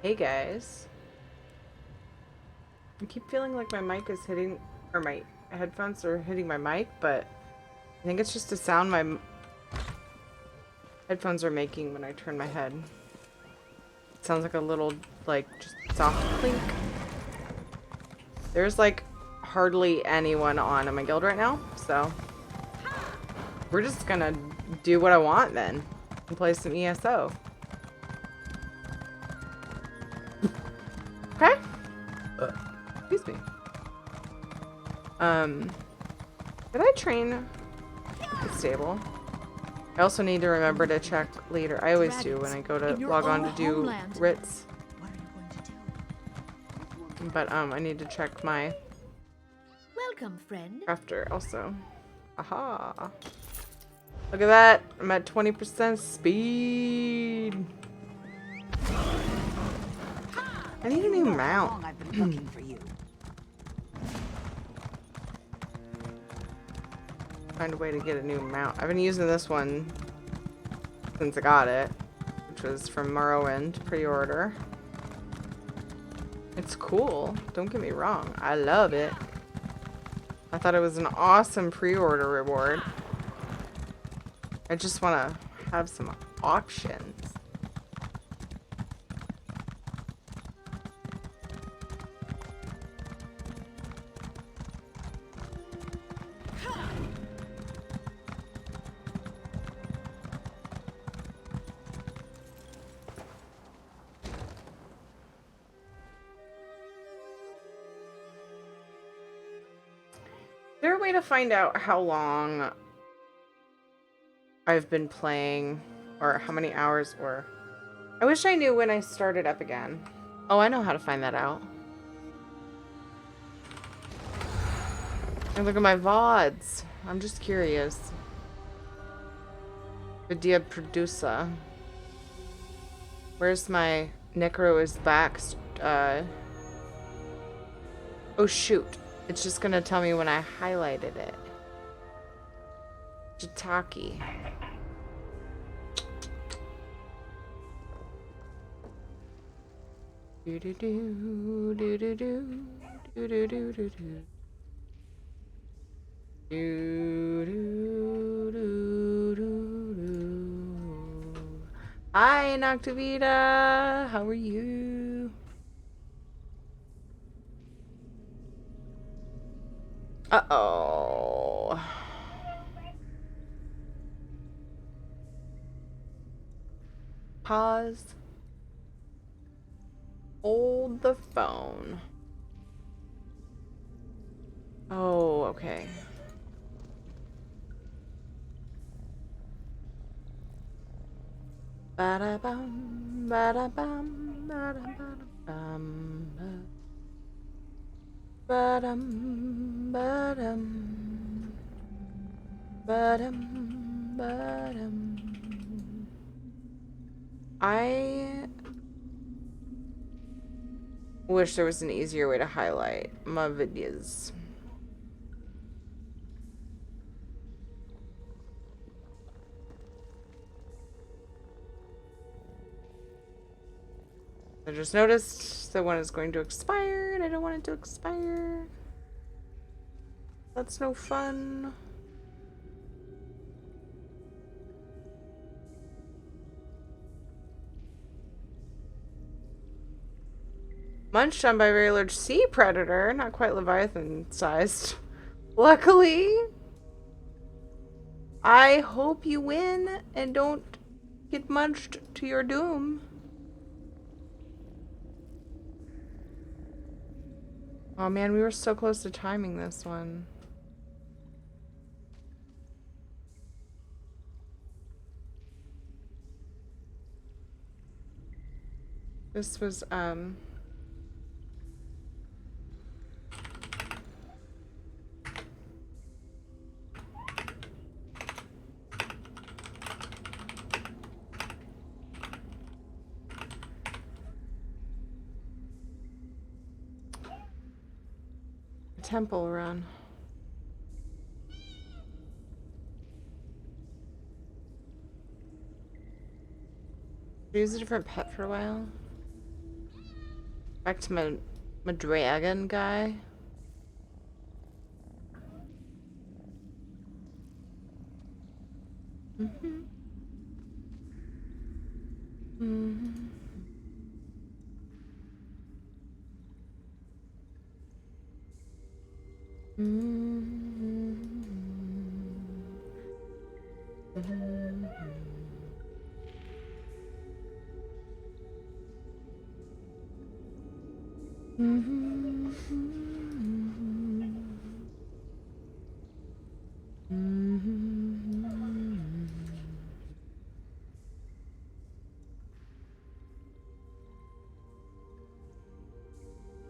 Hey guys. I keep feeling like my mic is hitting, or my headphones are hitting my mic, but I think it's just a sound my headphones are making when I turn my head. It sounds like a little, like, just soft clink. There's, like, hardly anyone on in my guild right now, so we're just gonna do what I want then and play some ESO. Okay? Excuse me. Did I train the stable? I also need to remember to check later. I always do when I go to log on to do writs. What are you going to do? But I need to check my Welcome, friend. crafter also. Aha. Look at that. I'm at 20% speed. I need a new mount. I've been looking for you. Find a way to get a new mount. I've been using this one since I got it, which was from Morrowind pre-order. It's cool. Don't get me wrong. I love it. I thought it was an awesome pre-order reward. I just want to have some options. Is there a way to find out how long I've been playing, or how many hours, or I wish I knew when I started up again. Oh, I know how to find that out. And look at my VODs. I'm just curious. Vidya producer. Where's my Necro is back? Oh shoot. It's just gonna tell me when I highlighted it. Jitaki. Do do do do do do do do do do do. Do, do, do, do, do. Hi, Noctavita. How are you? Uh-oh. Pause. Hold the phone. Oh, okay. Ba-da-bum, ba-da-bum, ba-da-ba-da-bum, ba-dum, ba-dum, ba-dum, ba-dum. I wish there was an easier way to highlight my videos. I just noticed that one is going to expire, and I don't want it to expire. That's no fun. Munched on by a very large sea predator, not quite Leviathan sized. Luckily, I hope you win and don't get munched to your doom. Oh man, we were so close to timing this one. This was, a temple run. Use a different pet for a while. Back to my dragon guy. Mm-hmm. Mm-hmm.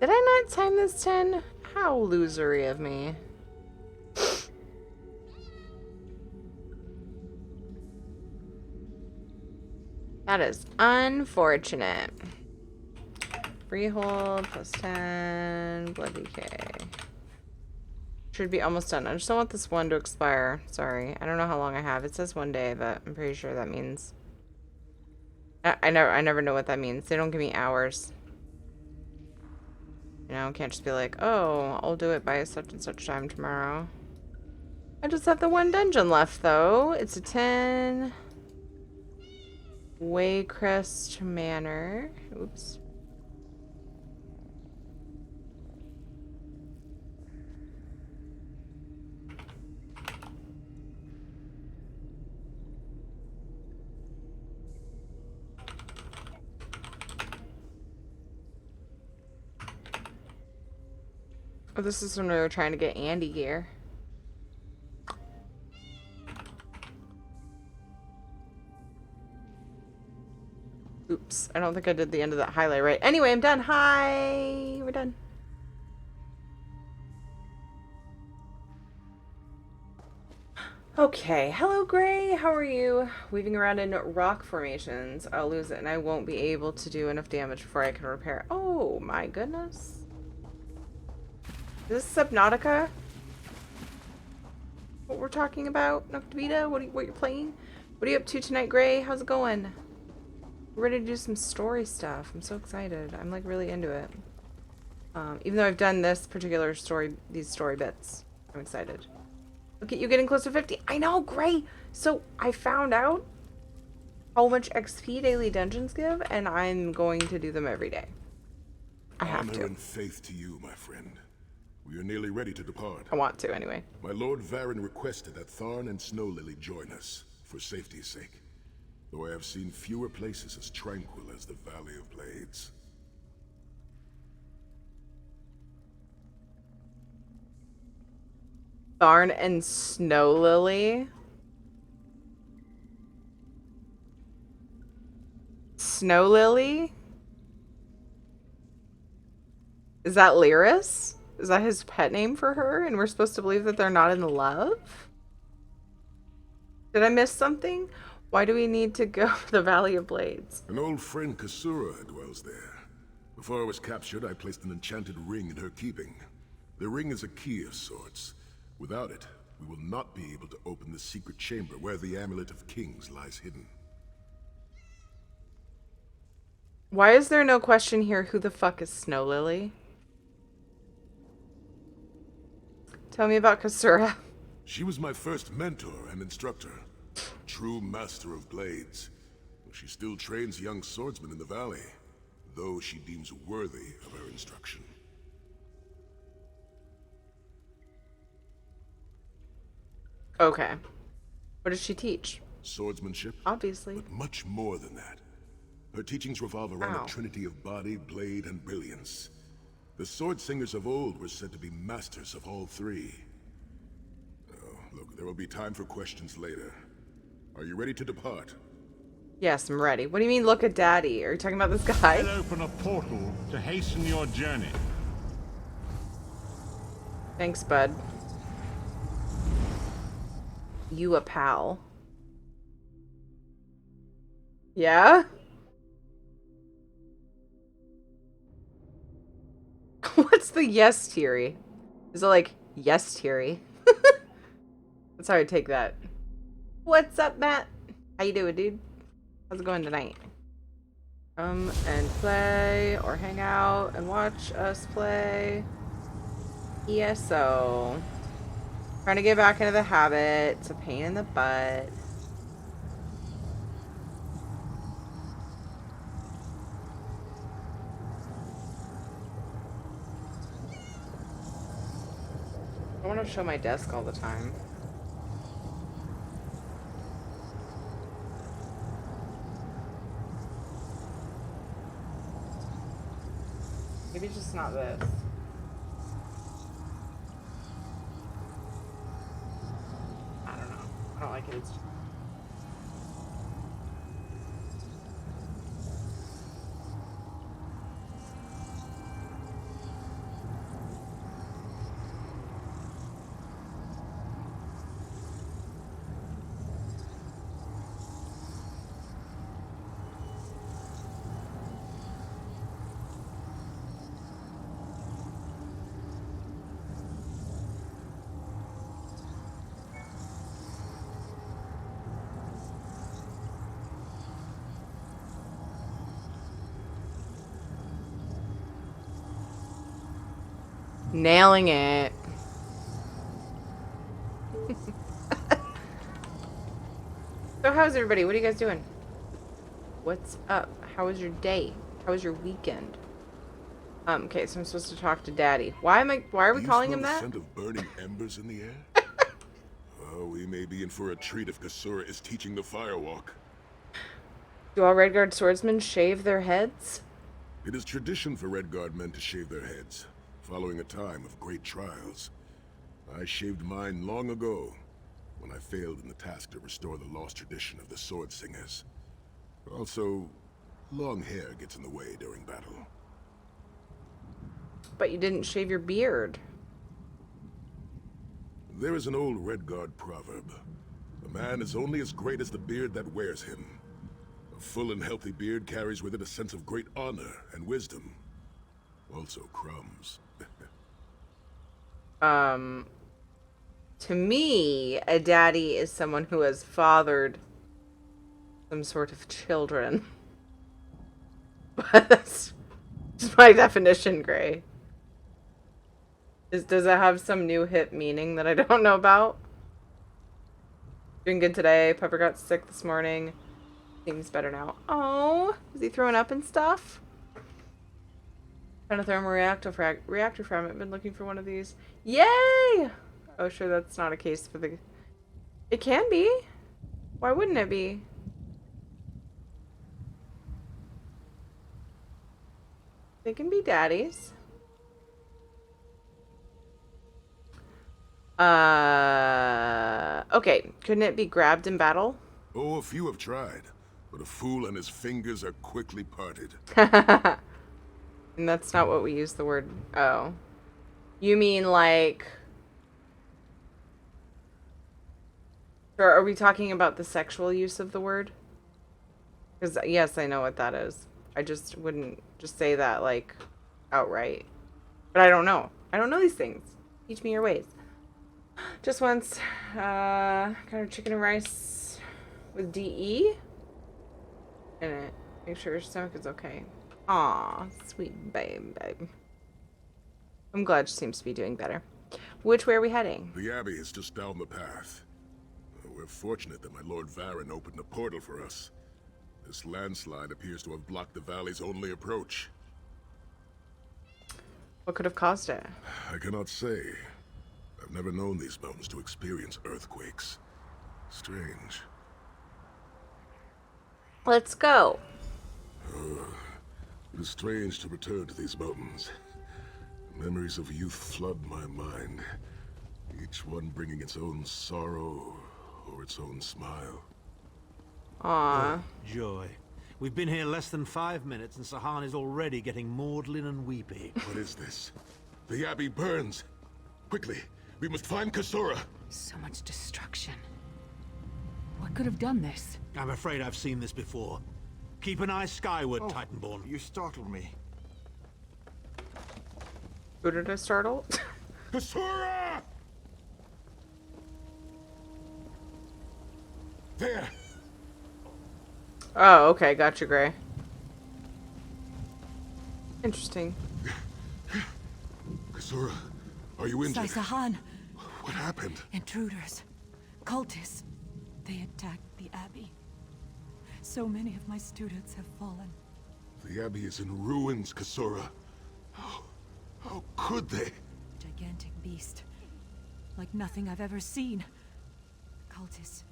Did I not time this 10? How losery of me. That is unfortunate. Freehold plus 10. Blood decay. Should be almost done. I just don't want this one to expire. Sorry. I don't know how long I have. It says 1 day, but I'm pretty sure that means... I never know what that means. They don't give me hours. You know, can't just be like, oh, I'll do it by such and such time tomorrow. I just have the 1 dungeon left, though. It's a 10. Waycrest Manor. Oops. Oh, this is when we were trying to get Andy gear. Oops, I don't think I did the end of that highlight right. Anyway, I'm done. Hi! We're done. Okay, hello Gray, how are you? Weaving around in rock formations. I'll lose it and I won't be able to do enough damage before I can repair. Oh my goodness. Is this Subnautica? What we're talking about? Noctavita? What you're playing? What are you up to tonight, Gray? How's it going? We're ready to do some story stuff. I'm so excited. I'm like really into it. Even though I've done this particular story, these story bits, I'm excited. Look at you getting close to 50. I know, Gray. So I found out how much XP daily dungeons give, and I'm going to do them every day. I have to. Honor and faith to you, my friend. We are nearly ready to depart. I want to, anyway. My Lord Varen requested that Tharn and Snow Lily join us, for safety's sake. Though I have seen fewer places as tranquil as the Valley of Blades. Tharn and Snow Lily. Snow Lily? Is that Lyris? Is that his pet name for her? And we're supposed to believe that they're not in love? Did I miss something? Why do we need to go to the Valley of Blades? An old friend, Kasura, dwells there. Before I was captured, I placed an enchanted ring in her keeping. The ring is a key of sorts. Without it, we will not be able to open the secret chamber where the Amulet of Kings lies hidden. Why is there no question here? Who the fuck is Snow Lily? Tell me about Kasura. She was my first mentor and instructor. True master of blades. She still trains young swordsmen in the valley, though she deems worthy of her instruction. Okay. What does she teach? Swordsmanship? Obviously. But much more than that. Her teachings revolve around Ow. a trinity of body, blade, and brilliance. The sword singers of old were said to be masters of all three. Oh, look, there will be time for questions later. Are you ready to depart? Yes, I'm ready. What do you mean, look at Daddy? Are you talking about this guy? I'll open a portal to hasten your journey. Thanks, bud. You a pal. Yeah? What's the yes theory? Is it like yes theory? That's how I take that. What's up, Matt? How you doing, dude? How's it going tonight? Come and play or hang out and watch us play. ESO. Trying to get back into the habit. It's a pain in the butt. I want to show my desk all the time. Maybe just not this. I don't know. I don't like it. It's nailing it. So how's everybody? What are you guys doing? What's up? How was your day? How was your weekend? Okay, so I'm supposed to talk to Daddy. Why are we calling him that? Do you smell the scent of burning embers in the air? Oh, we may be in for a treat if Kasura is teaching the firewalk. Do all Redguard swordsmen shave their heads? It is tradition for Redguard men to shave their heads, following a time of great trials. I shaved mine long ago, when I failed in the task to restore the lost tradition of the Sword Singers. Also, long hair gets in the way during battle. But you didn't shave your beard. There is an old Redguard proverb. A man is only as great as the beard that wears him. A full and healthy beard carries with it a sense of great honor and wisdom. Also crumbs. To me, a daddy is someone who has fathered some sort of children. But that's just my definition, Gray. Does it have some new hip meaning that I don't know about? Doing good today. Pepper got sick this morning. Seems better now. Oh, is he throwing up and stuff? Trying to throw him a reactor fragment. I've been looking for one of these. Yay! Oh, sure, that's not a case for the... It can be. Why wouldn't it be? They can be daddies. Okay. Couldn't it be grabbed in battle? Oh, a few have tried, but a fool and his fingers are quickly parted. And that's not what we use the word... Oh. You mean like... Or are we talking about the sexual use of the word? Because, yes, I know what that is. I just wouldn't just say that, like, outright. But I don't know. I don't know these things. Teach me your ways. Just once, kind of chicken and rice with DE in it. Make sure your stomach is okay. Aw, sweet babe. I'm glad she seems to be doing better. Which way are we heading? The Abbey is just down the path. We're fortunate that my Lord Varen opened a portal for us. This landslide appears to have blocked the valley's only approach. What could have caused it? I cannot say. I've never known these mountains to experience earthquakes. Strange. Let's go. It is strange to return to these mountains. Memories of youth flood my mind, each one bringing its own sorrow or its own smile. Aww. Joy. We've been here less than 5 minutes and Sahan is already getting maudlin and weepy. What is this? The Abbey burns! Quickly, we must find Kasura! So much destruction. What could have done this? I'm afraid I've seen this before. Keep an eye skyward, Titanborn. You startled me. Who did I startle? Kasura! There! Oh, okay. Gotcha, Gray. Interesting. Kasura, are you injured? Sahan, What happened? intruders, cultists. They attacked the Abbey. So many of my students have fallen. The Abbey is in ruins, Kasura. How could they? Gigantic beast. Like nothing I've ever seen. Cultists.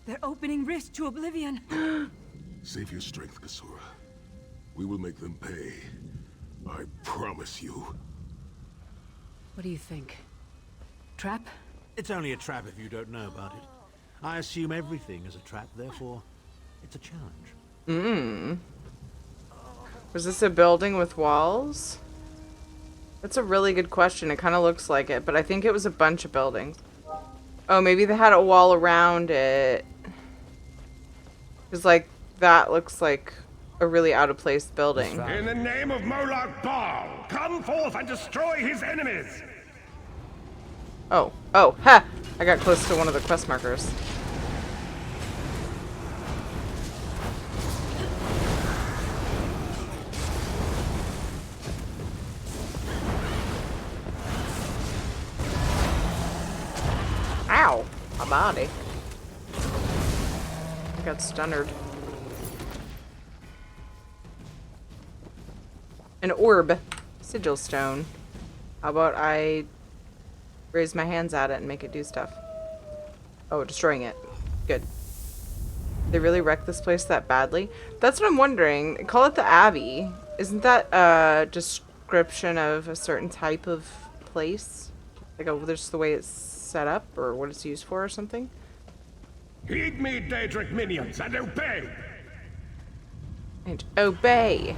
They're opening rift to oblivion. Save your strength, Kasura. We will make them pay. I promise you. What do you think? Trap? It's only a trap if you don't know about it. I assume everything is a trap, therefore, it's a challenge. Was this a building with walls? That's a really good question. It kind of looks like it, but I think it was a bunch of buildings. Oh, maybe they had a wall around it. Because, like, that looks like a really out-of-place building. In the name of Moloch Baal, come forth and destroy his enemies! Oh, ha! I got close to one of the quest markers. Ow! My body. I got stunnered. An orb. Sigil stone. How about I raise my hands at it and make it do stuff? Oh, destroying it. Good. They really wrecked this place that badly? That's what I'm wondering. Call it the Abbey. Isn't that a description of a certain type of place? Like, just the way it's set up or what it's used for or something? Heed me, Daedric minions, and obey! And obey.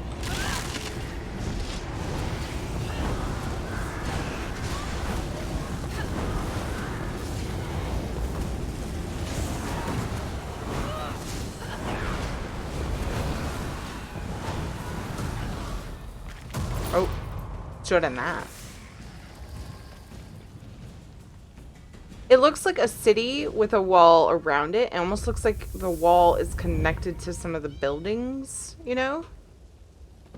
Oh, should've done that. It looks like a city with a wall around it. It almost looks like the wall is connected to some of the buildings, you know?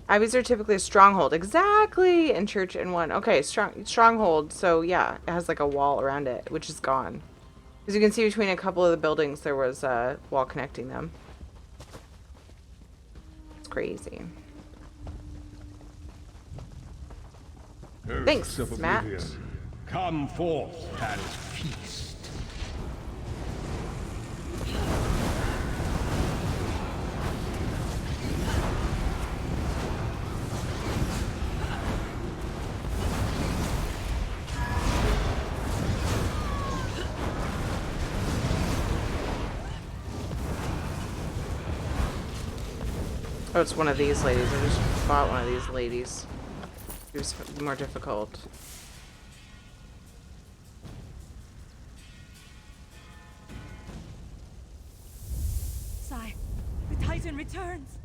Abbeys are typically a stronghold. Exactly! And church in one. Okay, stronghold. So, yeah, it has like a wall around it, which is gone. As you can see between a couple of the buildings, there was a wall connecting them. It's crazy. Thanks, Hosts of Matt. Oblivion, come forth and feast. Oh, it's one of these ladies. I just fought one of these ladies. It was more difficult. Sai, the Titan returns.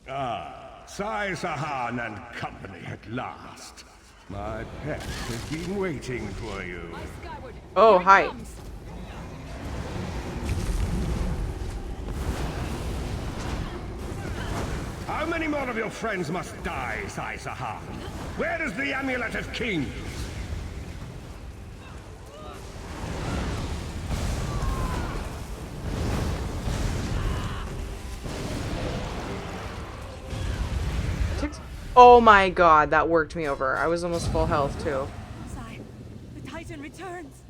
Sai Sahan and company at last. My pet has been waiting for you. Oh, hi. How many more of your friends must die, Sai Sahan? Where is the Amulet of Kings? Oh my god, that worked me over. I was almost full health too. Sai, the Titan returns.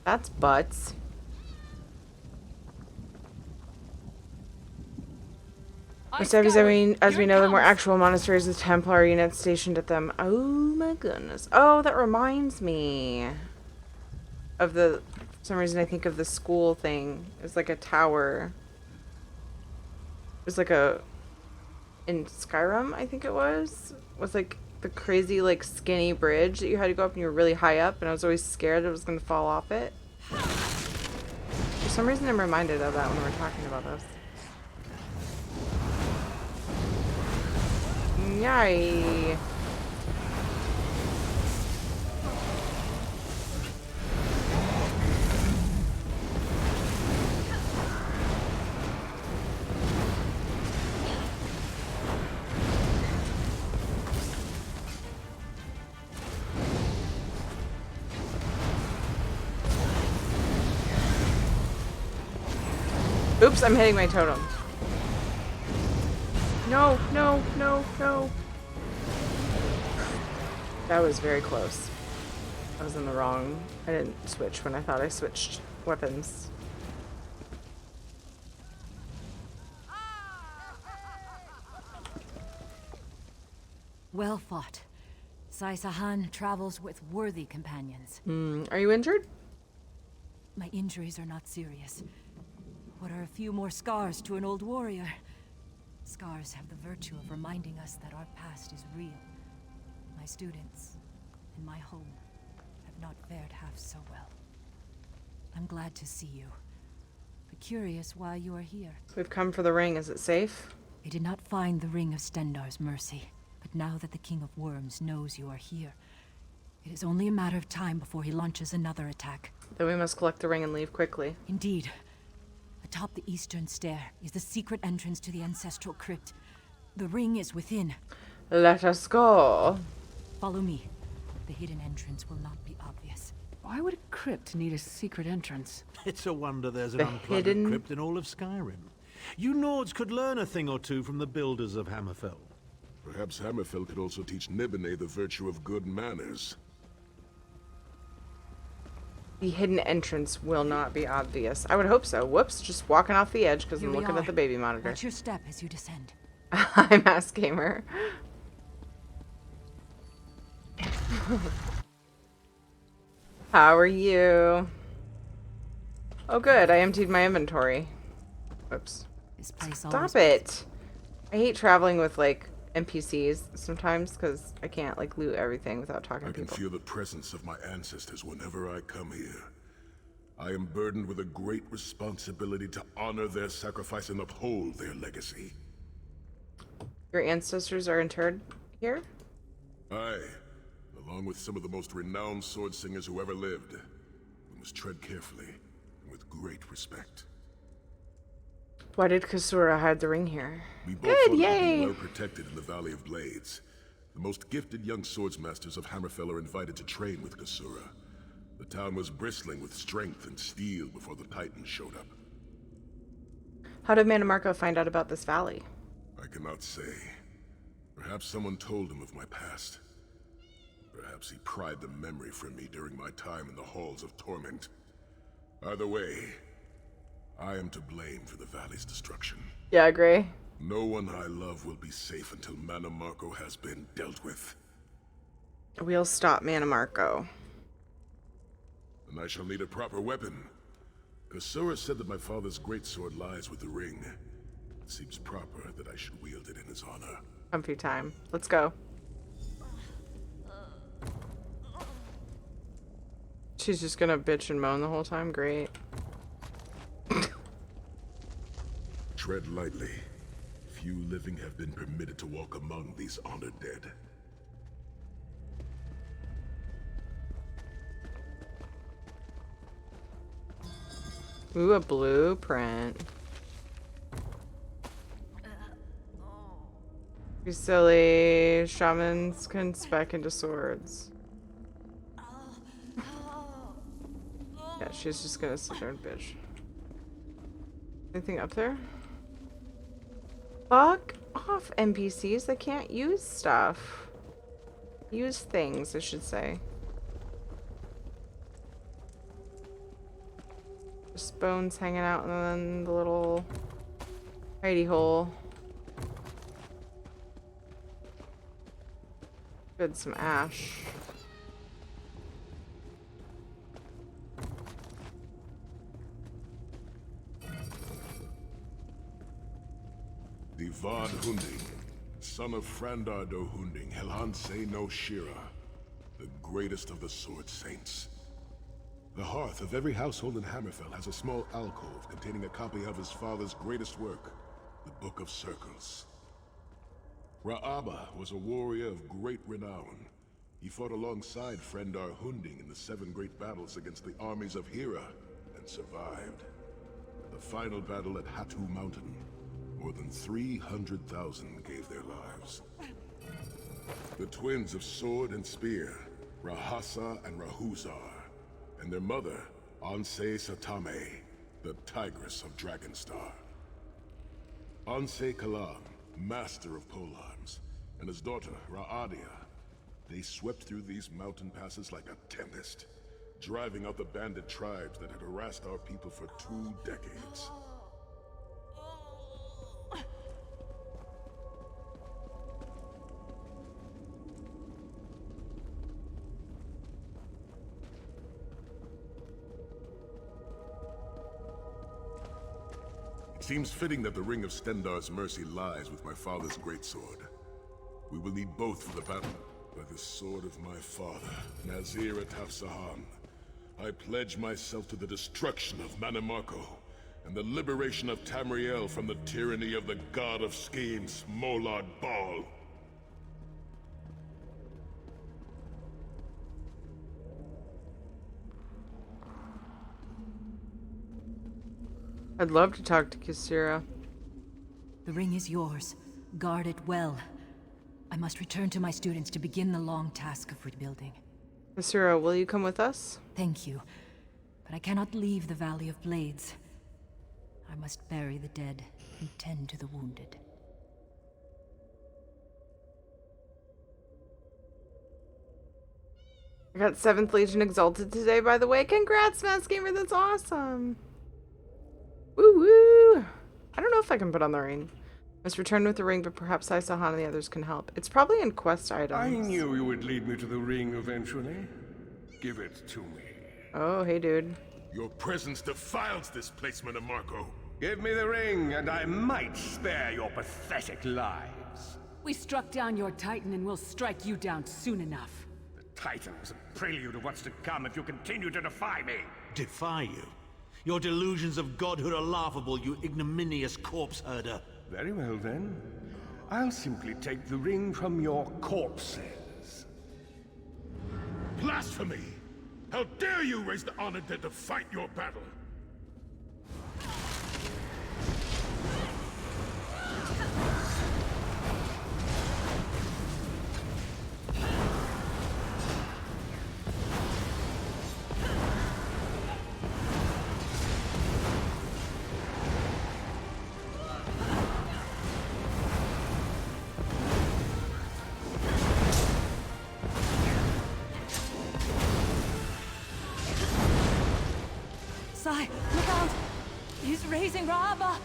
That's butts. As we know, the more actual monasteries with Templar units stationed at them. Oh my goodness. Oh, that reminds me of the, for some reason I think of the school thing. It's like a tower. It was like a, in Skyrim, I think it was, with like the crazy like skinny bridge that you had to go up and you were really high up and I was always scared it was going to fall off it. For some reason I'm reminded of that when we're talking about this. Yay. Oops, I'm hitting my totem. No, no, no, no. That was very close. I was in the wrong. I didn't switch when I thought I switched weapons. Well fought. Sai-Sahan travels with worthy companions. Are you injured? My injuries are not serious. What are a few more scars to an old warrior? Scars have the virtue of reminding us that our past is real. My students and my home have not fared half so well. I'm glad to see you, but curious why you are here. We've come for the ring. Is it safe? I did not find the Ring of Stendarr's mercy, but now that the King of Worms knows you are here, it is only a matter of time before he launches another attack. Then we must collect the ring and leave quickly. Indeed. Atop the eastern stair is the secret entrance to the ancestral crypt. The ring is within. Let us go. Follow me. The hidden entrance will not be obvious. Why would a crypt need a secret entrance? It's a wonder there's an The unplugged hidden- crypt in all of Skyrim. You Nords could learn a thing or two from the builders of Hammerfell. Perhaps Hammerfell could also teach Nibene the virtue of good manners. The hidden entrance will not be obvious. I would hope so. Whoops, just walking off the edge because I'm Here we looking are. at the baby monitor. Watch your step as you descend. I'm Ass Gamer. How are you? Oh good, I emptied my inventory. Oops. This place Stop always... it! I hate traveling with, like, NPCs sometimes because I can't, like, loot everything without talking I to can people. feel the presence of my ancestors whenever I come here. I am burdened with a great responsibility to honor their sacrifice and uphold their legacy. Your ancestors are interred here? Aye, along with some of the most renowned sword singers who ever lived. We must tread carefully and with great respect. Why did Kasura hide the ring here? We both Good, thought it would be yay! well protected in the Valley of Blades. The most gifted young swordsmasters of Hammerfell are invited to train with Kasura. The town was bristling with strength and steel before the Titans showed up. How did Mannimarco find out about this valley? I cannot say. Perhaps someone told him of my past. Perhaps he pried the memory from me during my time in the halls of torment. Either way, I am to blame for the valley's destruction. Yeah, I agree. No one I love will be safe until Mannimarco has been dealt with. We'll stop Mannimarco. And I shall need a proper weapon. Kasura said that my father's greatsword lies with the ring. It seems proper that I should wield it in his honor. Comfy time. Let's go. She's just gonna bitch and moan the whole time? Great. Tread lightly. Few living have been permitted to walk among these honored dead. Ooh, a blueprint. You silly. Shamans can spec into swords. Yeah, she's just gonna sit there and bitch. Anything up there? Fuck off, NPCs. They can't use stuff. Use things, I should say. Just bones hanging out and then the little hidey hole. Good, some ash. The Vard Hunding, son of Frandar do Hunding, Helhanse no Shira, the greatest of the Sword Saints. The hearth of every household in Hammerfell has a small alcove containing a copy of his father's greatest work, the Book of Circles. Ra'aba was a warrior of great renown. He fought alongside Frendar Hunding in the 7 great battles against the armies of Hira, and survived. At the final battle at Hatu Mountain, more than 300,000 gave their lives. The twins of Sword and Spear, Rahasa and Rahuzar, and their mother, Anse Satame, the Tigress of Dragonstar. Anse Kalam, master of polearms, and his daughter, Ra'adia. They swept through these mountain passes like a tempest, driving out the bandit tribes that had harassed our people for 2 decades. It seems fitting that the Ring of Stendarr's mercy lies with my father's greatsword. We will need both for the battle. By the sword of my father, Nazir Ataf-Sahan, I pledge myself to the destruction of Mannimarco and the liberation of Tamriel from the tyranny of the god of schemes, Molad Bal. I'd love to talk to Kisira. The ring is yours. Guard it well. I must return to my students to begin the long task of rebuilding. Kisira, will you come with us? Thank you, but I cannot leave the Valley of Blades. I must bury the dead and tend to the wounded. I got 7th Legion Exalted today, by the way. Congrats, Mass Gamer, that's awesome. Woo woo! I don't know if I can put on the ring. Must return with the ring, but perhaps Isahan and the others can help. It's probably in quest items. I knew you would lead me to the ring eventually. Give it to me. Oh, hey, dude. Your presence defiles this place, Mannimarco. Give me the ring, and I might spare your pathetic lives. We struck down your Titan and we'll strike you down soon enough. The Titan was a prelude of what's to come if you continue to defy me. Defy you? Your delusions of godhood are laughable, you ignominious corpse herder. Very well, then. I'll simply take the ring from your corpses. Blasphemy! How dare you raise the honored dead to fight your battle? Sai, look out! He's raising Raaba!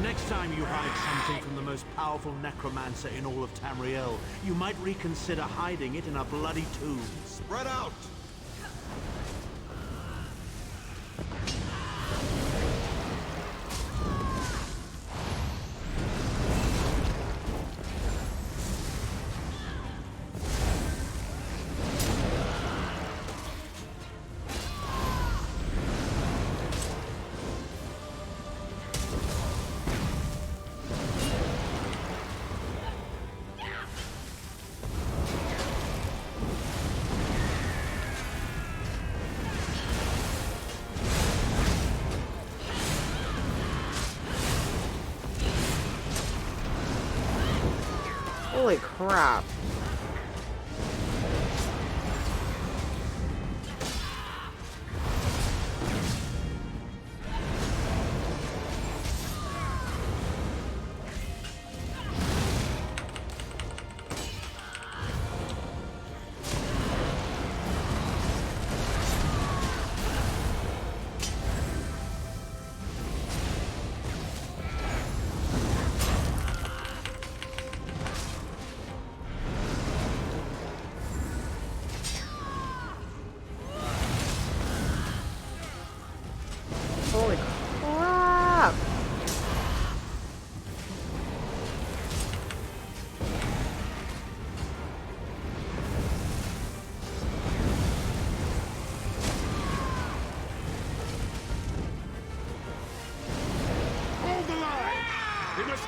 Next time you hide something from the most powerful necromancer in all of Tamriel, you might reconsider hiding it in a bloody tomb. Spread out! Holy crap. Holy crap!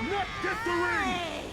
not get the ring!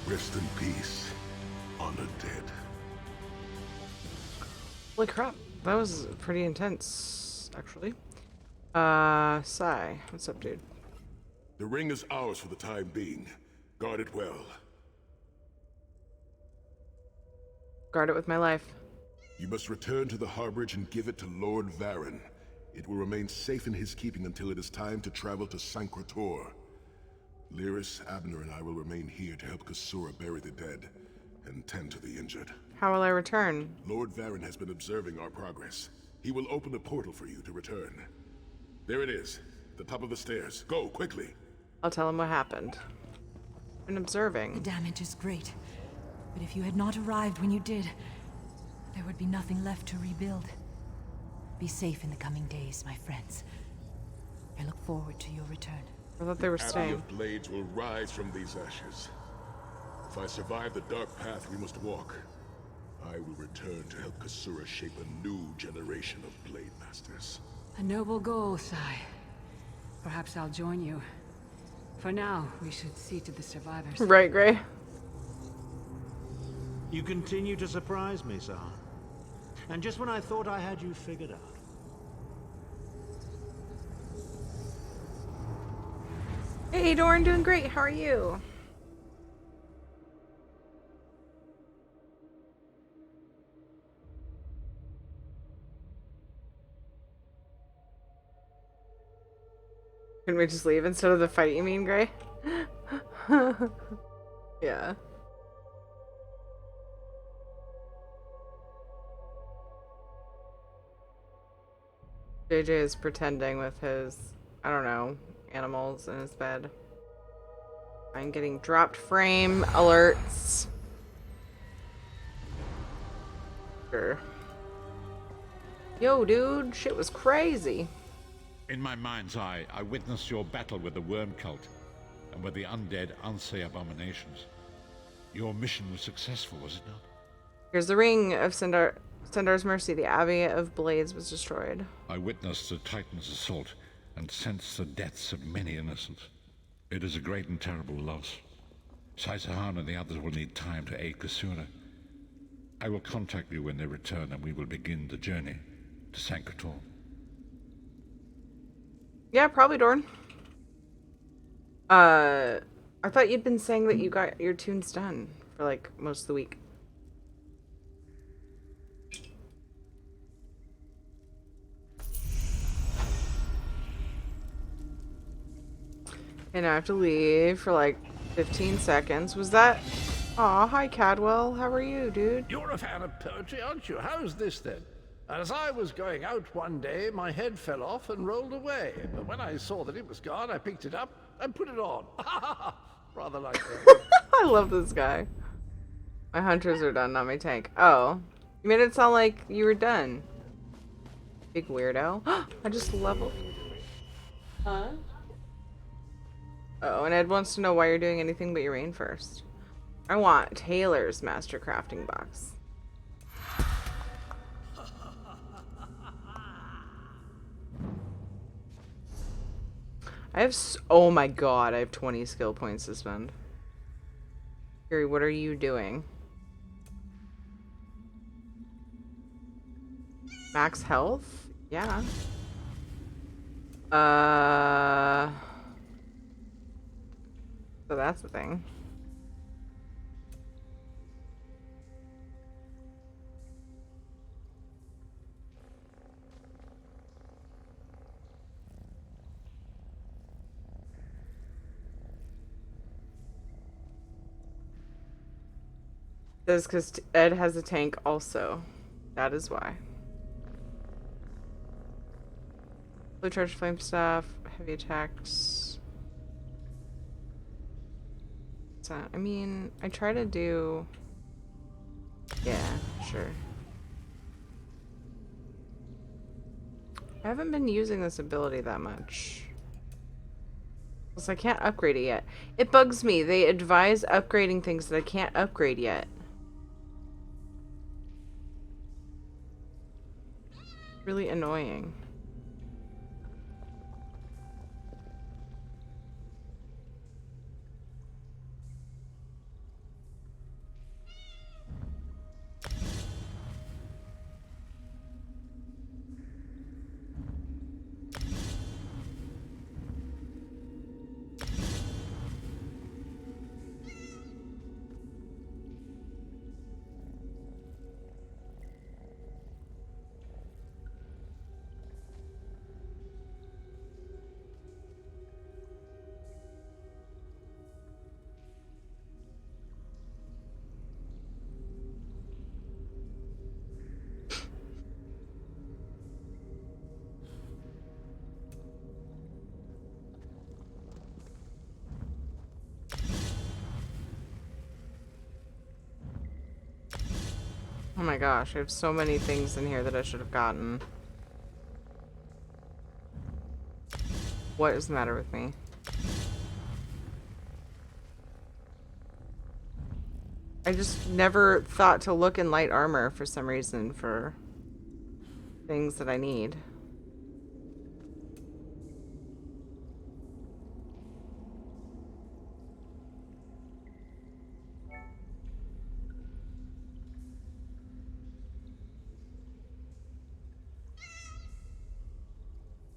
Rest in peace, honor dead. Holy crap, that was pretty intense, actually. Sai, what's up, dude? The ring is ours for the time being. Guard it well. Guard it with my life. You must return to the harborage and give it to Lord Varen. It will remain safe in his keeping until it is time to travel to Sancrator. Lyris, Abner, and I will remain here to help Kasura bury the dead and tend to the injured. How will I return? Lord Varen has been observing our progress. He will open a portal for you to return. There it is, at the top of the stairs. Go, quickly. I'll tell him what happened. Been The observing. damage is great, but if you had not arrived when you did, there would be nothing left to rebuild. Be safe in the coming days, my friends. I look forward to your return. I thought they were Abbey staying. of Blades will rise from these ashes. If I survive the dark path we must walk, I will return to help Kasura shape a new generation of Blade Masters. A noble goal, Sai. Perhaps I'll join you. For now, we should see to the survivors. Right, Gray? You continue to surprise me, Sahar. And just when I thought I had you figured out. Hey, Dorn, doing great. How are you? Can we just leave instead of the fight, you mean, Gray? Yeah. JJ is pretending with his, I don't know, animals in his bed. I'm getting dropped frame alerts. Sure. Yo, dude, shit was crazy. In my mind's eye, I witnessed your battle with the worm cult and with the undead Unsay abominations. Your mission was successful, was it not? Here's the ring of Sendar's mercy. The Abbey of Blades was destroyed. I witnessed the Titan's assault and sensed the deaths of many innocents. It is a great and terrible loss. Saisahan and the others will need time to aid Kasura. I will contact you when they return and we will begin the journey to Sancrator. Yeah, probably, Dorn. I thought you'd been saying that you got your tunes done for, like, most of the week. And I have to leave for, like, 15 seconds. Was that... Aw, hi, Cadwell. How are you, dude? You're a fan of poetry, aren't you? How's this, then? As I was going out one day, my head fell off and rolled away. But when I saw that it was gone, I picked it up and put it on. Rather like that. I love this guy. My hunters are done, not my tank. Oh. You made it sound like you were done. Big weirdo. I just leveled. Huh? Oh, and Ed wants to know why you're doing anything but your rain first. I want Taylor's master crafting box. I have oh my god, I have 20 skill points to spend. Kiri, what are you doing? Max health? Yeah. that's the thing. That's because Ed has a tank also. That is why. Blue charge flame staff, heavy attacks. So, I mean, I try to do... Yeah, sure. I haven't been using this ability that much. Because I can't upgrade it yet. It bugs me. They advise upgrading things that I can't upgrade yet. Really annoying. Oh my gosh, I have so many things in here that I should have gotten. What is the matter with me? I just never thought to look in light armor for some reason for things that I need.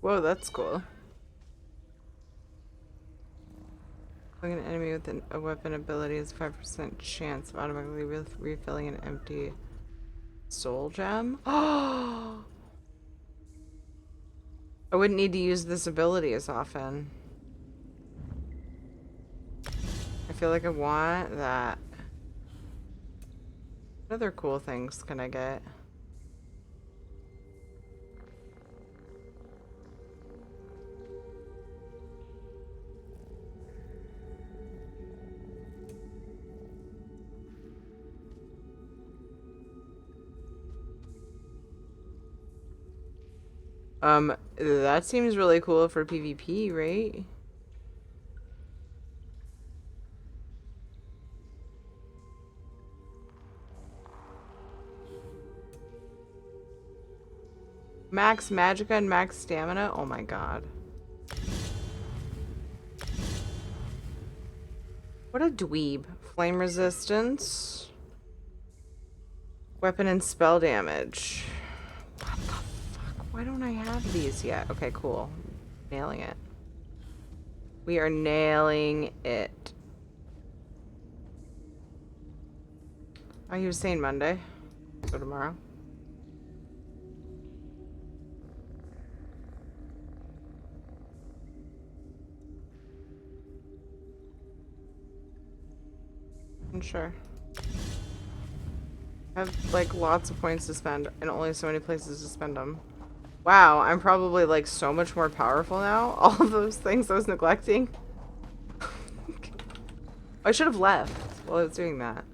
Whoa, that's cool. Killing an enemy with a weapon ability is 5% chance of automatically refilling an empty soul gem. Oh! I wouldn't need to use this ability as often. I feel like I want that. What other cool things can I get? That seems really cool for PvP, right? Max Magicka and max stamina? Oh my god. What a dweeb. Flame resistance. Weapon and spell damage. What the fuck? Why don't I have these yet? Okay, cool. Nailing it. We are nailing it. Oh, he was saying Monday. So tomorrow. I'm sure. I have like lots of points to spend and only so many places to spend them. Wow, I'm probably like so much more powerful now. All of those things I was neglecting. I should have left while I was doing that.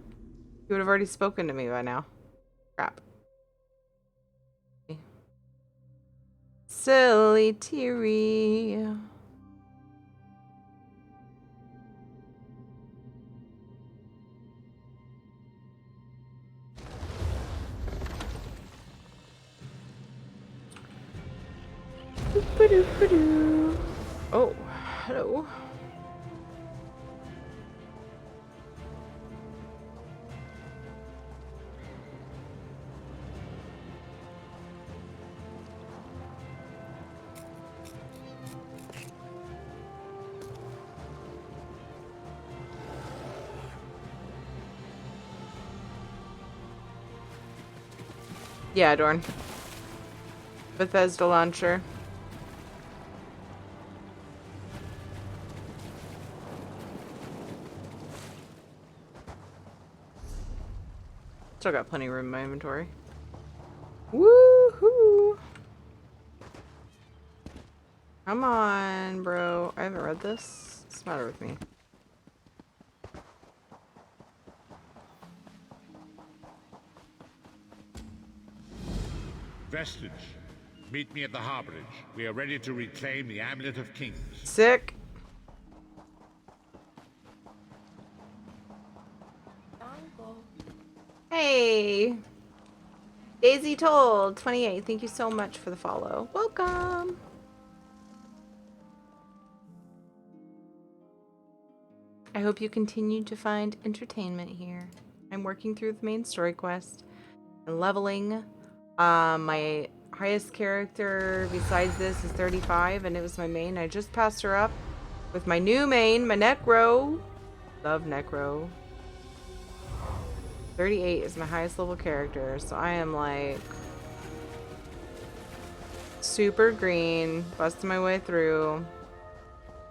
He would have already spoken to me by now. Crap. Silly teary. Oh, hello. Yeah, Dorn. Bethesda launcher. Still got plenty of room in my inventory. Woohoo! Come on, bro. I haven't read this. What's the matter with me? Vestige, meet me at the harborage. We are ready to reclaim the Amulet of Kings. Sick. Hey! Daisy Told, 28. Thank you so much for the follow. Welcome! I hope you continue to find entertainment here. I'm working through the main story quest and leveling. My highest character besides this is 35, and it was my main. I just passed her up with my new main, my Necro. Love Necro. 38 is my highest level character, so I am like super green, busting my way through.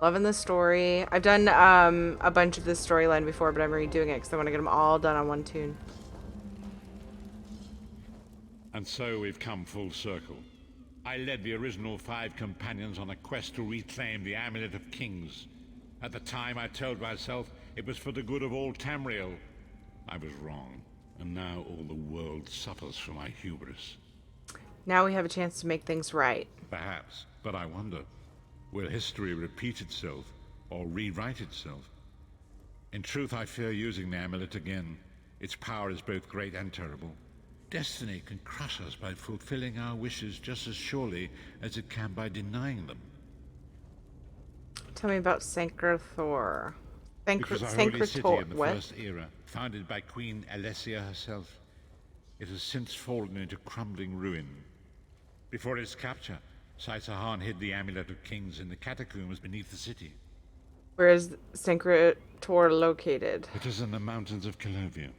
Loving the story. I've done a bunch of this storyline before, but I'm redoing it because I want to get them all done on one tune. And so we've come full circle. I led the original 5 companions on a quest to reclaim the Amulet of Kings. At the time, I told myself it was for the good of all Tamriel. I was wrong, and now all the world suffers from my hubris. Now we have a chance to make things right. Perhaps, but I wonder, will history repeat itself, or rewrite itself? In truth, I fear using the amulet again. Its power is both great and terrible. Destiny can crush us by fulfilling our wishes just as surely as it can by denying them. Tell me about Sancrothor. Because our holy city in the what? First Era, founded by Queen Alessia herself, it has since fallen into crumbling ruin. Before its capture, Saitahan hid the Amulet of Kings in the catacombs beneath the city. Where is Sancrothor located? It is in the mountains of Calovia,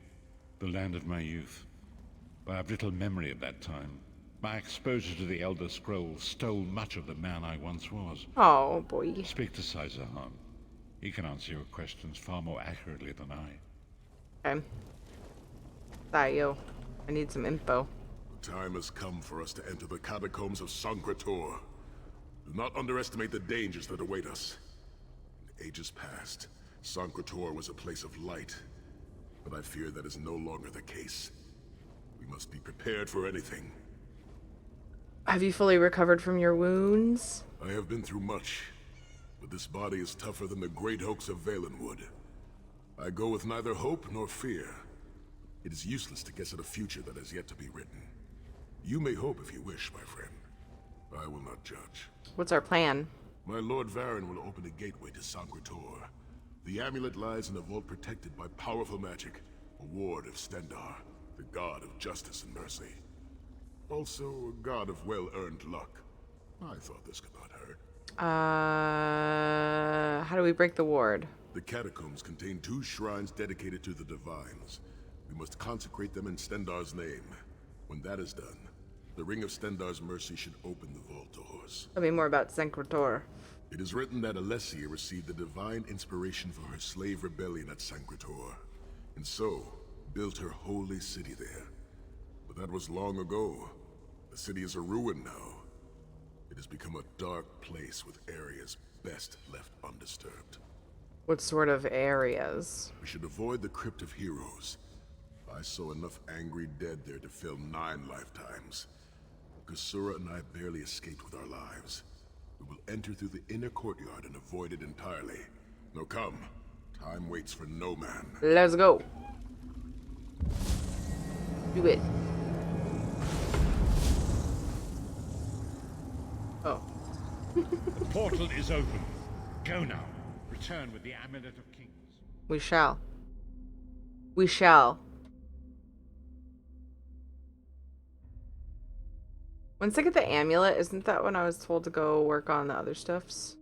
the land of my youth. But I have little memory of that time. My exposure to the Elder Scrolls stole much of the man I once was. Oh, boy. Speak to Saitahan. He can answer your questions far more accurately than I. Okay. Sayo. I need some info. The time has come for us to enter the catacombs of Sancrothor. Do not underestimate the dangers that await us. In ages past, Sancrothor was a place of light, but I fear that is no longer the case. We must be prepared for anything. Have you fully recovered from your wounds? I have been through much, but this body is tougher than the great oaks of Valenwood. I go with neither hope nor fear. It is useless to guess at a future that has yet to be written. You may hope if you wish, my friend. I will not judge. What's our plan? My Lord Varen will open a gateway to Sancrothor. The amulet lies in a vault protected by powerful magic, a ward of Stendarr, the god of justice and mercy. Also, a god of well-earned luck. I thought this could not hurt. How do we break the ward? The catacombs contain 2 shrines dedicated to the divines. We must consecrate them in Stendarr's name. When that is done, the Ring of Stendarr's mercy should open the vault doors. Tell me more about Sancrothor. It is written that Alessia received the divine inspiration for her slave rebellion at Sancrothor, and so built her holy city there. But that was long ago. The city is a ruin now. It has become a dark place with areas best left undisturbed. What sort of areas? We should avoid the Crypt of Heroes. I saw enough angry dead there to fill 9 lifetimes. Kasura and I barely escaped with our lives. We will enter through the inner courtyard and avoid it entirely. Now come. Time waits for no man. Let's go. Do it. Oh. The portal is open. Go now. Return with the Amulet of Kings. We shall. We shall. Once I get the amulet, isn't that when I was told to go work on the other stuffs?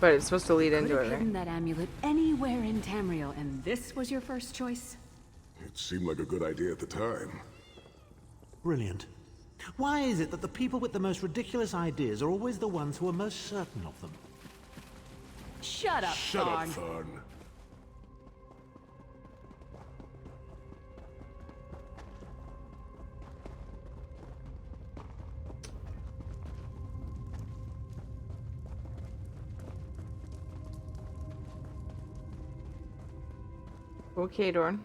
But it's supposed to lead Could into have it, hidden right? that amulet anywhere in Tamriel, and this was your first choice? It seemed like a good idea at the time. Brilliant. Why is it that the people with the most ridiculous ideas are always the ones who are most certain of them? Shut up, Shut up, Thorn. Thorn. Okay, Dorn.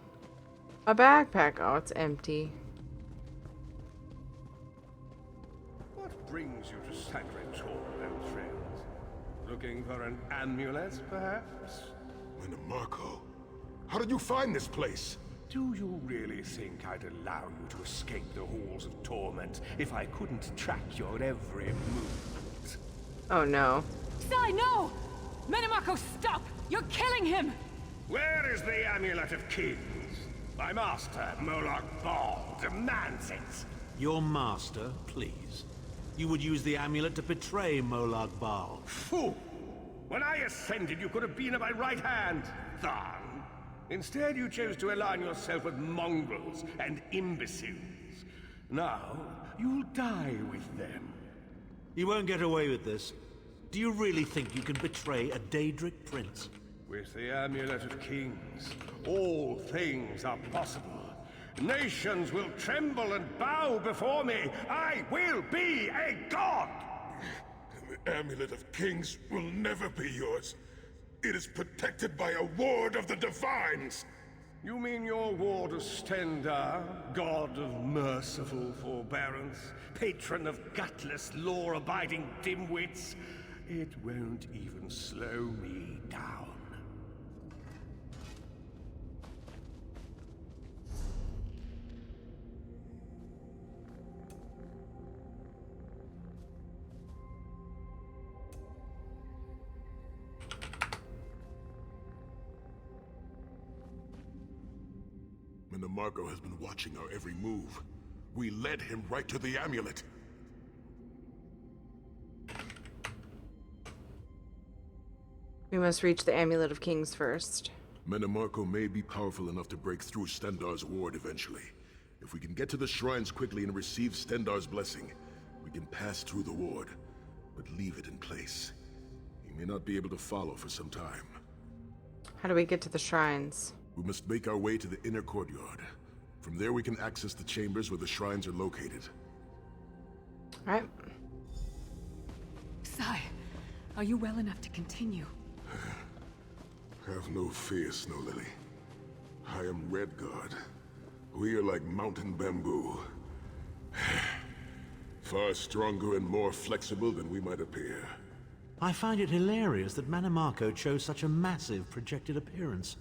A backpack. Oh, it's empty. What brings you to Sacred Hall, old friends? Looking for an amulet, perhaps? Marco, how did you find this place? Do you really think I'd allow you to escape the halls of torment if I couldn't track your every move? Oh no. Sai, no! Menemarco, stop! You're killing him! Where is the Amulet of Kings? My master, Moloch Ball, demands it. Your master, please. You would use the amulet to betray Molag Bal. Fool! When I ascended, you could have been at my right hand, Tharn. Instead, you chose to align yourself with mongrels and imbeciles. Now, you'll die with them. You won't get away with this. Do you really think you can betray a Daedric prince? With the Amulet of Kings, all things are possible. Nations will tremble and bow before me. I will be a god! The Amulet of Kings will never be yours. It is protected by a ward of the Divines. You mean your ward of Stendar, god of merciful forbearance, patron of gutless, law-abiding dimwits? It won't even slow me down. Marco has been watching our every move. We led him right to the amulet. We must reach the Amulet of Kings first. Menemarco may be powerful enough to break through Stendar's ward eventually. If we can get to the shrines quickly and receive Stendar's blessing, we can pass through the ward, but leave it in place. He may not be able to follow for some time. How do we get to the shrines? We must make our way to the inner courtyard. From there we can access the chambers where the shrines are located. Alright. Sai, are you well enough to continue? Have no fear, Snow Lily. I am Red Guard. We are like mountain bamboo. Far stronger and more flexible than we might appear. I find it hilarious that Menemarco chose such a massive projected appearance.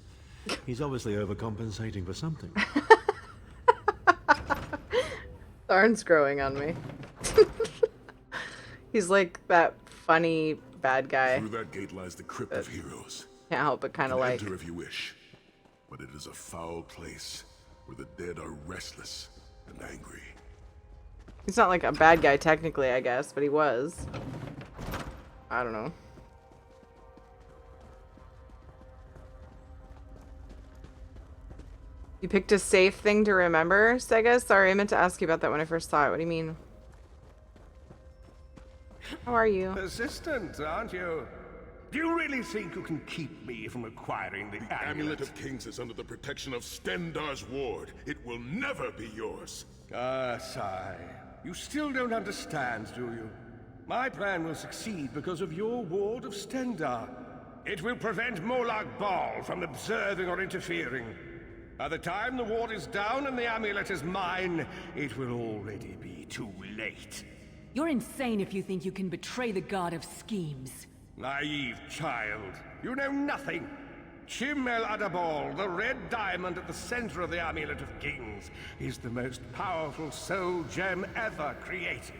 He's obviously overcompensating for something. Tharn's growing on me. He's like that funny bad guy. Through that gate lies the Crypt of Heroes. Can't help but kind of like... Enter if you wish, but it is a foul place where the dead are restless and angry. He's not like a bad guy technically, I guess, but he was. I don't know. You picked a safe thing to remember, Sega? Sorry, I meant to ask you about that when I first saw it. What do you mean? How are you? Persistent, aren't you? Do you really think you can keep me from acquiring the Amulet of Kings is under the protection of Stendar's ward. It will never be yours. Ah, Sai. You still don't understand, do you? My plan will succeed because of your ward of Stendar. It will prevent Molag Bal from observing or interfering. By the time the ward is down and the amulet is mine, it will already be too late. You're insane if you think you can betray the god of schemes. Naive child. You know nothing. Chim El Adabal, the red diamond at the center of the Amulet of Kings, is the most powerful soul gem ever created.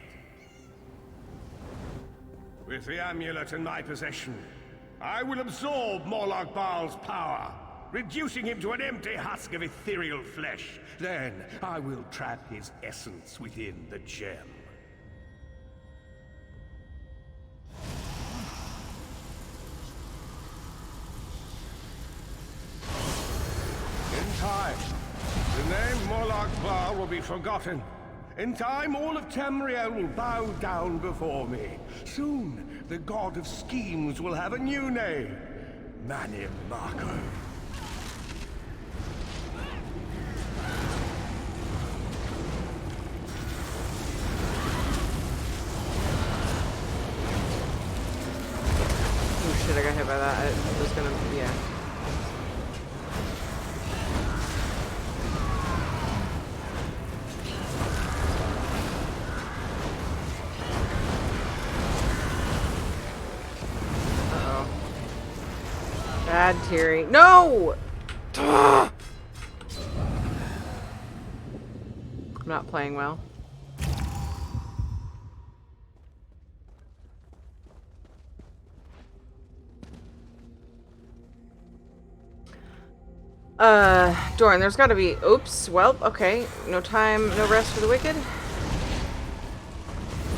With the amulet in my possession, I will absorb Molag Bal's power, reducing him to an empty husk of ethereal flesh. Then I will trap his essence within the gem. name Morlock Bar will be forgotten. In time, all of Tamriel will bow down before me. Soon, the god of schemes will have a new name. Manimako. Oh shit, I got hit by that. I was gonna, yeah. Bad Terry. No! Ugh! I'm not playing well. Doran, there's gotta be... Oops, well, okay. No time, no rest for the wicked.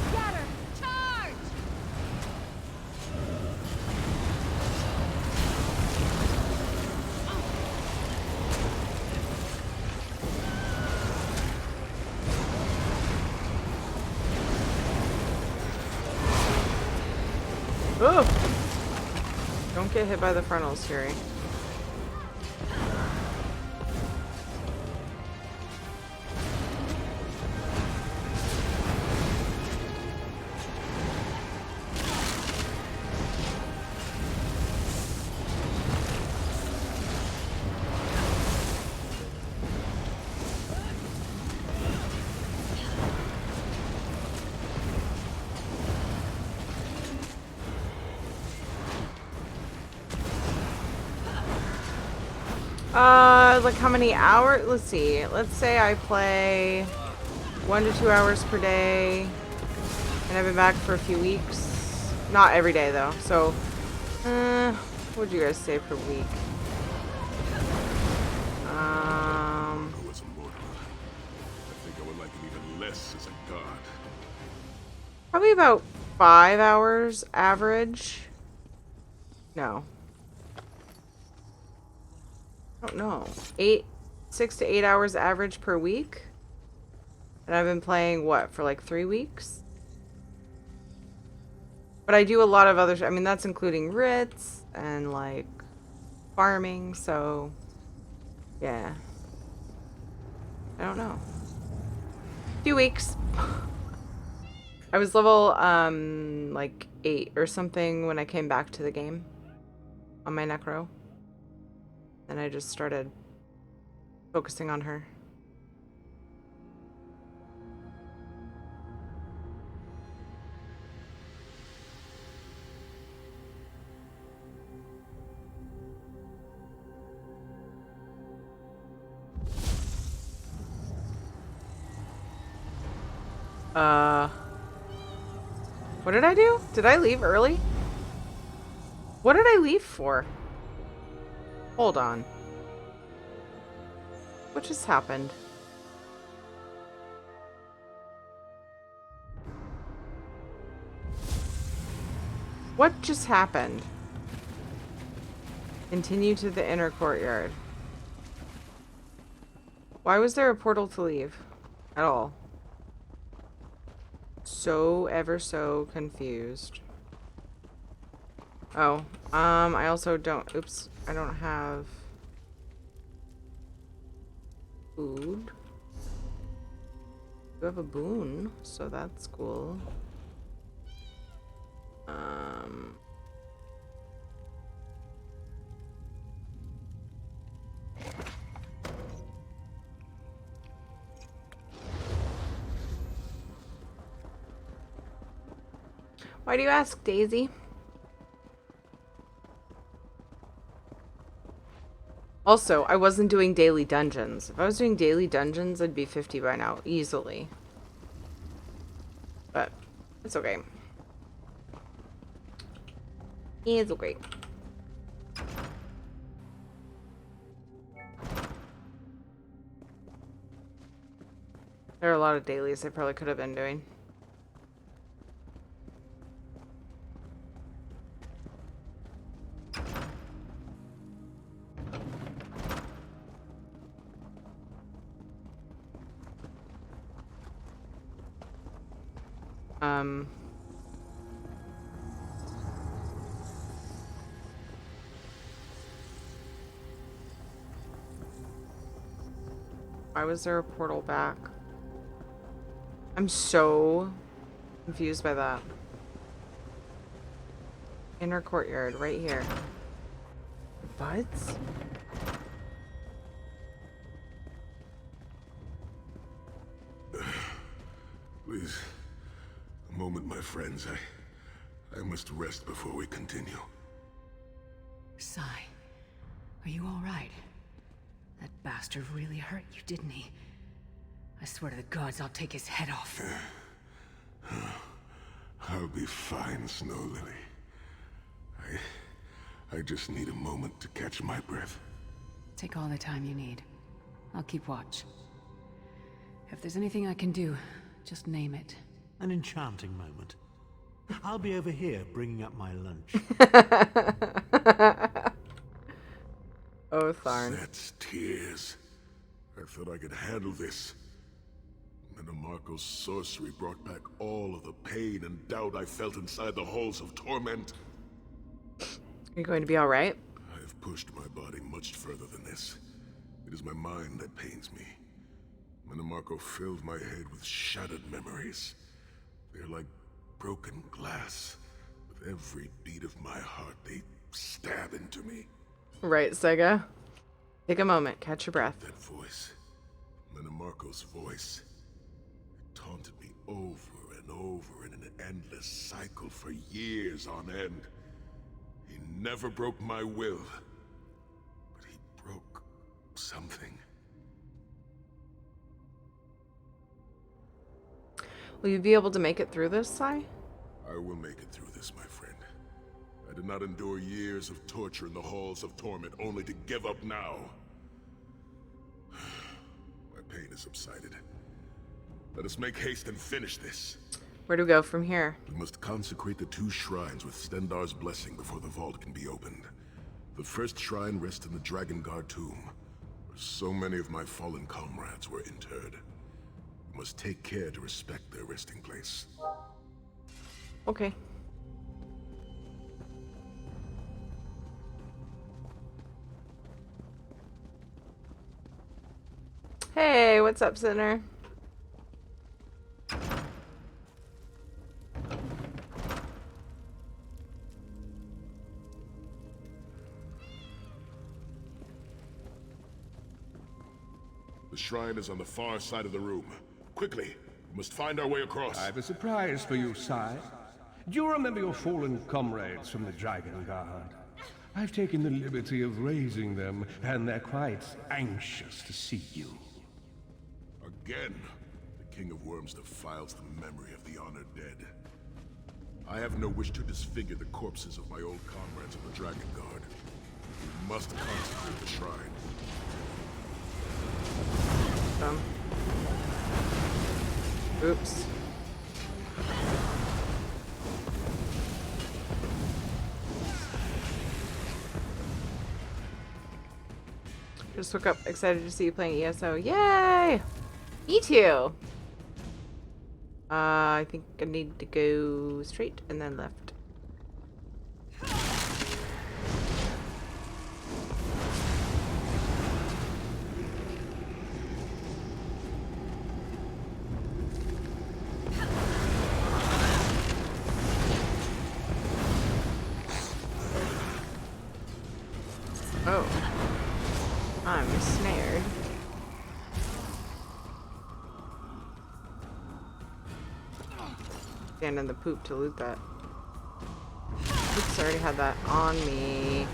Scatter! Charge! Oh! Don't get hit by the frontals, Terry. Like how many hours? Let's see. Let's say I play 1 to 2 hours per day, and I've been back for a few weeks. Not every day though. So, what would you guys say per week? I was immortal. I think I would like him even less as a god. Probably about 5 hours average. No. I don't know. 6 to 8 hours average per week. And I've been playing, what, for like 3 weeks? But I do a lot of other... I mean, that's including writs and, like, farming, so... Yeah. I don't know. A few weeks. I was level, like, 8 or something when I came back to the game. On my Necro. And I just started focusing on her. What did I do? Did I leave early? What did I leave for? Hold on. What just happened? What just happened? Continue to the inner courtyard. Why was there a portal to leave? At all? So ever so confused. Oh, I also don't, oops, I don't have food. You have a boon, so that's cool. Why do you ask, Daisy? Also, I wasn't doing daily dungeons. If I was doing daily dungeons, I'd be 50 by now, easily. But, it's okay. It's okay. There are a lot of dailies I probably could have been doing. Why was there a portal back? I'm so confused by that. Inner courtyard, right here. Buds? Please, a moment, my friends. I must rest before we continue. Sai, are you all right? That bastard really hurt you, didn't he? I swear to the gods, I'll take his head off. I'll be fine, Snow Lily. I just need a moment to catch my breath. Take all the time you need. I'll keep watch. If there's anything I can do, just name it. An enchanting moment. I'll be over here bringing up my lunch. Oh, Tharn. That's tears. I thought I could handle this. Marco's sorcery brought back all of the pain and doubt I felt inside the halls of torment. Are you going to be alright? I have pushed my body much further than this. It is my mind that pains me. Marco filled my head with shattered memories. They're like broken glass. With every beat of my heart, they stab into me. Right, Sega. Take a moment, catch your breath. That voice, Marco's voice, it taunted me over and over in an endless cycle for years on end. He never broke my will, but he broke something. Will you be able to make it through this, Sai? I will make it through this, my friend. I did not endure years of torture in the halls of torment only to give up now. My pain has subsided. Let us make haste and finish this. Where do we go from here? We must consecrate the 2 shrines with Stendarr's blessing before the vault can be opened. The first shrine rests in the Dragon Guard tomb, where so many of my fallen comrades were interred. We must take care to respect their resting place. Okay. Hey, what's up, Sinner? The shrine is on the far side of the room. Quickly, we must find our way across. I have a surprise for you, Sai. Do you remember your fallen comrades from the Dragon Guard? I've taken the liberty of raising them, and they're quite anxious to see you. Again, the King of Worms defiles the memory of the honored dead. I have no wish to disfigure the corpses of my old comrades of the Dragon Guard. We must consecrate the shrine. Oops. Just woke up excited to see you playing ESO. Yay! Me too! I think I need to go straight and then left. Oh. I'm snared. Stand in the poop to loot that. Oops, I already had that on me.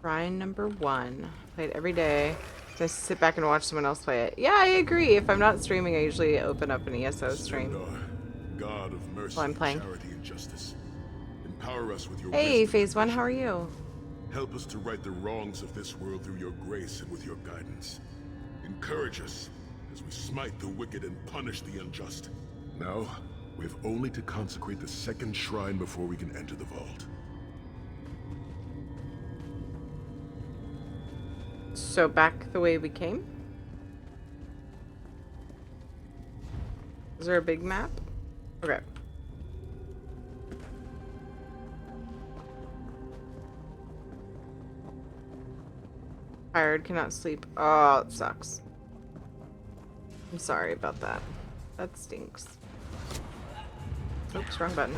Shrine number 1. Play it every day. Just sit back and watch someone else play it. Yeah, I agree. If I'm not streaming, I usually open up an ESO stream. Stendar, God of mercy, While I'm playing. charity, and justice. Empower us with your Hey, wisdom Phase 1, and how are you? help us to right the wrongs of this world through your grace and with your guidance. Encourage us as we smite the wicked and punish the unjust. Now, We have only to consecrate the second shrine before we can enter the vault. So back the way we came? Is there a big map? Okay. Tired, cannot sleep. Oh, it sucks. I'm sorry about that. That stinks. Oops, wrong button.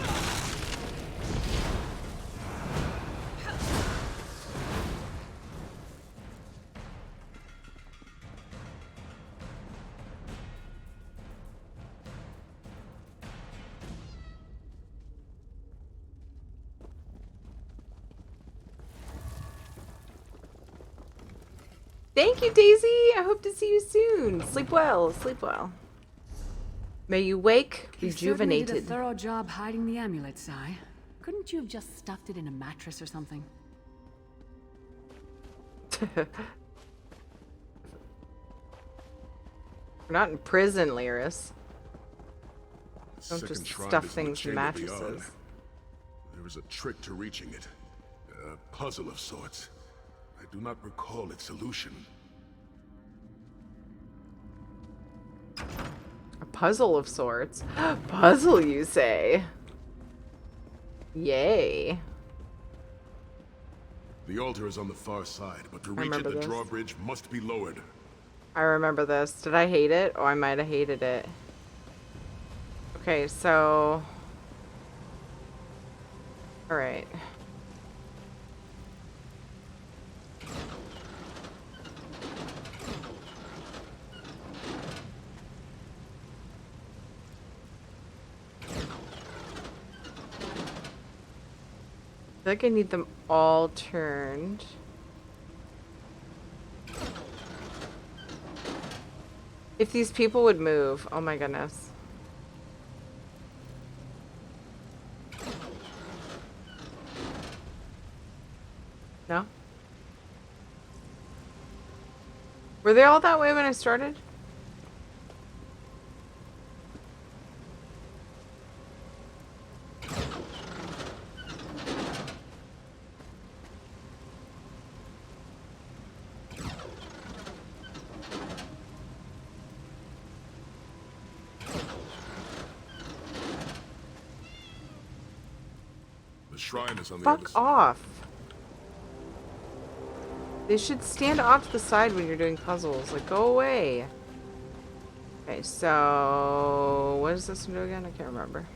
Thank you, Daisy. I hope to see you soon. Sleep well. Sleep well. May you wake You certainly did a rejuvenated. thorough job hiding the amulet, Sai. Couldn't you have just stuffed it in a mattress or something? We're not in prison, Lyris. Don't Second just shrine stuff is in the things in chamber beyond. mattresses. There is a trick to reaching it. A puzzle of sorts. I do not recall its solution. A puzzle of sorts. Puzzle, you say? Yay. The altar is on the far side, but to reach it, remember the this. drawbridge must be lowered. I remember this. Did I hate it? Oh, I might have hated it. Okay, so... Alright. I feel like I need them all turned. If these people would move, oh my goodness. No? Were they all that way when I started? The shrine is on the other Fuck side. off. They should stand off to the side when you're doing puzzles. Like, go away. Okay, so... What does this one do again? I can't remember.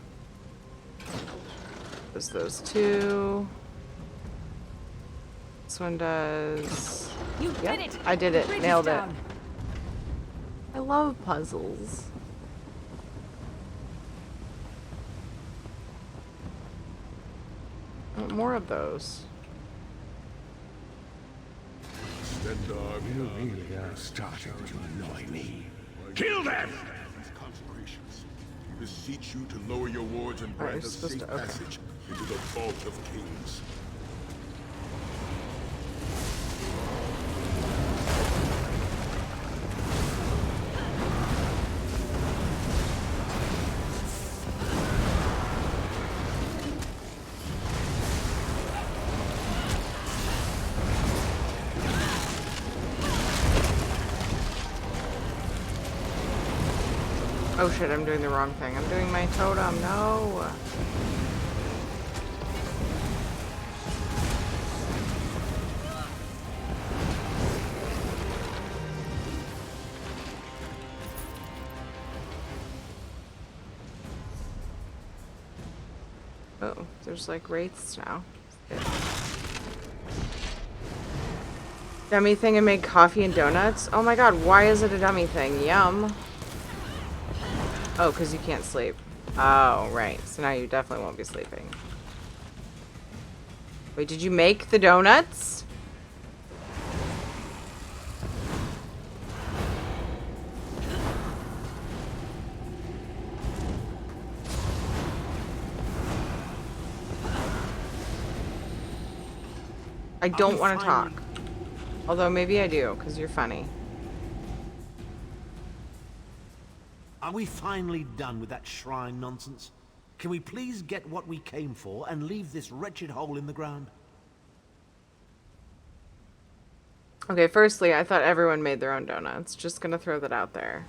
Does those two. This one does... You Yep, did it! I did it. Bridge is Nailed it. down. I love puzzles. I want more of those. You really are starting to annoy me. Kill them! Consecrations. We beseech you to lower your wards and Alright, grant you're us supposed safe to- okay. passage into the vault of kings. Oh shit, I'm doing the wrong thing. I'm doing my totem. No. Oh, there's like wraiths now. Dummy thing and made coffee and donuts? Oh my god, why is it a dummy thing? Yum. Oh, because you can't sleep. Oh, right. So now you definitely won't be sleeping. Wait, did you make the donuts? I don't want to talk. Although maybe I do, because you're funny. Are we finally done with that shrine nonsense? Can we please get what we came for and leave this wretched hole in the ground? Okay, firstly, I thought everyone made their own donuts. Just gonna throw that out there.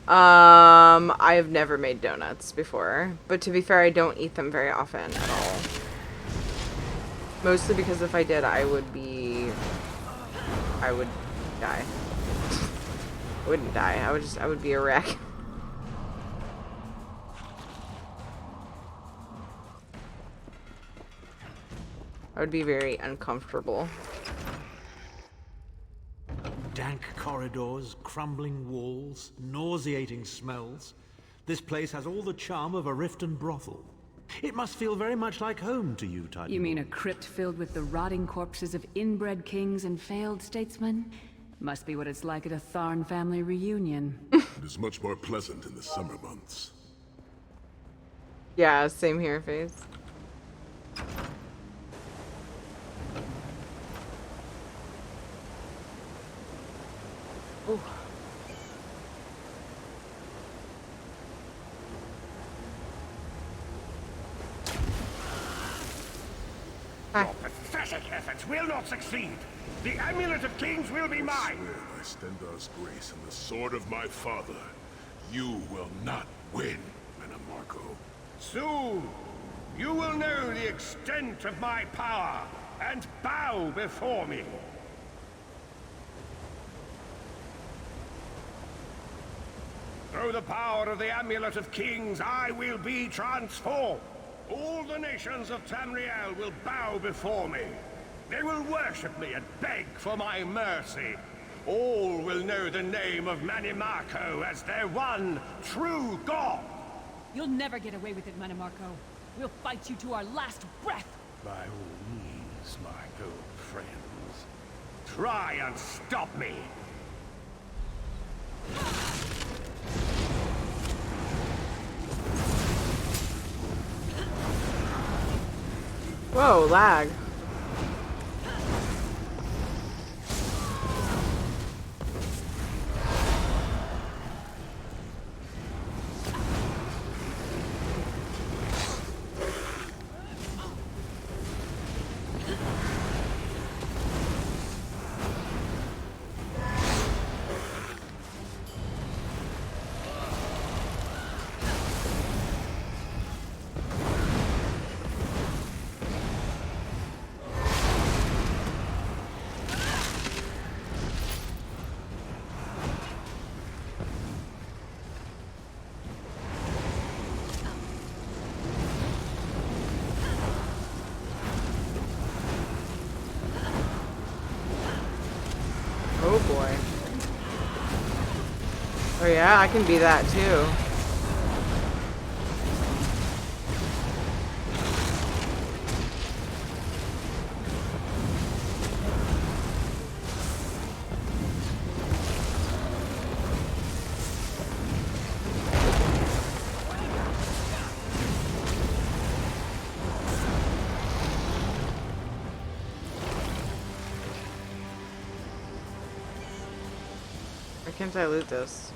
I have never made donuts before, but to be fair, I don't eat them very often at all. Mostly because if I did, I would die. I wouldn't die. I would be a wreck. I would be very uncomfortable. Dank corridors, crumbling walls, nauseating smells. This place has all the charm of a Riften brothel. It must feel very much like home to you, Titan. You mean a crypt filled with the rotting corpses of inbred kings and failed statesmen? Must be what it's like at a Tharn family reunion. It is much more pleasant in the summer months. Yeah, same here, Faze. Ooh. Your pathetic efforts will not succeed. The Amulet of Kings will be I mine. swear by Stendar's grace and the sword of my father, you will not win, Marco. Soon, you will know the extent of my power and bow before me. Through the power of the Amulet of Kings, I will be transformed. All the nations of Tamriel will bow before me. They will worship me and beg for my mercy. All will know the name of Manimarco as their one true god. You'll never get away with it, Manimarco. We'll fight you to our last breath. By all means, my good friends. Try and stop me. Whoa, lag. Oh boy. Oh yeah, I can be that too. Why can't I loot this?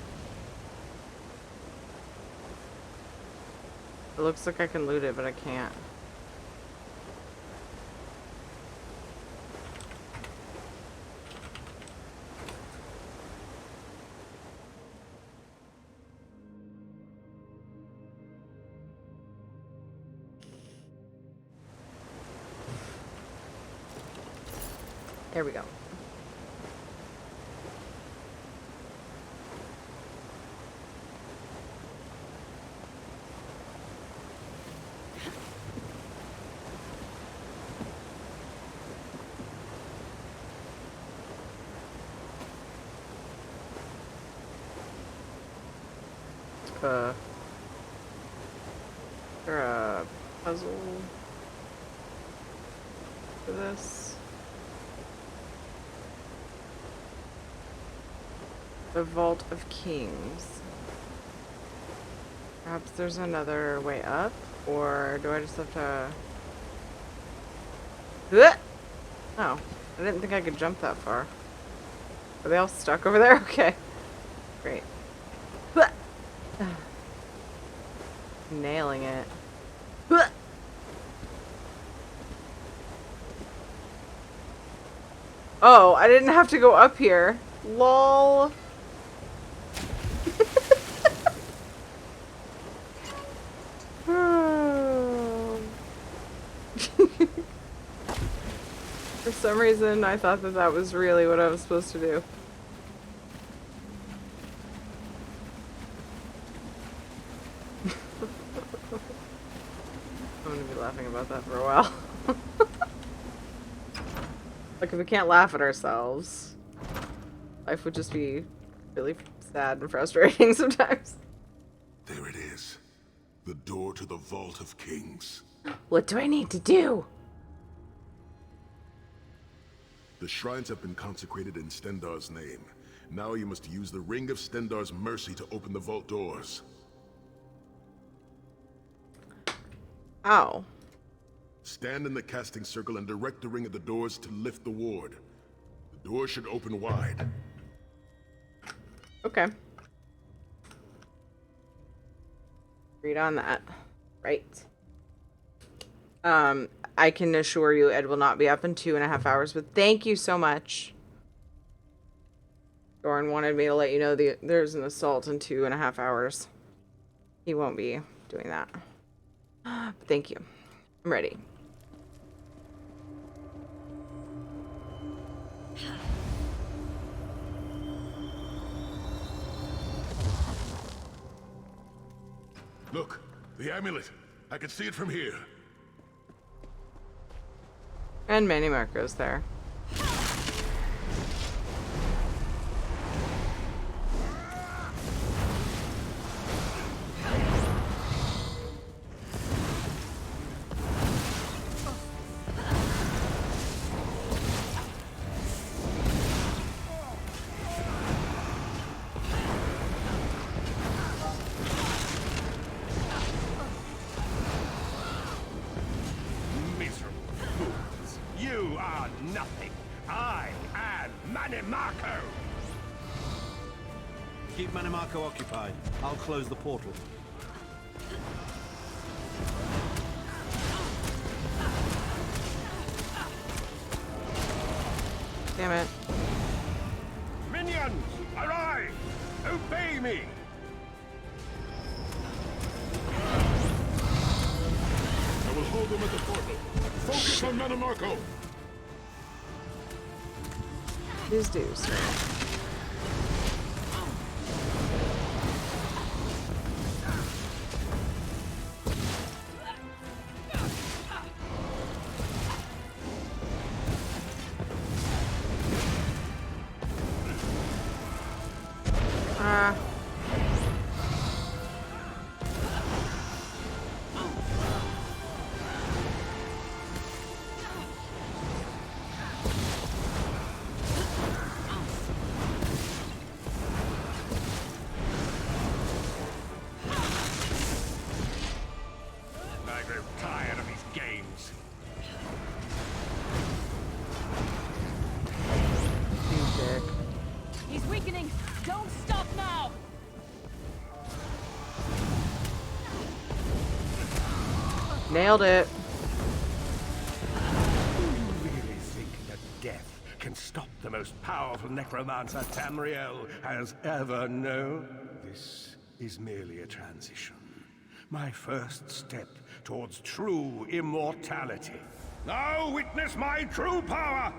It looks like I can loot it, but I can't. There we go. There a puzzle for this? The Vault of Kings. Perhaps there's another way up, or do I just have to... Blech! Oh, I didn't think I could jump that far. Are they all stuck over there? Okay. Great. Blech! Nailing it. Oh, I didn't have to go up here. Lol. For some reason, I thought that that was really what I was supposed to do. I'm gonna be laughing about that for a while. Like, if we can't laugh at ourselves, life would just be really sad and frustrating sometimes. There it is. The door to the Vault of Kings. What do I need to do? The shrines have been consecrated in Stendarr's name. Now you must use the Ring of Stendarr's mercy to open the vault doors. Ow. Stand in the casting circle and direct the ring at the doors to lift the ward. The doors should open wide. Okay. Read on that. Right. I can assure you Ed will not be up in 2.5 hours, but thank you so much. Doran wanted me to let you know there's an assault in 2.5 hours. He won't be doing that. But thank you. I'm ready. Look, the amulet. I can see it from here. And Manny Marco's there. Keep Manimarco occupied. I'll close the portal. Damn it. Minions, arise! Obey me! I will hold them at the portal. Focus on Manimarco! Please do, sir. Nailed it. You really think that death can stop the most powerful necromancer Tamriel has ever known? This is merely a transition. My first step towards true immortality. Now witness my true power!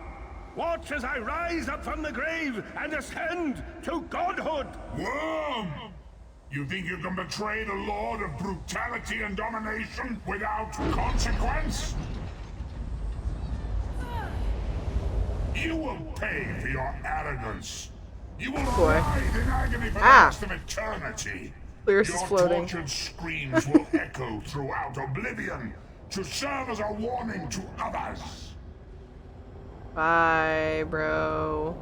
Watch as I rise up from the grave and ascend to godhood! Worm! You think you can betray the Lord of Brutality and Domination without consequence? You will pay for your arrogance. You will writhe in agony for the rest of eternity. Lyris is floating. Your tortured screams will echo throughout oblivion to serve as a warning to others. Bye, bro.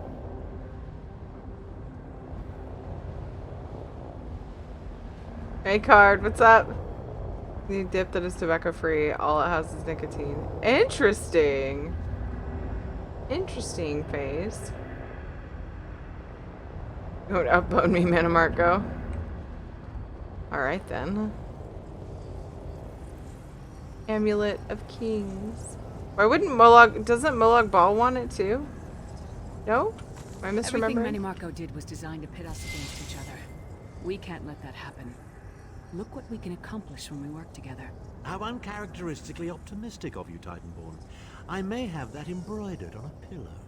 Hey, card, what's up? You dip that is tobacco free. All it has is nicotine. Interesting. Interesting face. Don't outbone me, Manimarco. Alright then. Amulet of Kings. Why wouldn't Molag... Doesn't Molag Bal want it too? No? Am I misremembering? Everything Marco did was designed to pit us against each other. We can't let that happen. Look what we can accomplish when we work together. How uncharacteristically optimistic of you, Titanborn. I may have that embroidered on a pillow.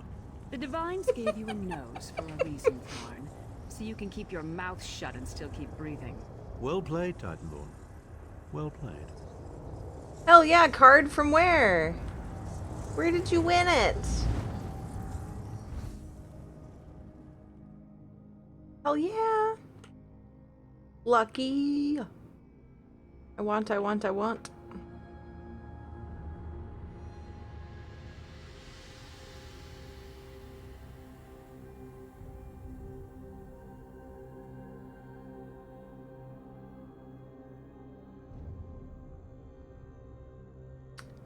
The Divines gave you a nose for a reason, Tharn. So you can keep your mouth shut and still keep breathing. Well played, Titanborn. Well played. Hell yeah, card from where? Where did you win it? Hell yeah. Lucky. I want.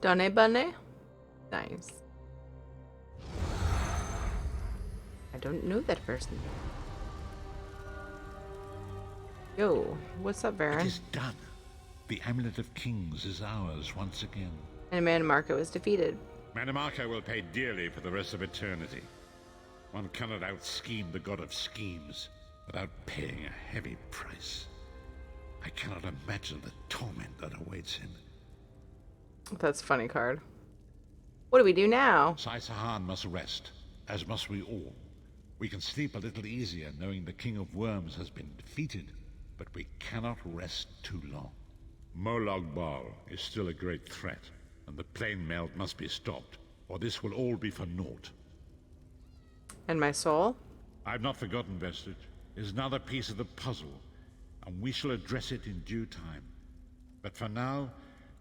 Donne Bunny? Nice. I don't know that person. Yo, what's up, Baron? It is done. The Amulet of Kings is ours once again. And Manmarco is defeated. Manimarco will pay dearly for the rest of eternity. One cannot out-scheme the god of schemes without paying a heavy price. I cannot imagine the torment that awaits him. That's a funny card. What do we do now? Sai-Sahan must rest, as must we all. We can sleep a little easier knowing the King of Worms has been defeated, but we cannot rest too long. Molag Bal is still a great threat, and the plane melt must be stopped, or this will all be for naught. And my soul? I've not forgotten, Vestige. It is another piece of the puzzle, and we shall address it in due time. But for now,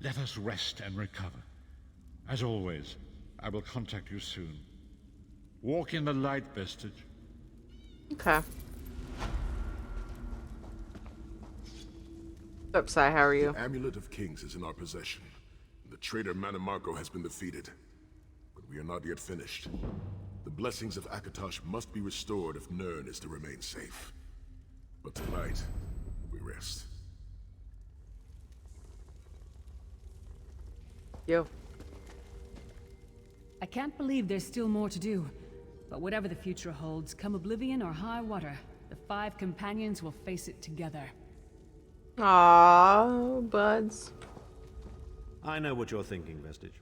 let us rest and recover. As always, I will contact you soon. Walk in the light, Vestige. Okay. What's up, Sai? How are you? The Amulet of Kings is in our possession. The traitor Manimarco has been defeated. But we are not yet finished. The blessings of Akatosh must be restored if Nirn is to remain safe. But tonight, we rest. Yo. I can't believe there's still more to do. But whatever the future holds, come oblivion or high water, the 5 companions will face it together. Aww, buds. I know what you're thinking, Vestige.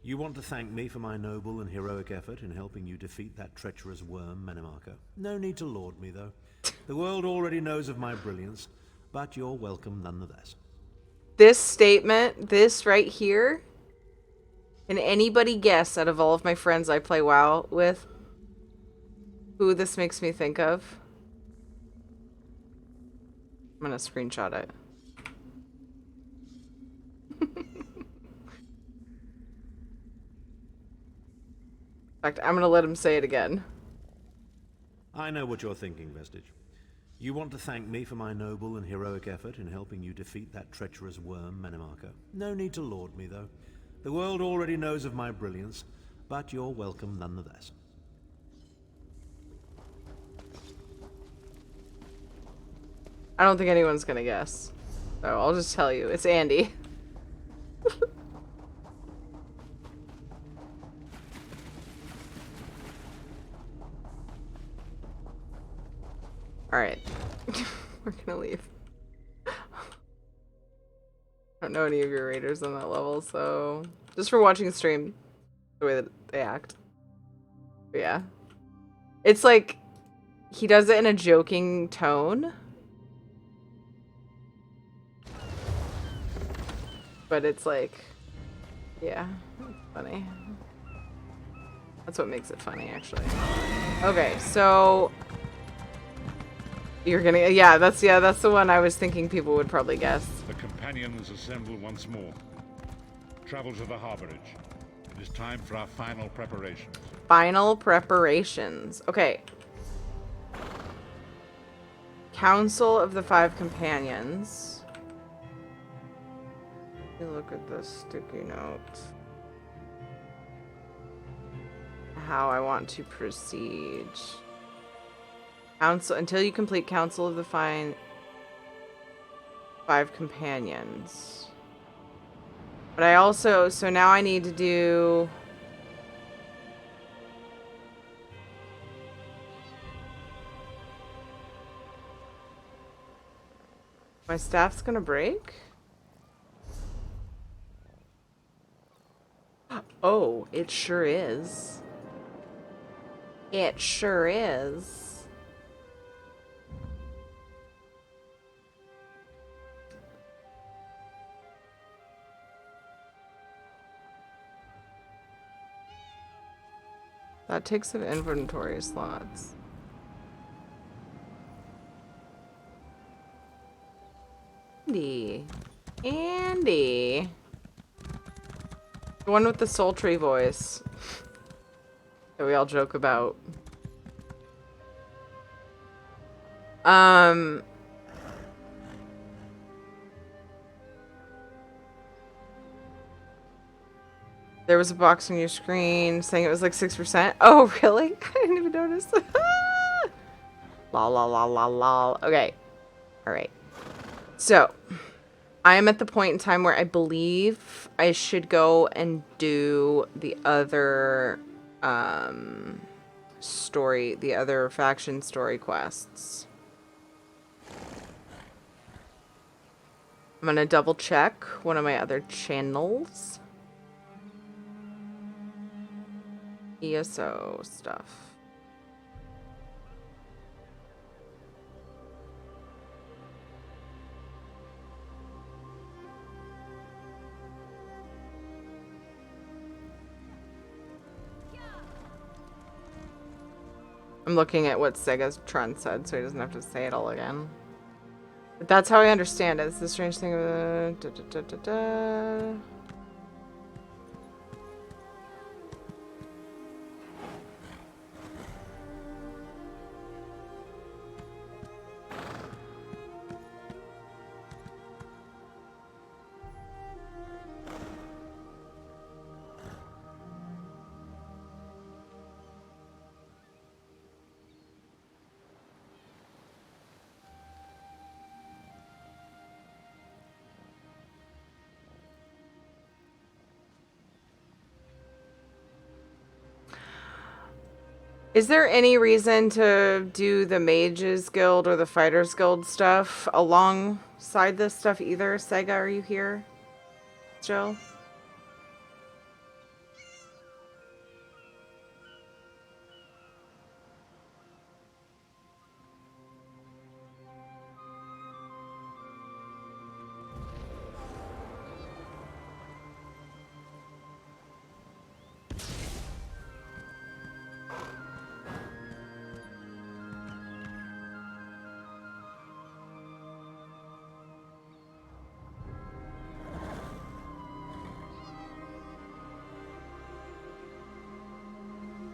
You want to thank me for my noble and heroic effort in helping you defeat that treacherous worm, Manimarco. No need to laud me, though. The world already knows of my brilliance, but you're welcome nonetheless. This statement, this right here, can anybody guess out of all of my friends I play WoW with who this makes me think of? I'm gonna screenshot it. In fact, I'm gonna let him say it again. I know what you're thinking, Vestige. You want to thank me for my noble and heroic effort in helping you defeat that treacherous worm, Manimarco. No need to laud me, though. The world already knows of my brilliance, but you're welcome nonetheless. I don't think anyone's gonna guess. So I'll just tell you. It's Andy. Alright. We're gonna leave. I don't know any of your raiders on that level, so just for watching the stream, the way that they act. But yeah. It's like he does it in a joking tone. But it's like, yeah, it's funny. That's what makes it funny, actually. Okay, so you're gonna, yeah, that's the one I was thinking people would probably guess. The companions assemble once more. Travel to the harborage. It is time for our final preparations. Final preparations. Okay. Council of the 5 Companions. Let me look at this sticky note. How I want to proceed. Council until you complete Council of the 5 Companions. But I also, so now I need to do... My staff's gonna break? Oh, it sure is. It sure is. That takes up inventory slots. Andy. Andy. The one with the sultry voice that we all joke about. There was a box on your screen saying it was like 6%. Oh, really? I didn't even notice. Lol, lol, lol, lol, lol. Okay. All right. So, I am at the point in time where I believe I should go and do the other story, the other faction story quests. I'm gonna double check one of my other channels. ESO stuff. I'm looking at what Segatron said, so he doesn't have to say it all again. But that's how I understand it. It's the strange thing of the... Is there any reason to do the Mages Guild or the Fighters Guild stuff alongside this stuff either? Sega, are you here? Joe?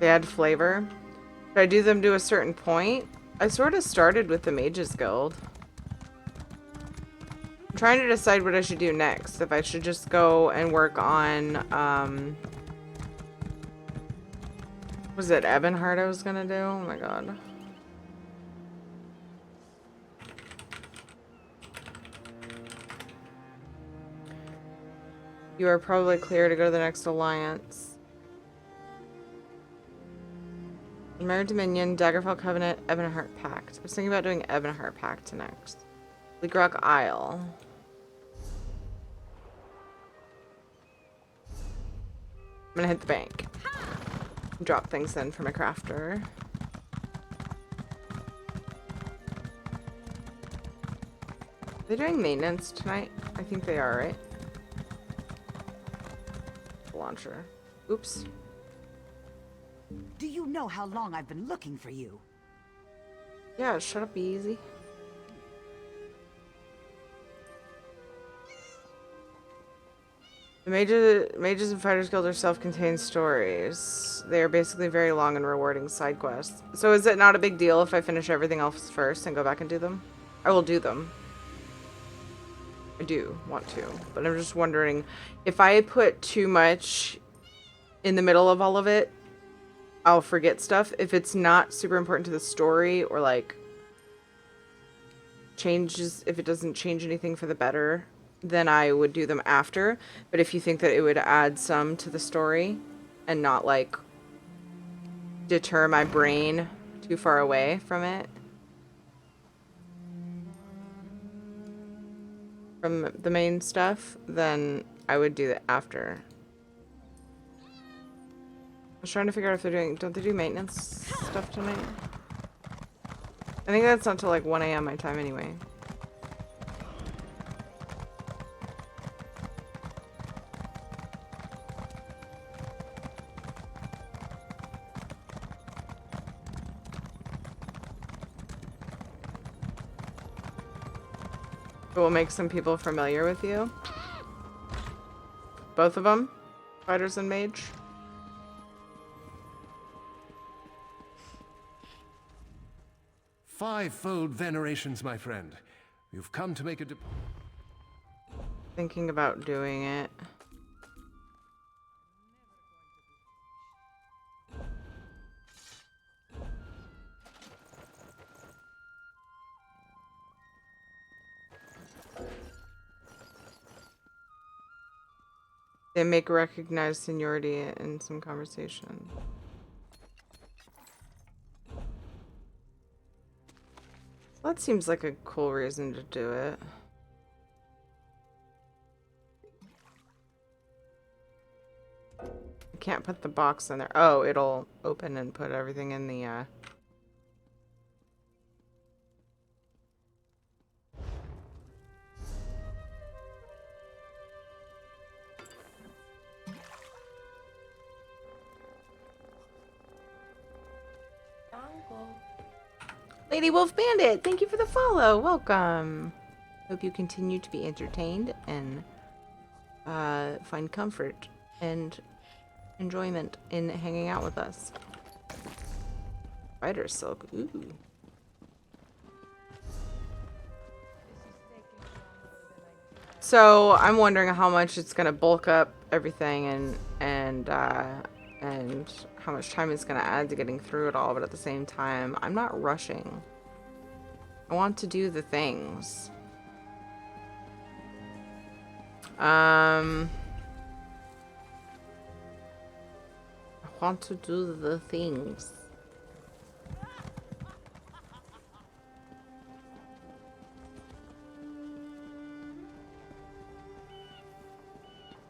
They add flavor. Should I do them to a certain point? I sort of started with the Mages Guild. I'm trying to decide what I should do next. If I should just go and work on, was it Ebonheart I was gonna do? Oh my god. You are probably clear to go to the next alliance. Mirror Dominion, Daggerfall Covenant, Ebonheart Pact. I was thinking about doing Ebonheart Pact next. Leagrock Isle. I'm gonna hit the bank. Drop things in for my crafter. Are they doing maintenance tonight? I think they are, right? Launcher. Oops. Do you know how long I've been looking for you? Yeah, shut up, be easy. The Mages and Fighters Guild are self-contained stories. They are basically very long and rewarding side quests. So is it not a big deal if I finish everything else first and go back and do them? I will do them. I do want to, but I'm just wondering if I put too much in the middle of all of it, I'll forget stuff. If it's not super important to the story or like changes, if it doesn't change anything for the better, then I would do them after. But if you think that it would add some to the story and not like deter my brain too far away from it, from the main stuff, then I would do it after. I was trying to figure out if they're doing, don't they do maintenance stuff tonight? I think that's not till like 1 a.m. my time anyway. It will make some people familiar with you. Both of them? Fighters and mage? Fivefold venerations, my friend. You've come to make a Thinking about doing it. They make recognized seniority in some conversation. That seems like a cool reason to do it. I can't put the box in there. Oh, it'll open and put everything in the, Lady Wolf Bandit, thank you for the follow. Welcome. Hope you continue to be entertained and find comfort and enjoyment in hanging out with us. Spider silk. Ooh. So I'm wondering how much it's gonna bulk up everything and how much time it's gonna add to getting through it all, but at the same time, I'm not rushing. I want to do the things. I want to do the things.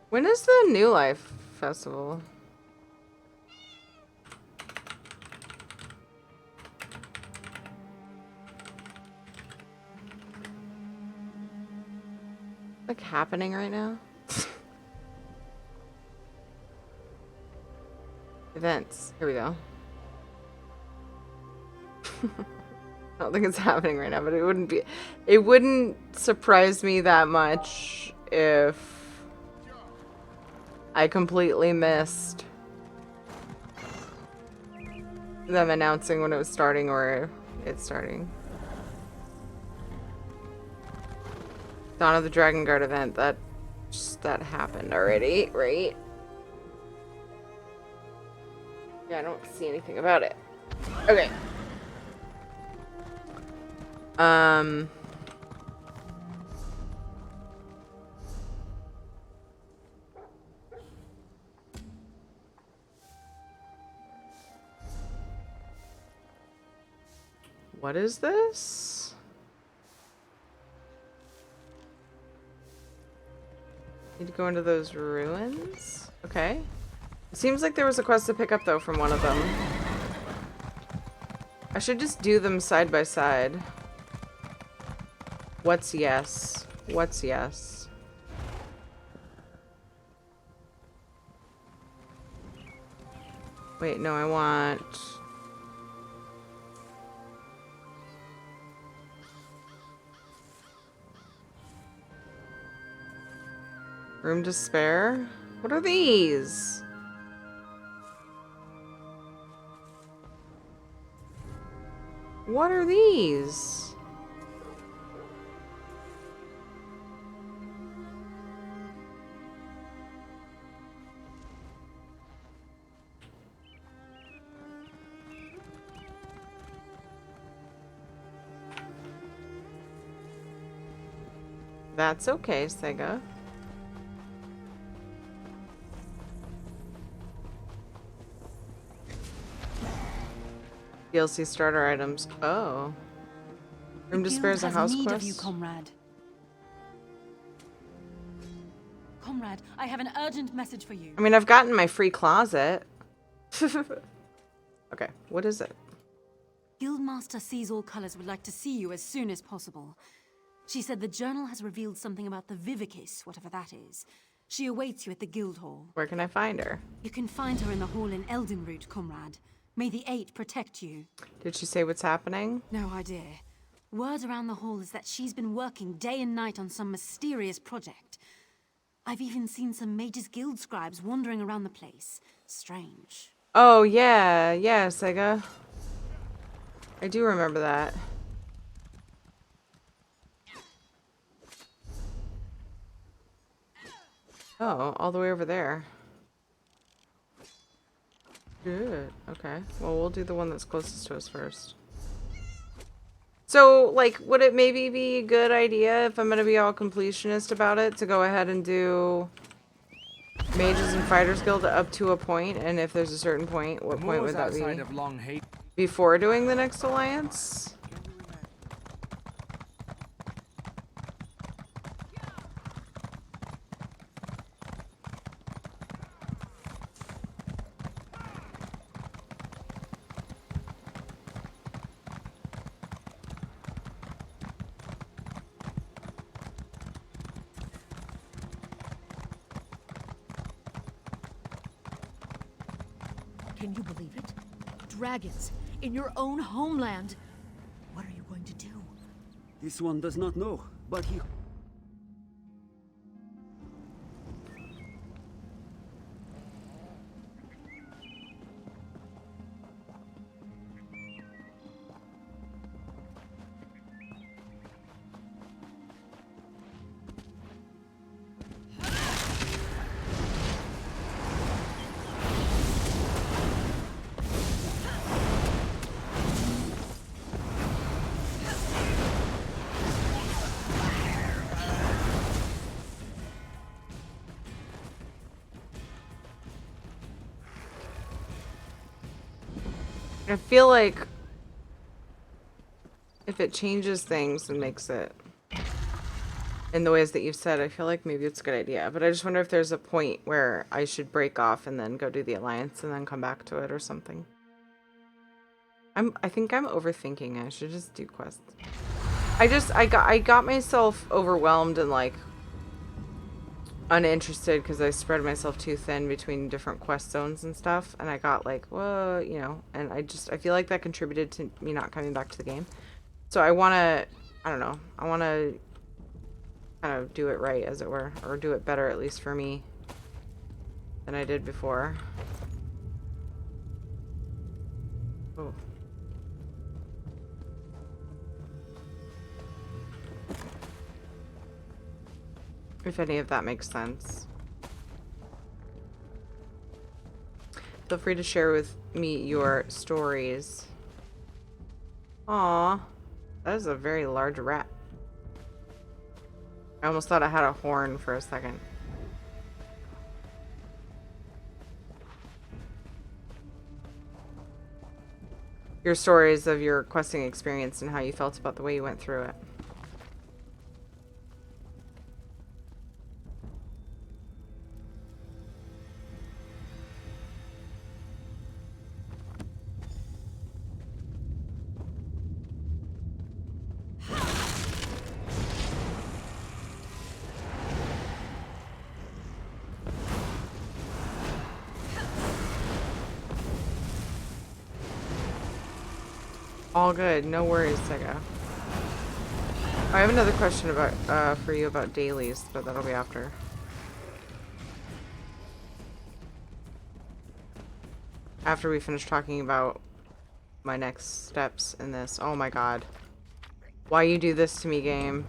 When is the New Life Festival? Like happening right now? Events. Here we go. I don't think it's happening right now, but it wouldn't surprise me that much if I completely missed them announcing when it was starting or it's starting. Dawn of the Dragon Guard event, that happened already, right? Yeah, I don't see anything about it. Okay. What is this? Need to go into those ruins? Okay. It seems like there was a quest to pick up though from one of them. I should just do them side by side. What's yes? What's yes? Wait, no, I want... Room to spare? What are these? What are these? That's okay, Sega. DLC starter items. Oh. Room to spare is a house need quest? of you, comrade. Comrade, I have an urgent message for you. I mean, I've gotten my free closet. Okay, what is it? Guildmaster Sees All Colors would like to see you as soon as possible. She said the journal has revealed something about the Vivicis, whatever that is. She awaits you at the guild hall. Where can I find her? You can find her in the hall in Eldenroot, comrade. May the Eight protect you. Did she say what's happening? No idea. Word around the hall is that she's been working day and night on some mysterious project. I've even seen some mages guild scribes wandering around the place. Strange. Oh, yeah. Yeah, Sega. I do remember that. Oh, all the way over there. Good. Okay. Well, we'll do the one that's closest to us first. So, like, would it maybe be a good idea, if I'm going to be all completionist about it, to go ahead and do Mages and Fighters Guild up to a point? And if there's a certain point, what point would that be? Before doing the next alliance? Can you believe it? Dragons in your own homeland. What are you going to do? This one does not know, but he... I feel like if it changes things and makes it in the ways that you've said, I feel like maybe it's a good idea. But I just wonder if there's a point where I should break off and then go do the alliance and then come back to it or something. I think I'm overthinking. I should just do quests. I got myself overwhelmed and like uninterested because I spread myself too thin between different quest zones and stuff, and I got like, whoa, you know, and I feel like that contributed to me not coming back to the game. So I want to, I don't know, I want to kind of do it right, as it were, or do it better, at least for me, than I did before. Oh. If any of that makes sense. Feel free to share with me your stories. Aw, that is a very large rat. I almost thought I had a horn for a second. Your stories of your questing experience and how you felt about the way you went through it. All good, no worries, Sega. I have another question about for you about dailies, but that'll be after. After we finish talking about my next steps in this. Oh my god. Why you do this to me, game?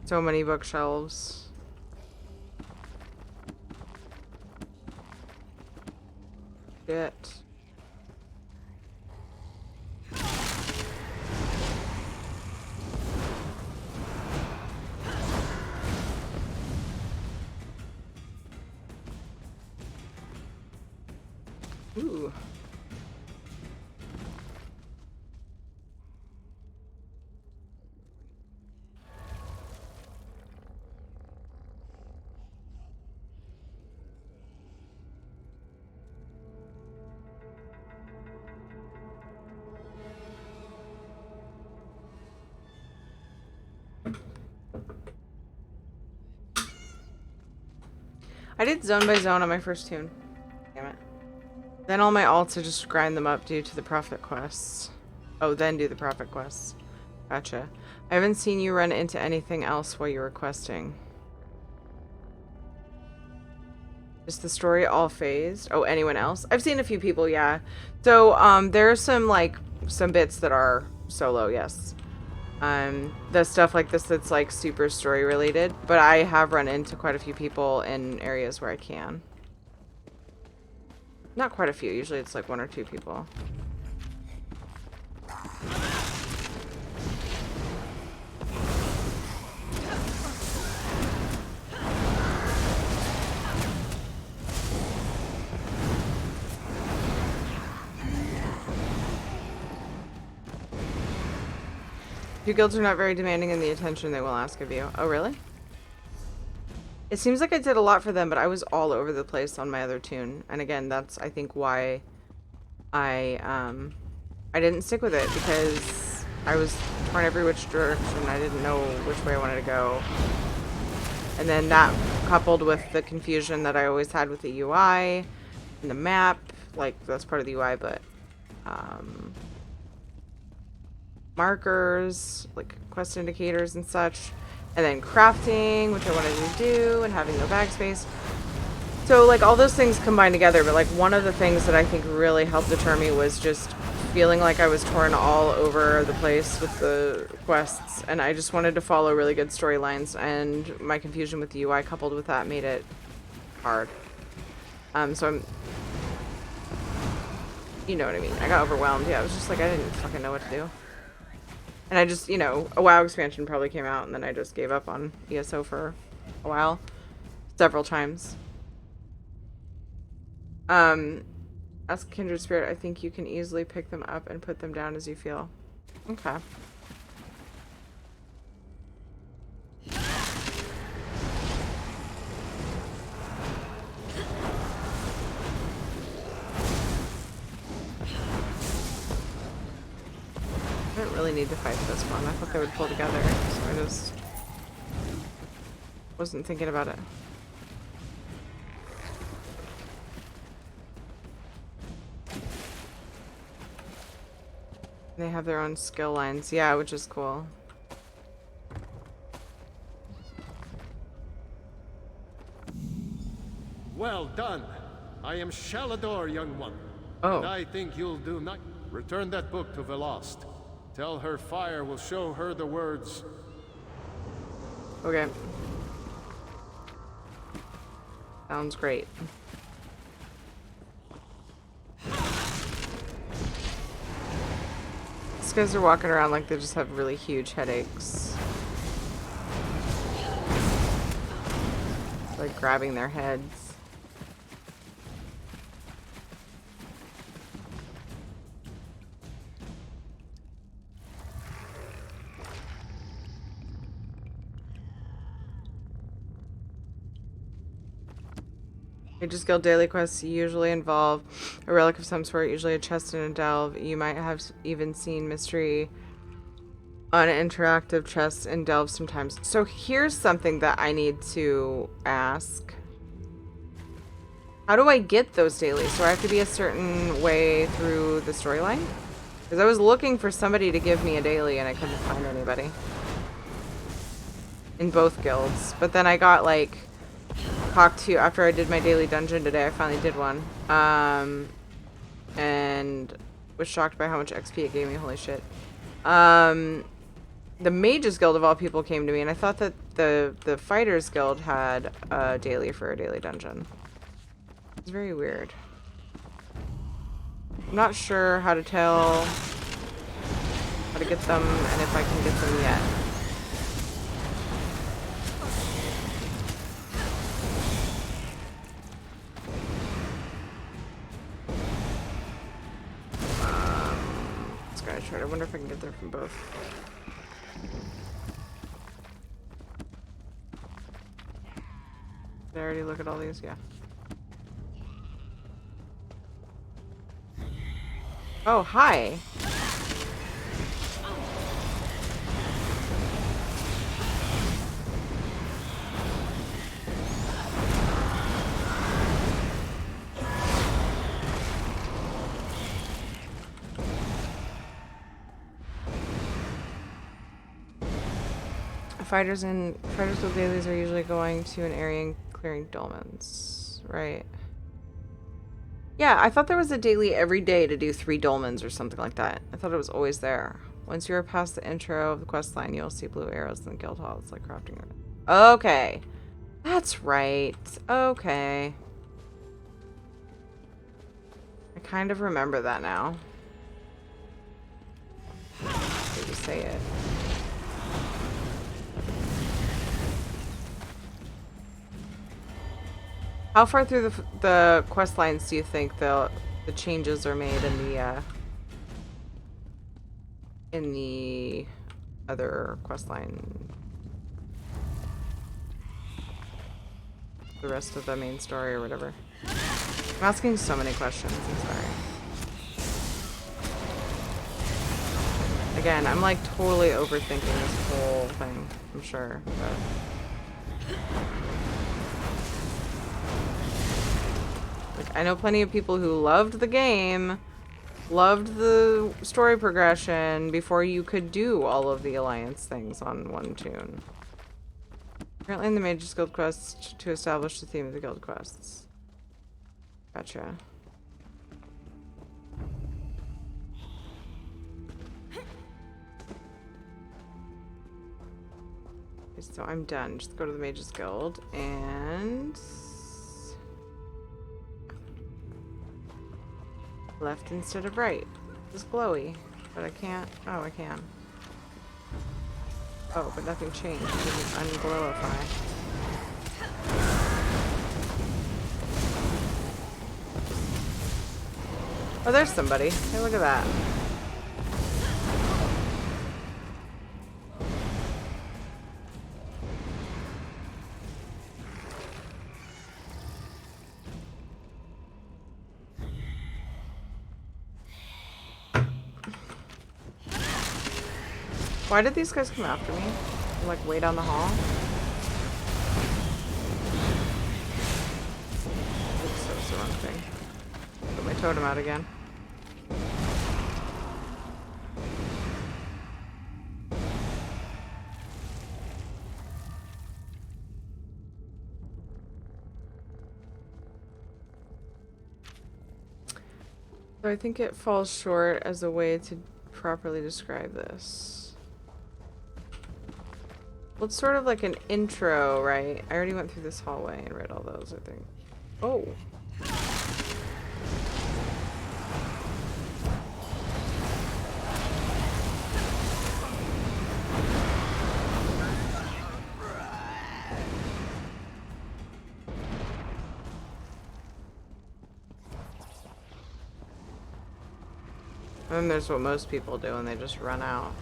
So many bookshelves. Shit. Ooh. I did zone by zone on my first tune. Damn it. Then all my alts, I just grind them up due to the profit quests. Oh, then do the profit quests. Gotcha. I haven't seen you run into anything else while you were questing. Is the story all phased? Oh, anyone else? I've seen a few people, yeah. So, there are some, like, some bits that are solo, yes. The stuff like this that's, like, super story related. But I have run into quite a few people in areas where I can. Not quite a few. Usually it's, like, 1 or 2 people. Few guilds are not very demanding in the attention they will ask of you. Oh, really? It seems like I did a lot for them, but I was all over the place on my other tune. And again, that's, I think, why I didn't stick with it, because I was torn every which direction. I didn't know which way I wanted to go. And then that coupled with the confusion that I always had with the UI and the map, like, that's part of the UI, but, markers, like quest indicators and such, and then crafting, which I wanted to do, and having no bag space. So like all those things combined together, but like one of the things that I think really helped deter me was just feeling like I was torn all over the place with the quests, and I just wanted to follow really good storylines, and my confusion with the UI coupled with that made it hard. So I'm, you know what I mean, I got overwhelmed. Yeah, I was just like, I didn't fucking know what to do. And I just, you know, a WoW expansion probably came out, and then I just gave up on ESO for a while. Several times. Ask Kindred Spirit, I think you can easily pick them up and put them down as you feel. Okay. I didn't really need to fight this one. I thought they would pull together, so I just wasn't thinking about it. They have their own skill lines, yeah, which is cool. Well done. I am Shalador, young one. Oh. And I think you'll do not. Return that book to Velost. Tell her fire will show her the words. Okay. Sounds great. These guys are walking around like they just have really huge headaches. Like grabbing their heads. Mage's Guild daily quests usually involve a relic of some sort, usually a chest and a delve. You might have even seen mystery on interactive chests and delves sometimes. So here's something that I need to ask. How do I get those dailies? Do I have to be a certain way through the storyline? Because I was looking for somebody to give me a daily and I couldn't find anybody. In both guilds. But then I got like talked to after I did my daily dungeon today. I finally did one, and was shocked by how much XP it gave me. Holy shit! The Mages Guild of all people came to me, and I thought that the Fighters Guild had a daily for a daily dungeon. It's very weird. I'm not sure how to tell how to get them and if I can get them yet. Metroid. I wonder if I can get there from both. Did I already look at all these? Yeah. Oh, hi. Fighters with dailies are usually going to an area and clearing dolmens. Right. Yeah, I thought there was a daily every day to do 3 dolmens or something like that. I thought it was always there. Once you are past the intro of the quest line, you'll see blue arrows in the guild hall. It's like crafting. Okay. That's right. Okay. I kind of remember that now. Did you say it? How far through the quest lines do you think the changes are made in the other quest line? The rest of the main story or whatever. I'm asking so many questions, I'm sorry. Again, I'm like totally overthinking this whole thing, I'm sure, but... Like, I know plenty of people who loved the game, loved the story progression before you could do all of the Alliance things on one tune. Currently in the Mage's Guild quest to establish the theme of the guild quests. Gotcha. Okay, so I'm done. Just go to the Mage's Guild and... left instead of right. It's glowy, but I can't. Oh, I can. Oh, but nothing changed. It didn't unglowify. Oh, there's somebody. Hey, look at that. Why did these guys come after me? Like, way down the hall? Oops, that was the wrong thing. Put my totem out again. So I think it falls short as a way to properly describe this. Well, it's sort of like an intro, right? I already went through this hallway and read all those, I think. Oh. And then there's what most people do and they just run out.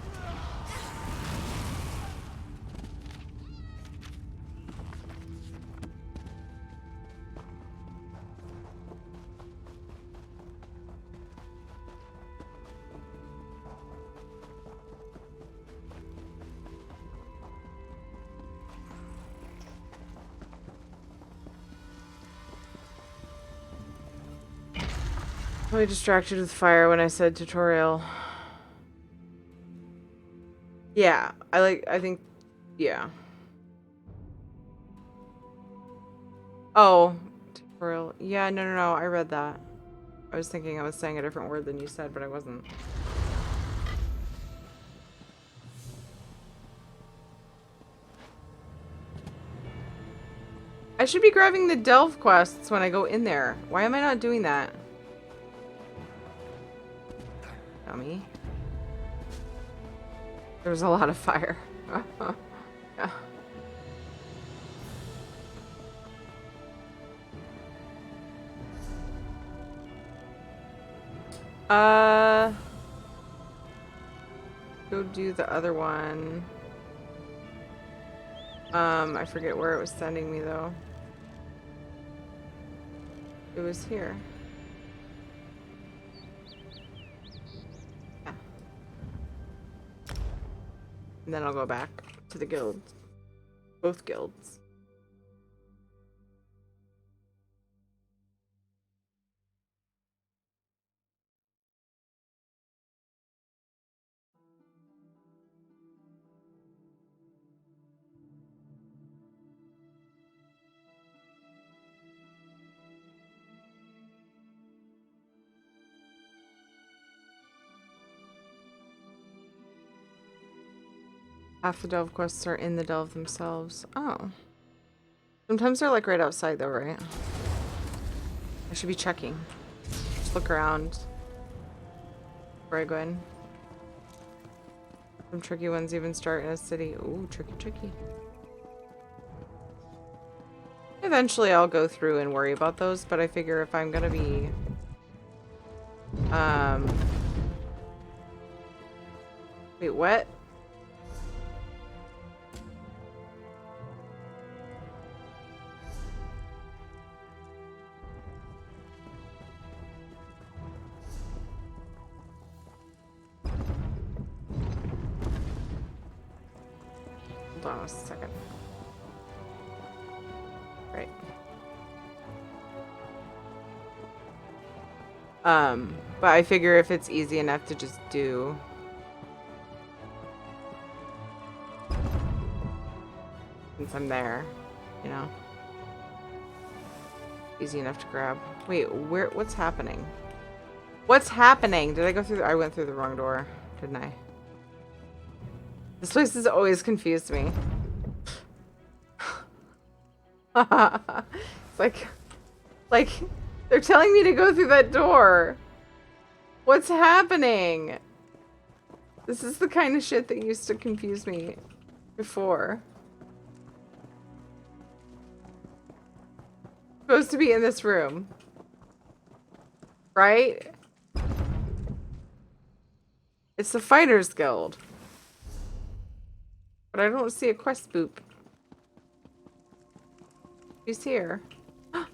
Totally distracted with fire when I said tutorial. Yeah, I think, yeah. Oh, tutorial. Yeah, no, I read that. I was thinking I was saying a different word than you said, but I wasn't. I should be grabbing the delve quests when I go in there. Why am I not doing that? Dummy. There was a lot of fire. Yeah. go do the other one. I forget where it was sending me though. It was here. Yeah. And then I'll go back to the guilds. Both guilds. Half the delve quests are in the delve themselves. Oh. Sometimes they're like right outside though, right? I should be checking. Just look around before I go in. Some tricky ones even start in a city. Ooh, tricky. Eventually I'll go through and worry about those, but I figure if I'm gonna be wait, what? Hold on a second. Right. But I figure if it's easy enough to just do, since I'm there, you know, easy enough to grab. Wait, what's happening? What's happening? Did I go through I went through the wrong door, didn't I? This place has always confused me. It's like they're telling me to go through that door. What's happening? This is the kind of shit that used to confuse me before. Supposed to be in this room, right? It's the Fighters Guild. But I don't see a quest boop. He's here.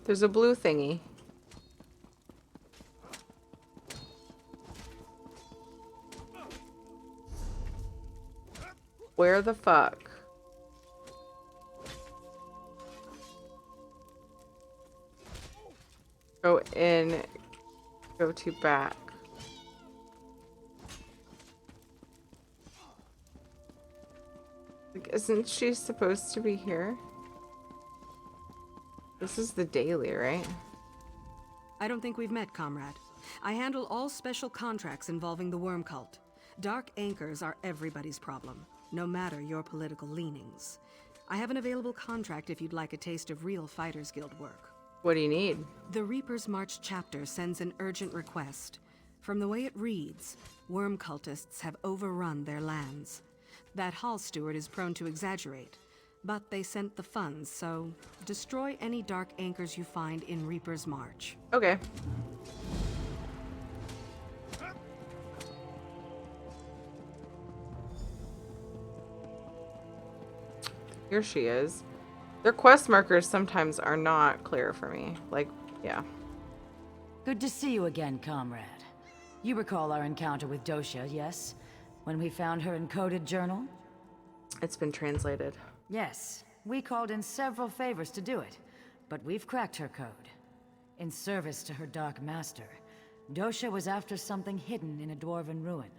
There's a blue thingy. Where the fuck? Go in. Go to back. Like, isn't she supposed to be here? This is the daily, right? I don't think we've met, comrade. I handle all special contracts involving the worm cult. Dark anchors are everybody's problem, no matter your political leanings. I have an available contract if you'd like a taste of real Fighters Guild work. What do you need? The Reaper's March chapter sends an urgent request. From the way it reads, worm cultists have overrun their lands. That hall steward is prone to exaggerate, but they sent the funds, so destroy any dark anchors you find in Reaper's March. Okay. Here she is. Their quest markers sometimes are not clear for me. Like, yeah. Good to see you again, comrade. You recall our encounter with Dosha, yes? When we found her encoded journal? It's been translated. Yes. We called in several favors to do it, but we've cracked her code. In service to her Dark Master, Dosha was after something hidden in a dwarven ruin.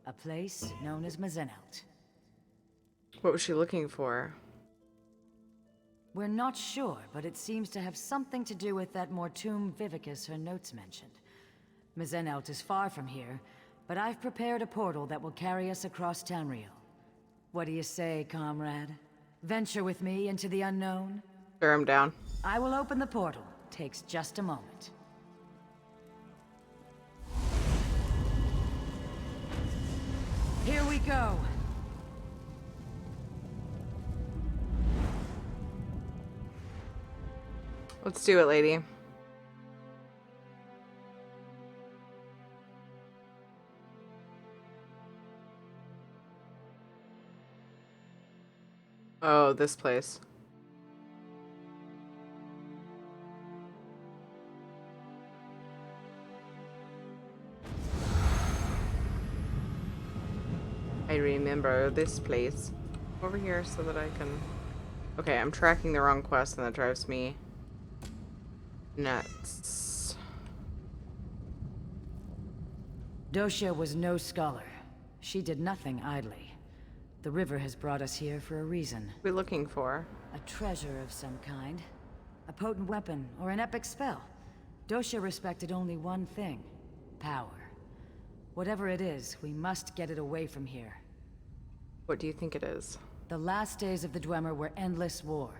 A place known as Mazenelt. What was she looking for? We're not sure, but it seems to have something to do with that Mortum Vivicus her notes mentioned. Mazenelt is far from here, but I've prepared a portal that will carry us across Tamriel. What do you say, comrade? Venture with me into the unknown? Sure, I'm down. I will open the portal. Takes just a moment. Here we go. Let's do it, lady. Oh, this place. I remember this place. Over here so that I can... Okay, I'm tracking the wrong quest and that drives me nuts. Doshia was no scholar. She did nothing idly. The river has brought us here for a reason. What are we looking for? A treasure of some kind. A potent weapon or an epic spell. Doshia respected only one thing. Power. Whatever it is, we must get it away from here. What do you think it is? The last days of the Dwemer were endless war.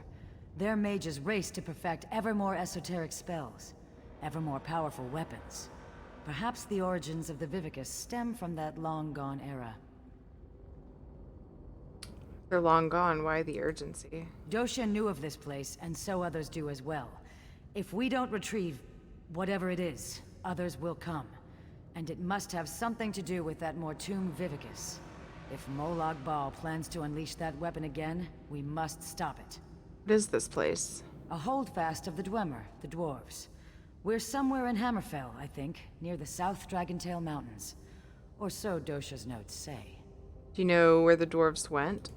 Their mages raced to perfect ever more esoteric spells, ever more powerful weapons. Perhaps the origins of the Vivicus stem from that long-gone era. They're long gone. Why the urgency? Doshia knew of this place, and so others do as well. If we don't retrieve whatever it is, others will come. And it must have something to do with that Mortum Vivicus. If Molag Bal plans to unleash that weapon again, we must stop it. What is this place? A holdfast of the Dwemer, the dwarves. We're somewhere in Hammerfell, I think, near the South Dragontail Mountains. Or so Doshia's notes say. Do you know where the dwarves went?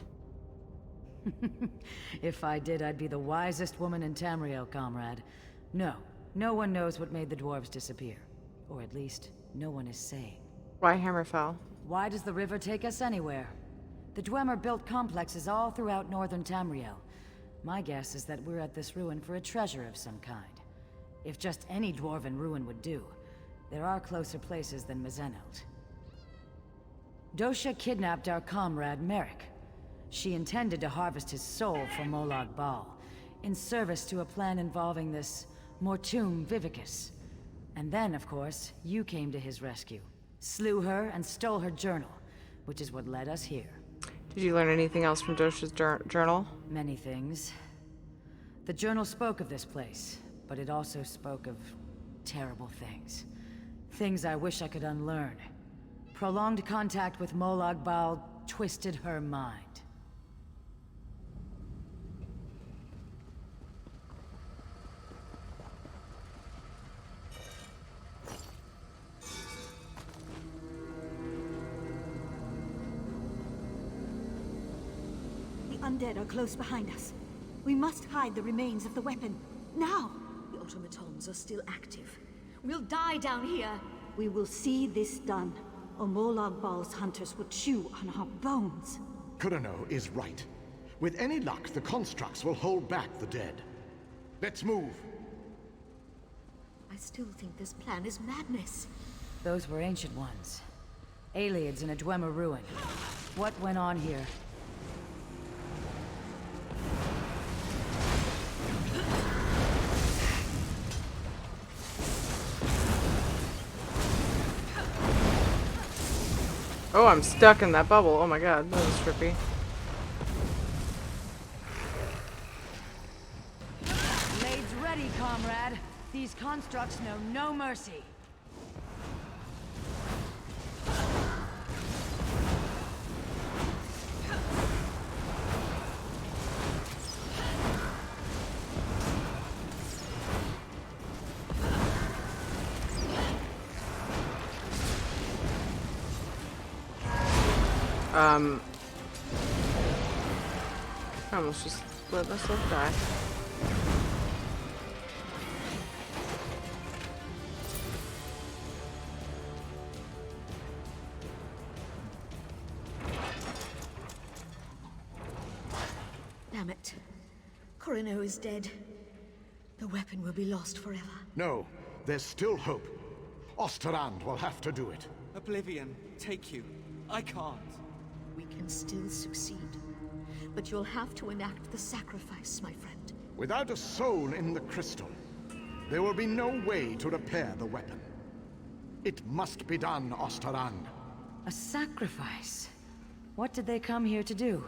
If I did, I'd be the wisest woman in Tamriel, comrade. No, no one knows what made the dwarves disappear. Or at least, no one is saying. Why Hammerfell? Why does the river take us anywhere? The Dwemer built complexes all throughout northern Tamriel. My guess is that we're at this ruin for a treasure of some kind. If just any dwarven ruin would do, there are closer places than Mizenelt. Doshia kidnapped our comrade, Merrick. She intended to harvest his soul from Molag Bal, in service to a plan involving this Mortum Vivicus. And then, of course, you came to his rescue. Slew her and stole her journal, which is what led us here. Did you learn anything else from Doshia's journal? Many things. The journal spoke of this place, but it also spoke of terrible things. Things I wish I could unlearn. Prolonged contact with Molag Bal twisted her mind. The undead are close behind us. We must hide the remains of the weapon. Now! The automatons are still active. We'll die down here. We will see this done, or Molag Bal's hunters will chew on our bones. Kurano is right. With any luck, the constructs will hold back the dead. Let's move. I still think this plan is madness. Those were ancient ones. Aliens in a Dwemer ruin. What went on here? Oh, I'm stuck in that bubble. Oh my god, that was trippy. Blades ready, comrade. These constructs know no mercy. I almost just let myself die. Damn it. Corino is dead. The weapon will be lost forever. No, there's still hope. Osterrand will have to do it. Oblivion, take you. I can't. We can still succeed. But you'll have to enact the sacrifice, my friend. Without a soul in the crystal, there will be no way to repair the weapon. It must be done, Osterrand. A sacrifice? What did they come here to do?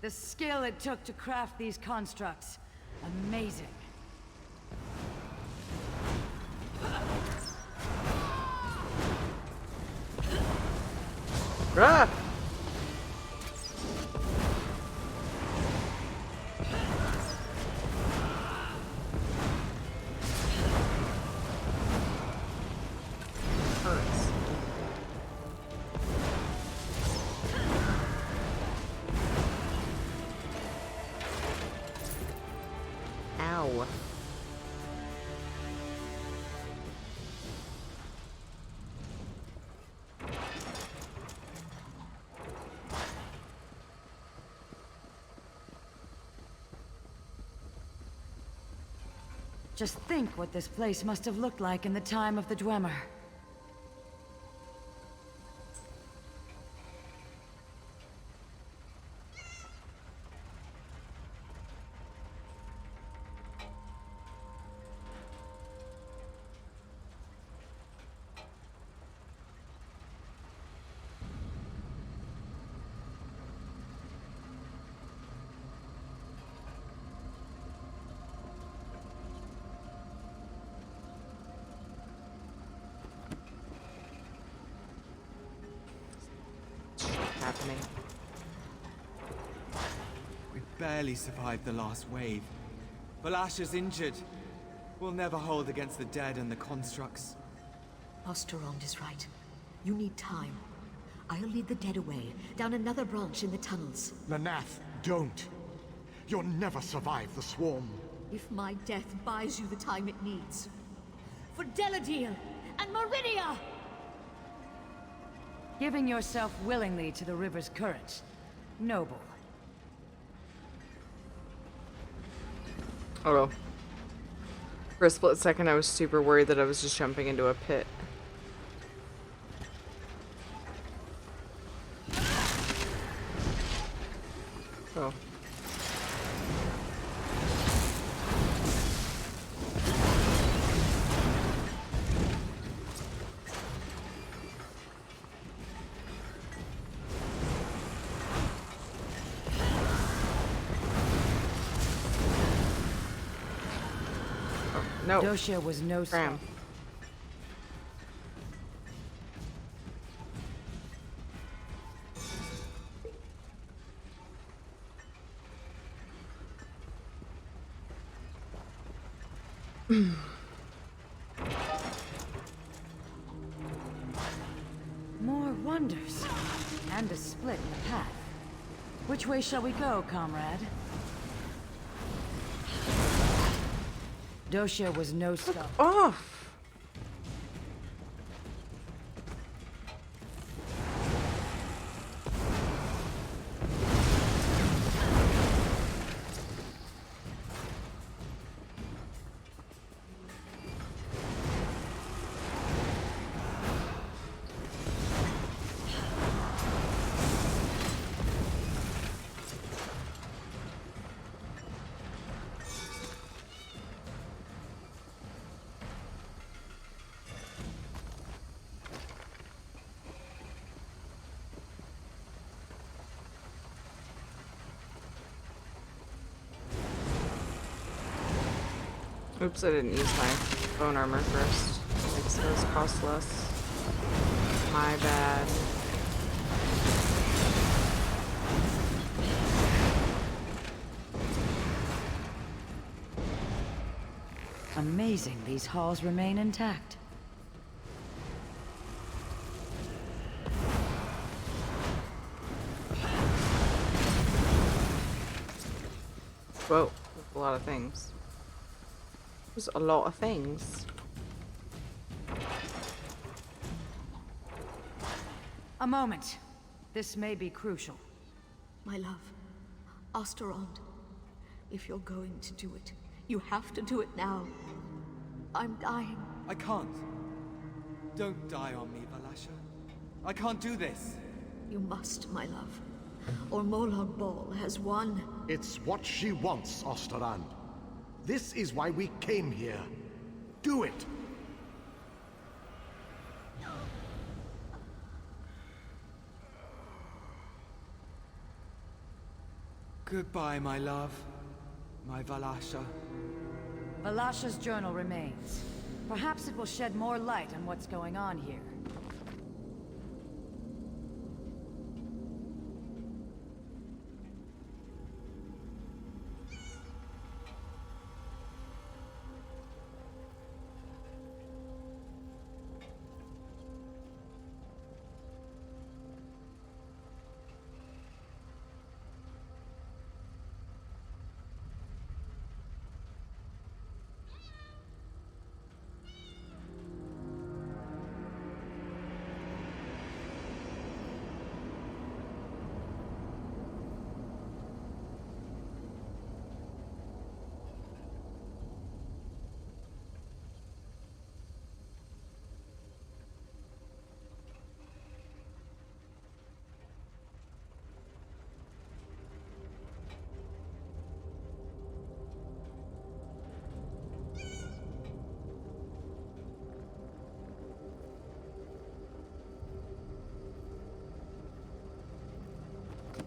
The skill it took to craft these constructs. Amazing. Ah! Hurts. Ow. Just think what this place must have looked like in the time of the Dwemer. Happening. We barely survived the last wave. Valasha's injured. We'll never hold against the dead and the constructs. Osterond is right. You need time. I'll lead the dead away, down another branch in the tunnels. Lanath, don't. You'll never survive the swarm. If my death buys you the time it needs. For Deladil and Meridia! Giving yourself willingly to the river's current. Noble. Oh. For a split second, I was super worried that I was just jumping into a pit. Oh. No. Doshia was no Ram. More wonders. And a split in the path. Which way shall we go, comrade? Doshia was no stop. Off! Oops, I didn't use my bone armor first. Makes those cost less. My bad. Amazing these halls remain intact. Whoa, that's a lot of things. There's a lot of things. A moment. This may be crucial. My love, Osterond, if you're going to do it, you have to do it now. I'm dying. I can't. Don't die on me, Valasha. I can't do this. You must, my love. Or Molag Bal has won. It's what she wants, Osterand. This is why we came here. Do it! Goodbye, my love. My Valasha. Valasha's journal remains. Perhaps it will shed more light on what's going on here.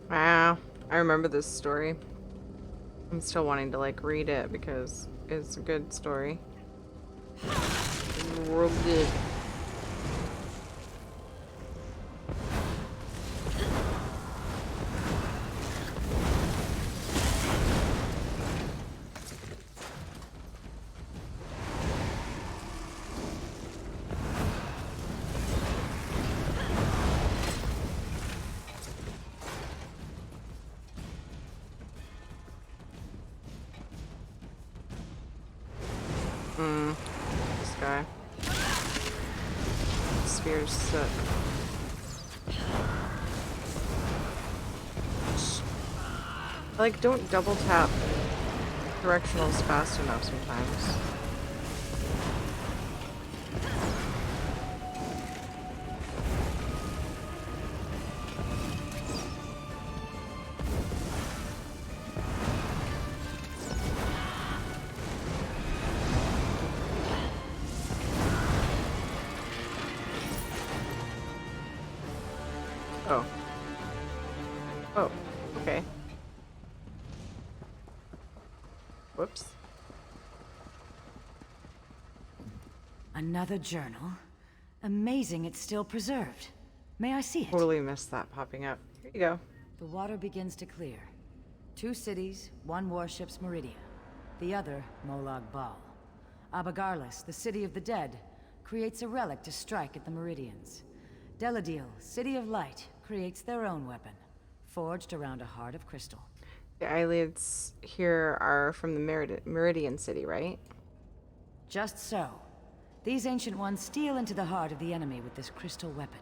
Wow, I remember this story. I'm still wanting to like read it because it's a good story. Real good. This guy. Sphere's sick. I like don't double tap directionals fast enough sometimes. Oh. Oh, okay. Whoops. Another journal? Amazing it's still preserved. May I see it? Totally missed that popping up. Here you go. The water begins to clear. 2 cities, 1 warship's Meridia. The other, Molag Bal. Abagarlis, the city of the dead, creates a relic to strike at the Meridians. Deladil, City of Light, creates their own weapon, forged around a heart of crystal. The eyelids here are from the Meridian City, right? Just so. These ancient ones steal into the heart of the enemy with this crystal weapon.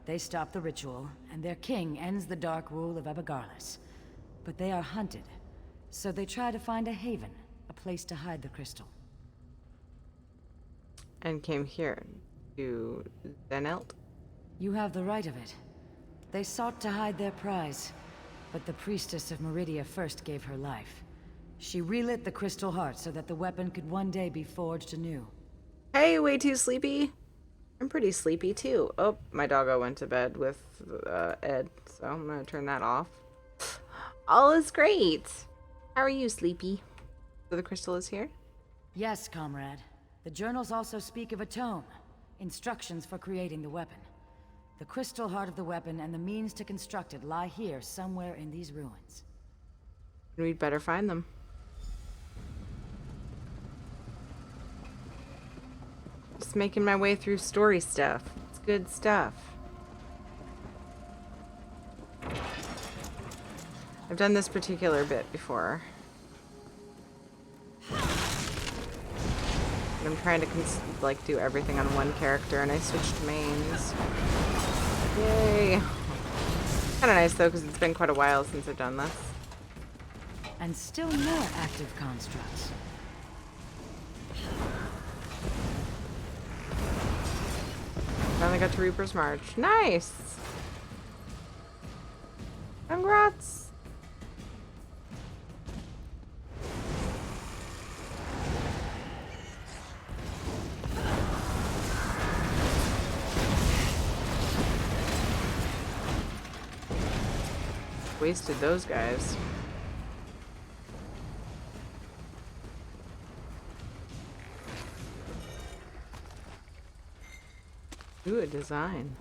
They stop the ritual, and their king ends the dark rule of Abagarlis. But they are hunted, so they try to find a haven, a place to hide the crystal. And came here to Zenelt? You have the right of it. They sought to hide their prize, but the priestess of Meridia first gave her life. She relit the crystal heart so that the weapon could one day be forged anew. Hey, way too sleepy? I'm pretty sleepy too. Oh, my doggo went to bed with Ed, so I'm gonna turn that off. All is great. How are you, Sleepy? So the crystal is here? Yes, comrade. The journals also speak of a tome, instructions for creating the weapon. The crystal heart of the weapon and the means to construct it lie here somewhere in these ruins. We'd better find them. Just making my way through story stuff. It's good stuff. I've done this particular bit before. But I'm trying to like do everything on one character, and I switched mains. Yay! Kind of nice though, because it's been quite a while since I've done this. And still more active constructs. Finally got to Reaper's March. Nice! Congrats! Wasted those guys. Ooh, a design.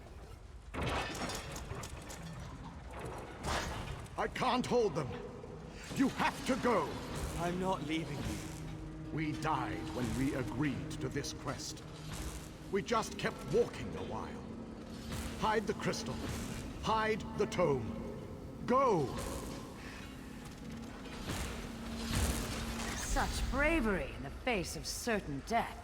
I can't hold them. You have to go. I'm not leaving you. We died when we agreed to this quest. We just kept walking a while. Hide the crystal. Hide the tome. Go! Such bravery in the face of certain death.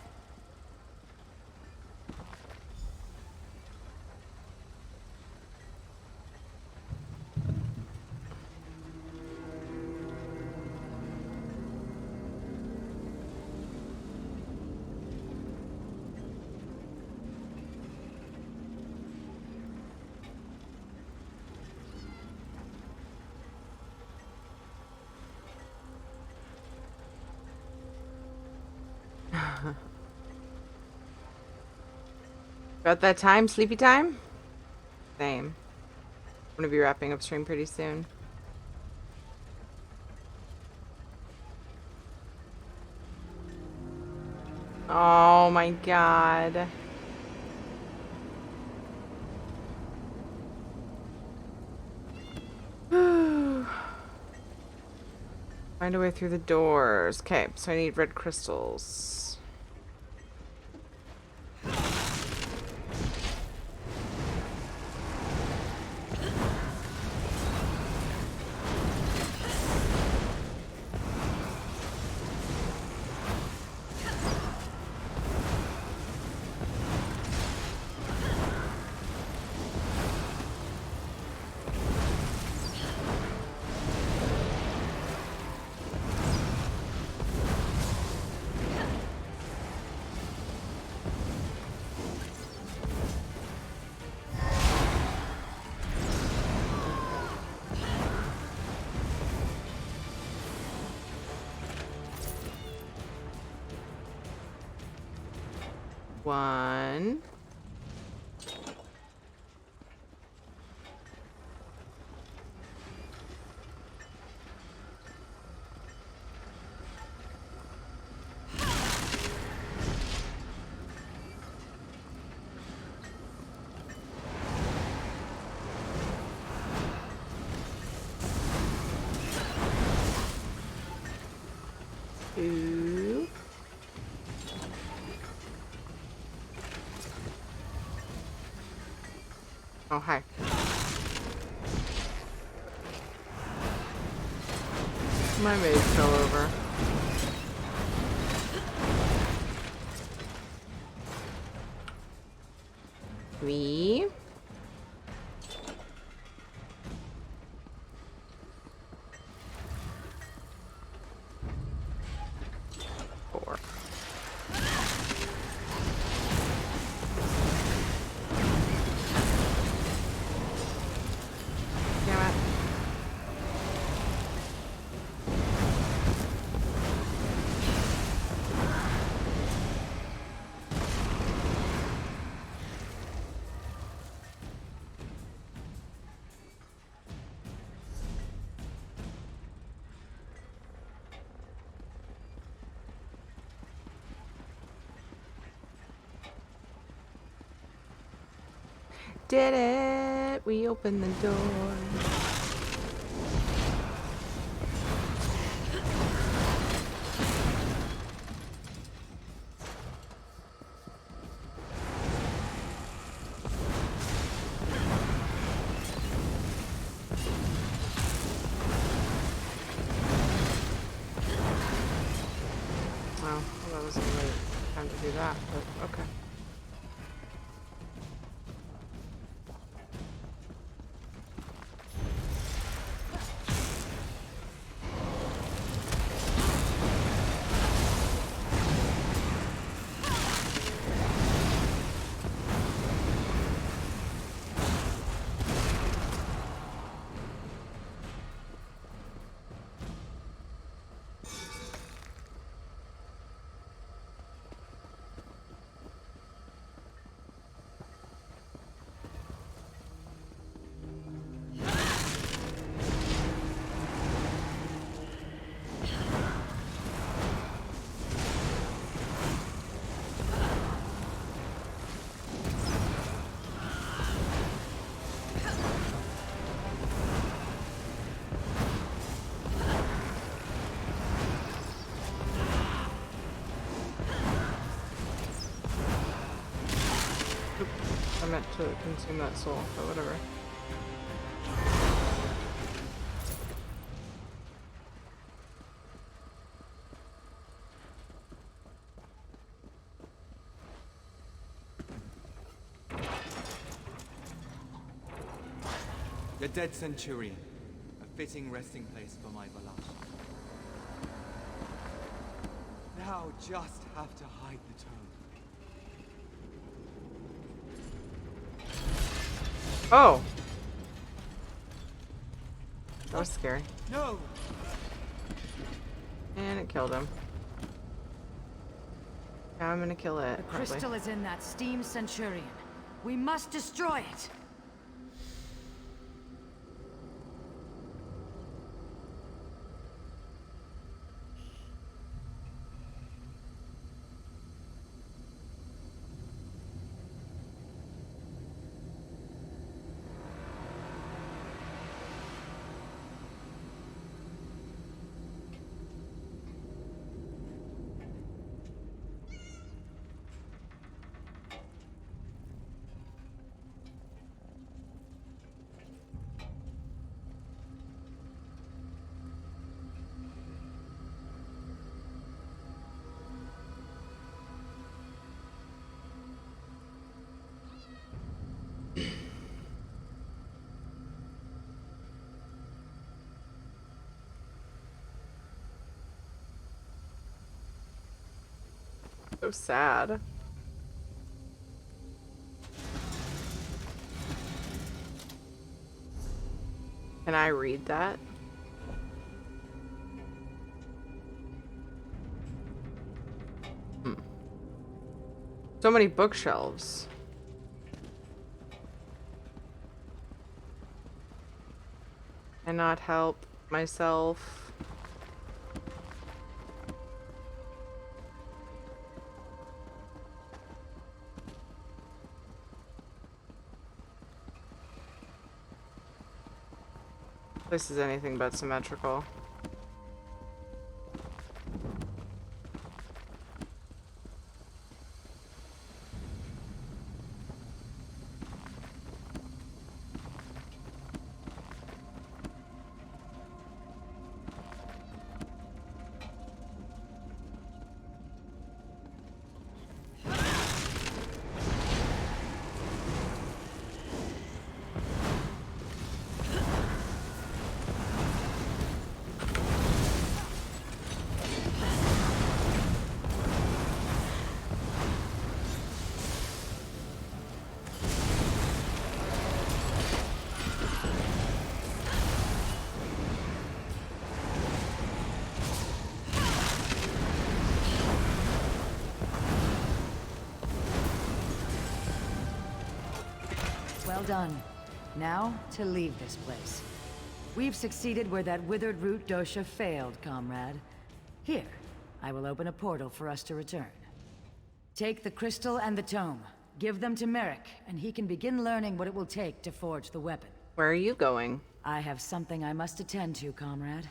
About that time? Sleepy time? Same. I'm gonna be wrapping up stream pretty soon. Oh my god. Find a way through the doors. Okay, so I need red crystals. One. Two. Oh, hi. My maid fell over. Three. Four. Damn it. Did it! We opened the door. Well, that wasn't really time to do that, but okay. I meant to consume that soul, but whatever. The dead Centurion. A fitting resting place for my Valash. Now just have to hide the tome. Oh! That was scary. No! And it killed him. Now I'm gonna kill it. The probably. crystal is in that steam Centurion. We must destroy it! So sad. Can I read that? So many bookshelves. Cannot help myself. This is anything but symmetrical. Well done. Now, to leave this place. We've succeeded where that withered root dosha failed, comrade. Here, I will open a portal for us to return. Take the crystal and the tome. Give them to Merrick, and he can begin learning what it will take to forge the weapon. Where are you going? I have something I must attend to, comrade.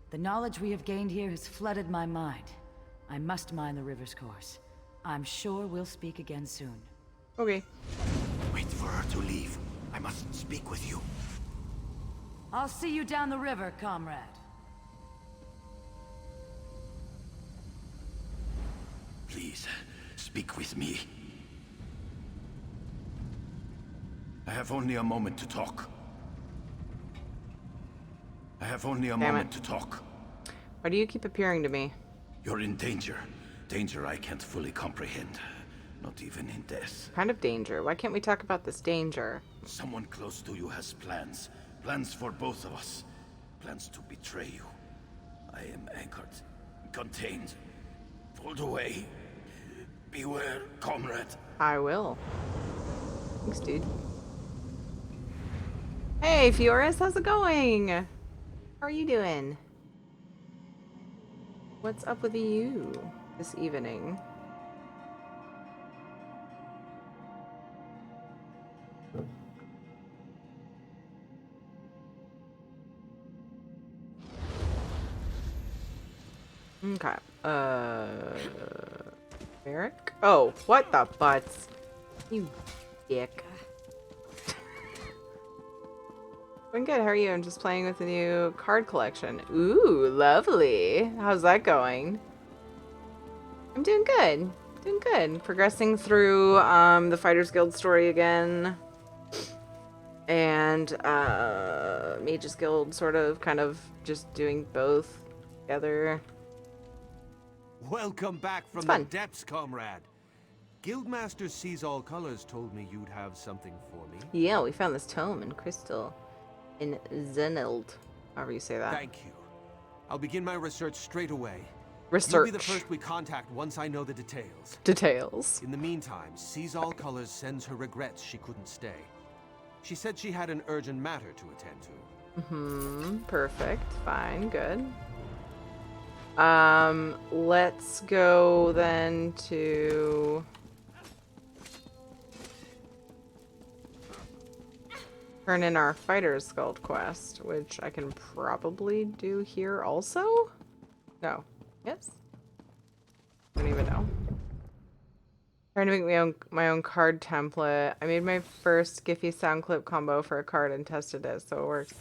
The knowledge we have gained here has flooded my mind. I must mind the river's course. I'm sure we'll speak again soon. Okay. Wait for her to leave. I must speak with you. I'll see you down the river, comrade. Please, speak with me. I have only a moment to talk. I have only a moment to talk. Why do you keep appearing to me? You're in danger. Danger I can't fully comprehend. Not even in death. What kind of danger? Why can't we talk about this danger? Someone close to you has plans. Plans for both of us. Plans to betray you. I am anchored. Contained. Pulled away. Beware, comrade. I will. Thanks, dude. Hey, Fioris, how's it going? How are you doing? What's up with you this evening? Okay. Eric? Oh, what the butts? You dick. Doing good. How are you? I'm just playing with the new card collection. Ooh, lovely. How's that going? I'm doing good. Doing good. Progressing through the Fighters Guild story again. And Mages Guild, sort of, kind of just doing both together. Welcome back from the depths, comrade. Guildmaster Sees All Colors told me you'd have something for me. Yeah, we found this tome in Crystal. In Zenild. However you say that. Thank you. I'll begin my research straight away. Research. You'll be the first we contact once I know the details. Details. In the meantime, Sees All Colors sends her regrets she couldn't stay. She said she had an urgent matter to attend to. Mm-hmm. Perfect. Fine. Good. Let's go then to... turn in our Fighters Guild quest, which I can probably do here also? No. Yes? I don't even know. Trying to make my own card template. I made my first Giphy sound clip combo for a card and tested it, so it works.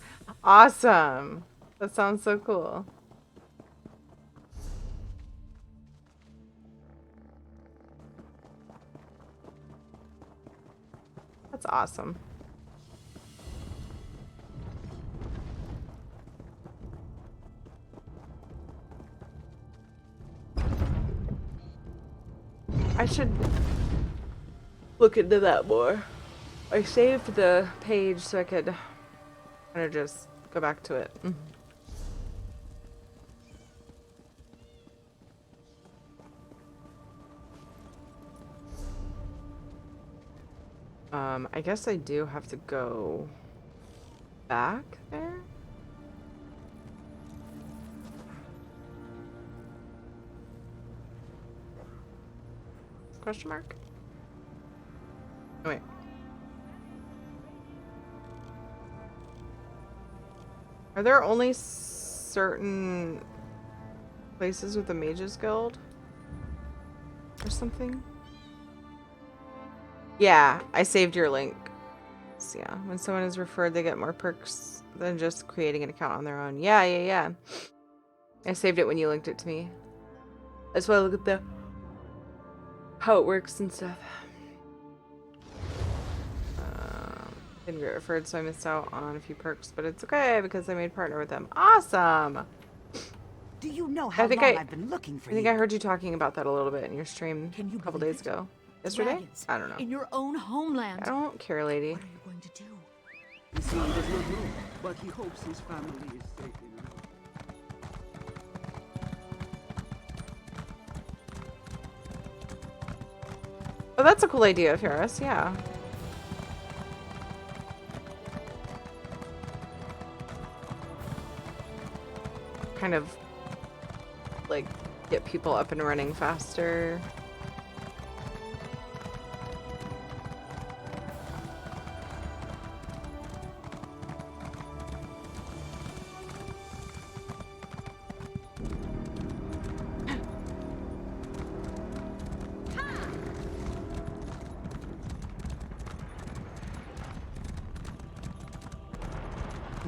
Awesome! That sounds so cool. That's awesome. I should look into that more. I saved the page so I could kind of just go back to it. I guess I do have to go back there. Question mark? Oh, wait. Are there only certain places with the Mages Guild? Or something? Yeah, I saved your link. So yeah, when someone is referred, they get more perks than just creating an account on their own. Yeah. I saved it when you linked it to me. That's why I look at how it works and stuff. Didn't get referred, so I missed out on a few perks, but it's okay because I made partner with them. Awesome! Do you know how long I've been looking for you? I think I heard you talking about that a little bit in your stream a couple days ago. Yesterday? Dragons, I don't know. in your own homeland. I don't care, lady. What are you going to do? Islam does not know, but he hopes his family is safe enough. Oh, that's a cool idea, Ferris. Yeah. Kind of like get people up and running faster.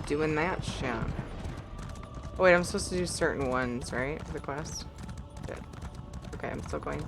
Doing that shit. Oh wait, I'm supposed to do certain ones, right? For the quest? Good. Okay, I'm still going.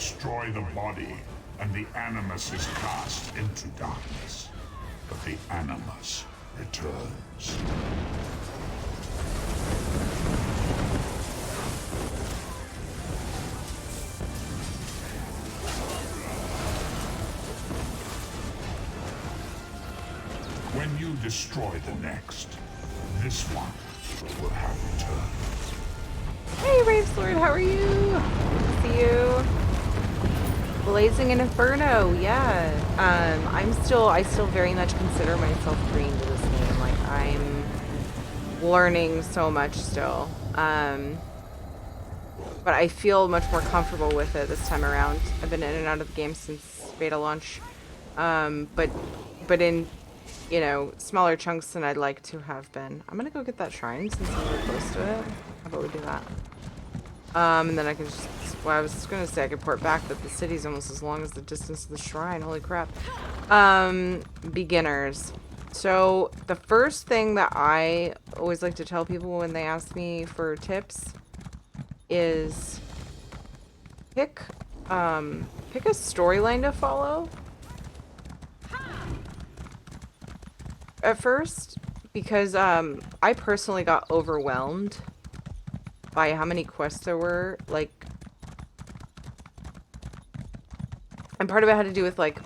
destroy the body, and the Animus is cast into darkness. But the Animus returns. When you destroy the next, this one will have returned. Hey, Raves Lord, how are you? Good to see you. Blazing an Inferno, yeah. I still very much consider myself green to this game. Like, I'm learning so much still. But I feel much more comfortable with it this time around. I've been in and out of the game since beta launch. But in, you know, smaller chunks than I'd like to have been. I'm gonna go get that shrine since I'm really close to it. How about we do that? And then I can just, well, I was gonna say I could port back, but the city's almost as long as the distance of the shrine. Holy crap. Beginners. So the first thing that I always like to tell people when they ask me for tips is pick a storyline to follow at first, because I personally got overwhelmed by how many quests there were, like, and part of it had to do with, like,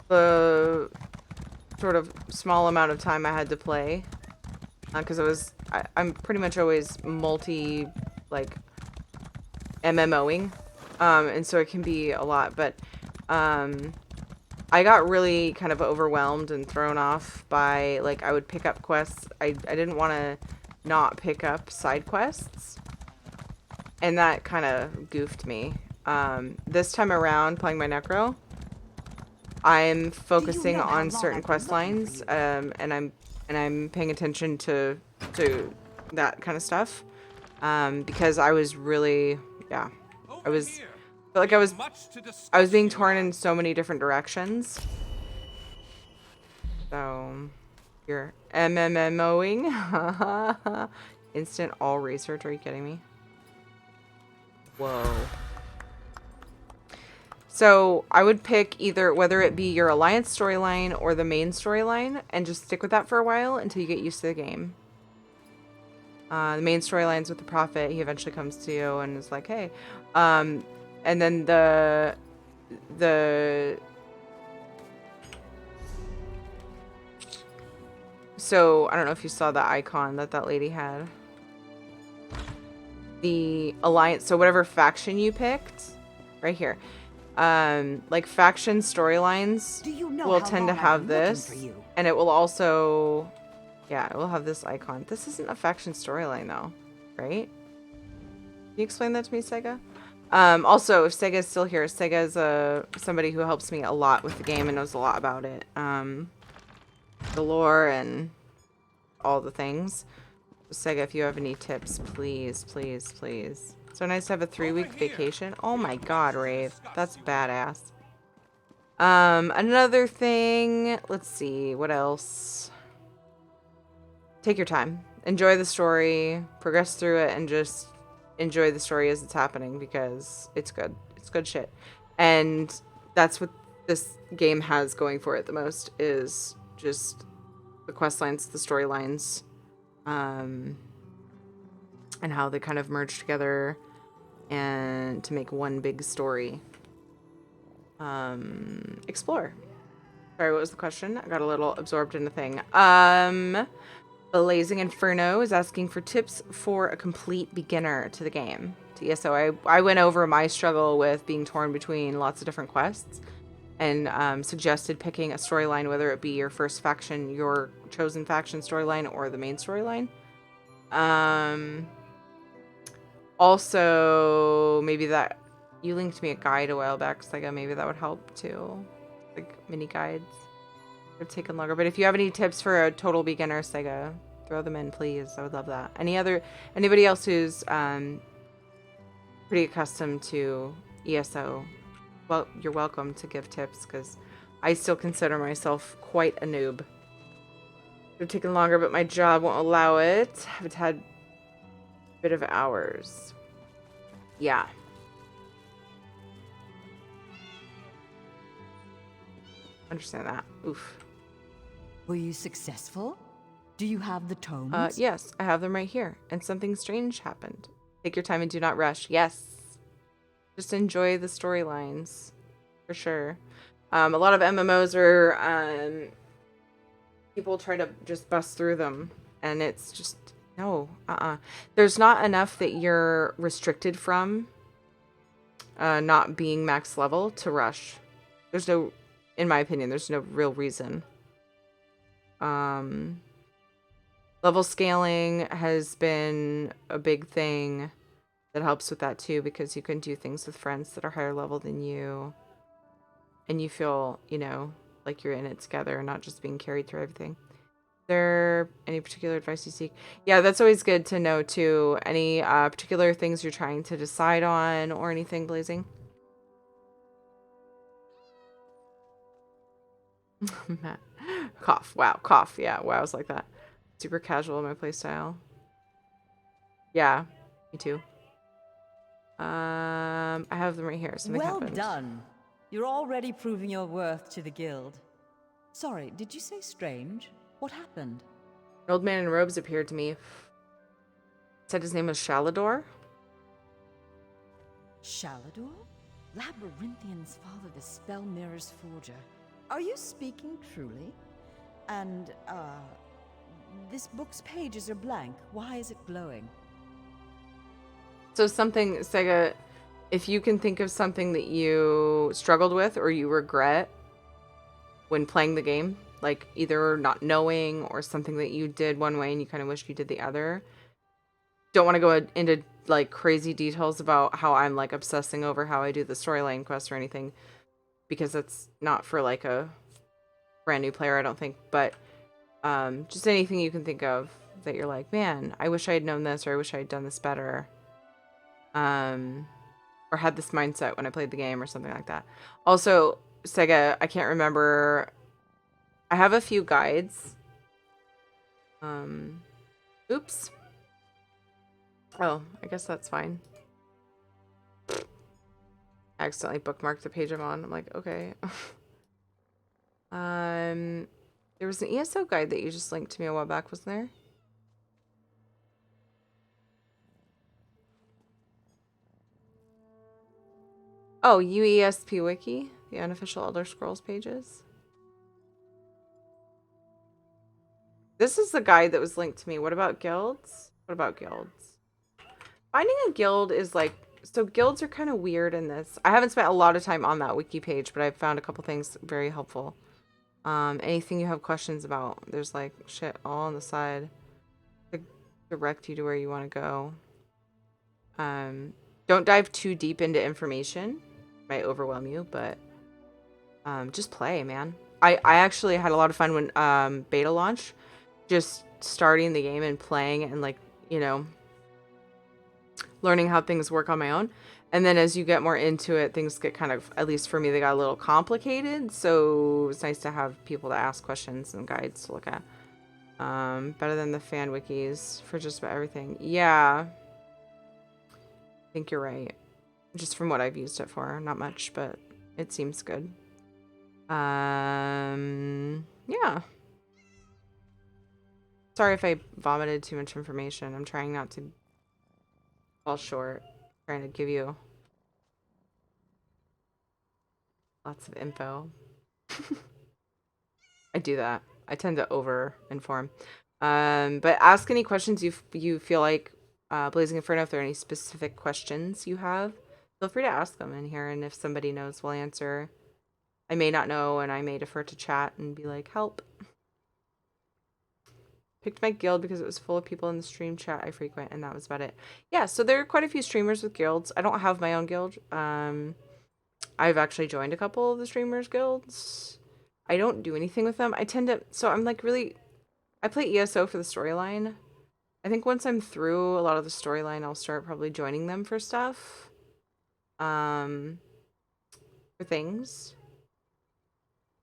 the sort of small amount of time I had to play, because I'm pretty much always multi, like, MMOing, and so it can be a lot, but, I got really kind of overwhelmed and thrown off by, like, I would pick up quests. I didn't want to not pick up side quests, and that kind of goofed me. This time around, playing my Necro, I'm focusing on certain quest lines, and I'm paying attention to that kind of stuff, because I was really, yeah, I felt like I was being torn in so many different directions. So, you're MMMOing. Instant all research. Are you kidding me? Whoa. So I would pick either, whether it be your alliance storyline or the main storyline, and just stick with that for a while until you get used to the game. The main storyline's with the prophet. He eventually comes to you and is like, hey. And then so I don't know if you saw the icon that lady had. The alliance, so whatever faction you picked, right here. Like faction storylines will tend to have this, and it will also, yeah, it will have this icon. This isn't a faction storyline though, right? Can you explain that to me, Sega? Also, if Sega is still here, Sega is somebody who helps me a lot with the game and knows a lot about it. The lore and all the things. Sega, if you have any tips, please, please, please. So nice to have a 3-week vacation. Oh my god, Rave. That's badass. Another thing, let's see, what else? Take your time. Enjoy the story, progress through it, and just enjoy the story as it's happening, because it's good. It's good shit. And that's what this game has going for it the most, is just the quest lines, the storylines, and how they kind of merge together and to make one big story. Explore. Sorry, what was the question? I got a little absorbed in the thing. Blazing Inferno is asking for tips for a complete beginner to the game. To ESO, I went over my struggle with being torn between lots of different quests, and suggested picking a storyline, whether it be your first faction, your chosen faction storyline, or the main storyline. Also, maybe that you linked me a guide a while back, so maybe that would help too, like mini guides. They're taking longer, but if you have any tips for a total beginner, Sega, throw them in, please. I would love that. Anybody else who's pretty accustomed to ESO, well, you're welcome to give tips, because I still consider myself quite a noob. They're taking longer, but my job won't allow it. I've had a bit of hours. Yeah. understand that. Oof. Were you successful? Do you have the tomes? Yes, I have them right here. And something strange happened. Take your time and do not rush. Yes. Just enjoy the storylines. For sure. A lot of MMOs are, people try to just bust through them. And it's just, no, There's not enough that you're restricted from not being max level to rush. There's no, in my opinion, there's no real reason. Level scaling has been a big thing that helps with that too, because you can do things with friends that are higher level than you. And you feel, you know, like you're in it together and not just being carried through everything. Is there any particular advice you seek? Yeah, that's always good to know too. Any particular things you're trying to decide on or anything, Blazing? Matt. Cough. Wow. Cough. Yeah. Wow's like that. Super casual in my playstyle. Yeah. Me too. I have them right here. Something happened. Well done. You're already proving your worth to the guild. Sorry, did you say strange? What happened? An old man in robes appeared to me. Said his name was Shalador. Shalador? Labyrinthian's father, the Spell Mirror's forger. Are you speaking truly? And, this book's pages are blank. Why is it glowing? So something, Sega, if you can think of something that you struggled with or you regret when playing the game, like either not knowing or something that you did one way and you kind of wish you did the other. Don't want to go into like crazy details about how I'm like obsessing over how I do the storyline quest or anything, because that's not for like a brand new player, I don't think. But just anything you can think of that you're like, man, I wish I had known this, or I wish I had done this better. Or had this mindset when I played the game or something like that. Also, Sega, I can't remember. I have a few guides. Oops. Oh, I guess that's fine. I accidentally bookmarked the page I'm on. I'm like, okay. There was an ESO guide that you just linked to me a while back, wasn't there? Oh, UESP Wiki, the unofficial Elder Scrolls pages. This is the guide that was linked to me. What about guilds? What about guilds? Finding a guild is like, so guilds are kind of weird in this. I haven't spent a lot of time on that wiki page, but I've found a couple things very helpful. Anything you have questions about, there's like shit all on the side to direct you to where you want to go. Don't dive too deep into information. Might overwhelm you, but just play, man. I actually had a lot of fun when beta launched, just starting the game and playing and like, you know, learning how things work on my own. And then as you get more into it, things get kind of, at least for me, they got a little complicated. So it's nice to have people to ask questions and guides to look at. Better than the fan wikis for just about everything. Yeah. I think you're right. Just from what I've used it for. Not much, but it seems good. Yeah. Sorry if I vomited too much information. I'm trying not to fall short. Trying to give you lots of info. I do that. I tend to over inform. But ask any questions you feel like, Blazing Inferno, if there are any specific questions you have, feel free to ask them in here, and if somebody knows, we'll answer. I may not know, and I may defer to chat and be like, help. Picked my guild because it was full of people in the stream chat I frequent, and that was about it. Yeah, so there are quite a few streamers with guilds. I don't have my own guild. I've actually joined a couple of the streamers' guilds. I don't do anything with them. I tend to, so I'm like really, I play ESO for the storyline. I think once I'm through a lot of the storyline, I'll start probably joining them for stuff. For things.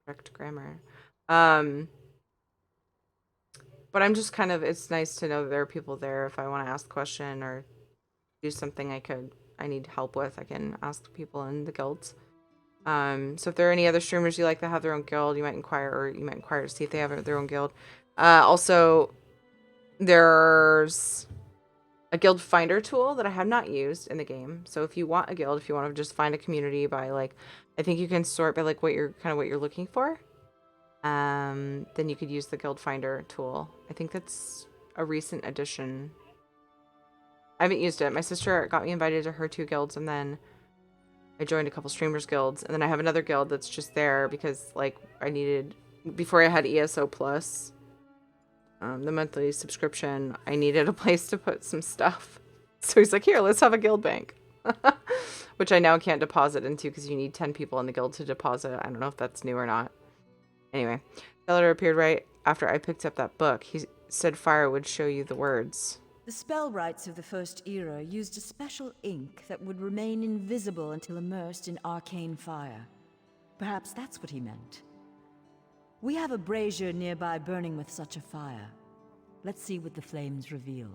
Correct grammar. But I'm just kind of, it's nice to know that there are people there. If I want to ask a question or do something I need help with, I can ask people in the guilds. So if there are any other streamers you like that have their own guild, you might inquire to see if they have their own guild. Also, there's a guild finder tool that I have not used in the game. So if you want a guild, if you want to just find a community by like, I think you can sort by like what you're looking for. Then you could use the guild finder tool. I think that's a recent addition. I haven't used it. My sister got me invited to her 2 guilds, and then I joined a couple streamers guilds, and then I have another guild that's just there because like I needed, before I had ESO Plus, the monthly subscription, I needed a place to put some stuff. So he's like, here, let's have a guild bank. Which I now can't deposit into because you need 10 people in the guild to deposit. I don't know if that's new or not. Anyway, Bellator appeared right after I picked up that book. He said fire would show you the words. The spellwrights of the First Era used a special ink that would remain invisible until immersed in arcane fire. Perhaps that's what he meant. We have a brazier nearby burning with such a fire. Let's see what the flames reveal.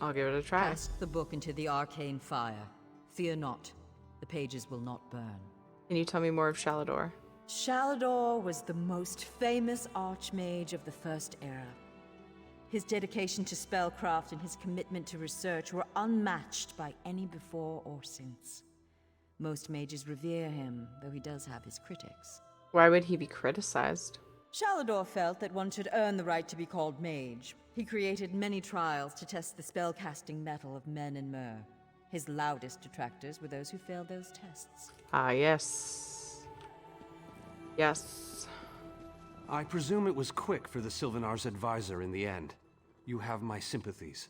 I'll give it a try. Cast the book into the arcane fire. Fear not, the pages will not burn. Can you tell me more of Shalador? Shalador was the most famous archmage of the First Era. His dedication to spellcraft and his commitment to research were unmatched by any before or since. Most mages revere him, though he does have his critics. Why would he be criticized? Shalador felt that one should earn the right to be called mage. He created many trials to test the spellcasting mettle of men in Myr. His loudest detractors were those who failed those tests. Ah, yes. Yes. I presume it was quick for the Sylvanar's advisor in the end. You have my sympathies.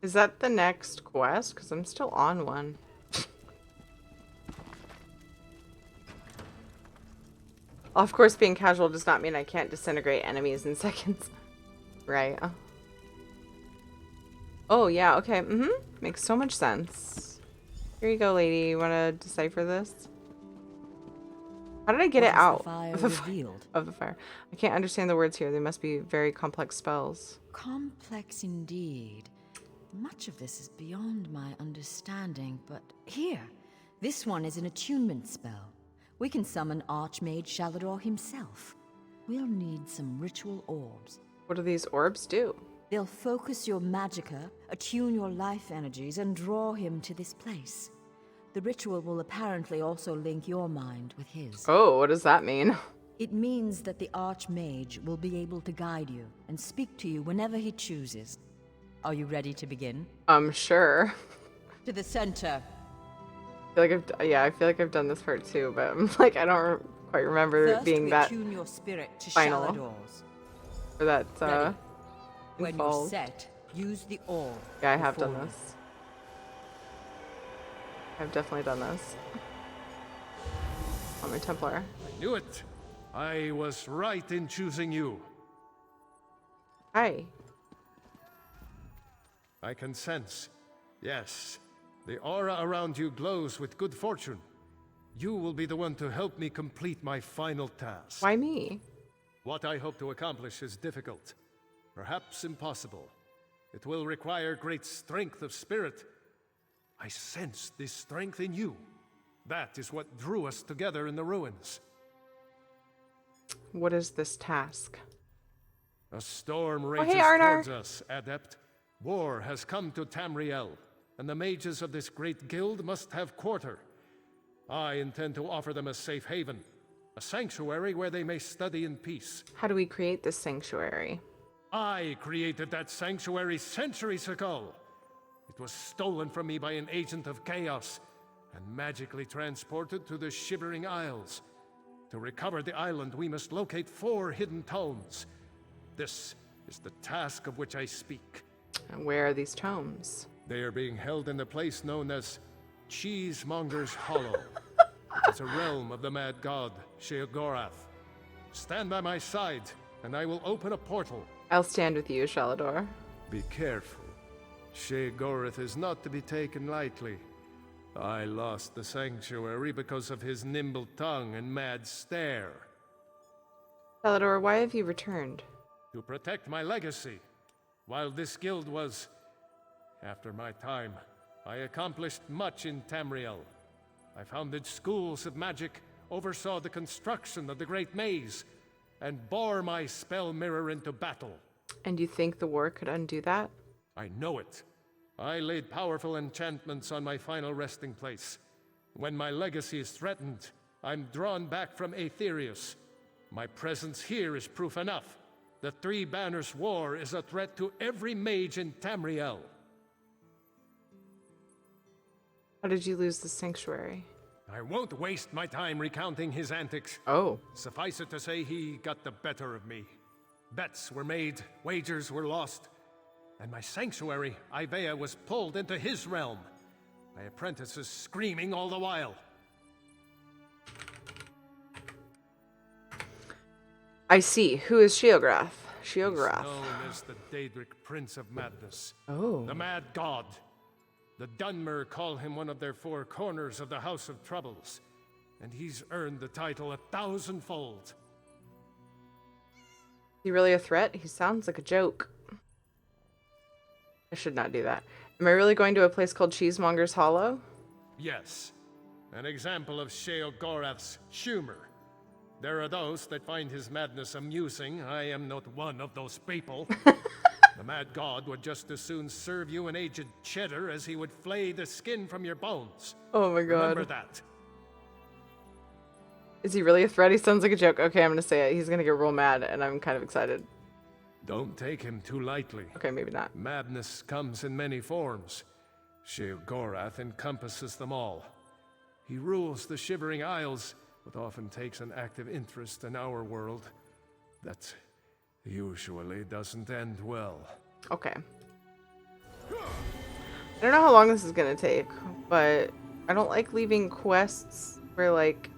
Is that the next quest? Because I'm still on one. Of course, being casual does not mean I can't disintegrate enemies in seconds. Right. Oh, yeah, okay. Makes so much sense. Here you go, lady. You want to decipher this? How did I get it out of the fire? I can't understand the words here. They must be very complex spells. Complex indeed. Much of this is beyond my understanding, but here, this one is an attunement spell. We can summon Archmage Shalador himself. We'll need some ritual orbs. What do these orbs do? They'll focus your magicka, attune your life energies, and draw him to this place. The ritual will apparently also link your mind with his. Oh, what does that mean? It means that the Archmage will be able to guide you and speak to you whenever he chooses. Are you ready to begin? Sure. To the center. I feel like I've done this part too, but I'm like, I don't quite remember it being that attune your spirit to final. Shalador's. Or that, When you're set, use the orb. Yeah, I have done this. I've definitely done this. I'm a Templar. I knew it. I was right in choosing you. Hi. I can sense. Yes. The aura around you glows with good fortune. You will be the one to help me complete my final task. Why me? What I hope to accomplish is difficult. Perhaps impossible. It will require great strength of spirit. I sense this strength in you. That is what drew us together in the ruins. What is this task? A storm rages towards us, Adept. War has come to Tamriel, and the mages of this great guild must have quarter. I intend to offer them a safe haven, a sanctuary where they may study in peace. How do we create this sanctuary? I created that sanctuary centuries ago. It was stolen from me by an agent of chaos and magically transported to the Shivering Isles. To recover the island, we must locate 4 hidden tomes. This is the task of which I speak. And where are these tomes? They are being held in the place known as Cheesemonger's Hollow. It's a realm of the mad god, Sheogorath. Stand by my side, and I will open a portal. I'll stand with you, Shalador. Be careful. Sheogorath is not to be taken lightly. I lost the sanctuary because of his nimble tongue and mad stare. Shalador, why have you returned? To protect my legacy. While this guild was after my time, I accomplished much in Tamriel. I founded schools of magic, oversaw the construction of the Great Maze, and bore my spell mirror into battle. And you think the war could undo that? I know it. I laid powerful enchantments on my final resting place. When my legacy is threatened, I'm drawn back from Aetherius. My presence here is proof enough. The Three Banners War is a threat to every mage in Tamriel. How did you lose the sanctuary? I won't waste my time recounting his antics. Oh. Suffice it to say, he got the better of me. Bets were made, wagers were lost, and my sanctuary, Ivea, was pulled into his realm. My apprentices screaming all the while. I see. Who is Sheograth? He's Sheograth. known as the Daedric Prince of Madness. Oh. The Mad God. The Dunmer call him one of their four corners of the House of Troubles, and he's earned the title 1,000-fold. Is he really a threat? He sounds like a joke. I should not do that. Am I really going to a place called Cheesemonger's Hollow? Yes, an example of Sheogorath's humor. There are those that find his madness amusing. I am not one of those people. The Mad God would just as soon serve you an aged cheddar as he would flay the skin from your bones. Oh my god. Remember that. Is he really a threat? He sounds like a joke. Okay, I'm gonna say it. He's gonna get real mad, and I'm kind of excited. Don't take him too lightly. Okay, maybe not. Madness comes in many forms. Sheogorath encompasses them all. He rules the Shivering Isles, but often takes an active interest in our world. That usually doesn't end well. Okay. I don't know how long this is gonna take, but I don't like leaving quests where, like,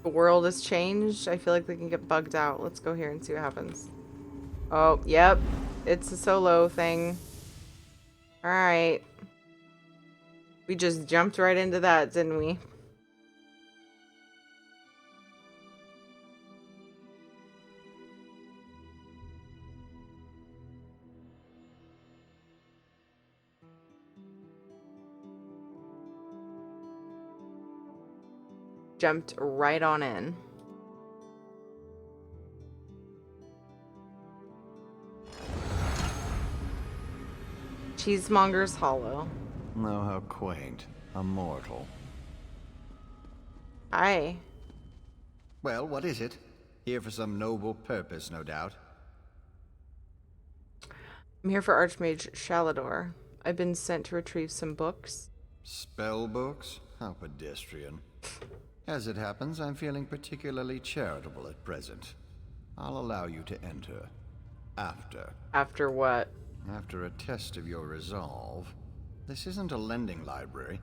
the world has changed. I feel like they can get bugged out. Let's go here and see what happens. Oh, yep. It's a solo thing. Alright. We just jumped right into that, didn't we? Jumped right on in. Cheesemonger's Hollow. Oh, how quaint. A mortal. Hi. Well, what is it? Here for some noble purpose, no doubt. I'm here for Archmage Shalador. I've been sent to retrieve some books. Spell books? How pedestrian. As it happens, I'm feeling particularly charitable at present. I'll allow you to enter. After. After what? After a test of your resolve. This isn't a lending library.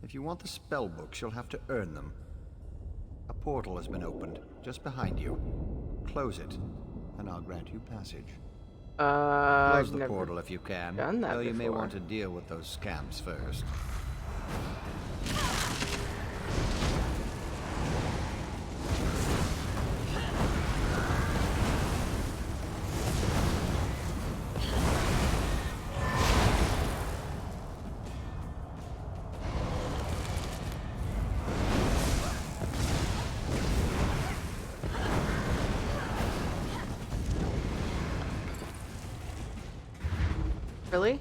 If you want the spell books, you'll have to earn them. A portal has been opened, just behind you. Close it, and I'll grant you passage. Close the portal if you can. Done that though you may before. want to deal with those scamps first. Really?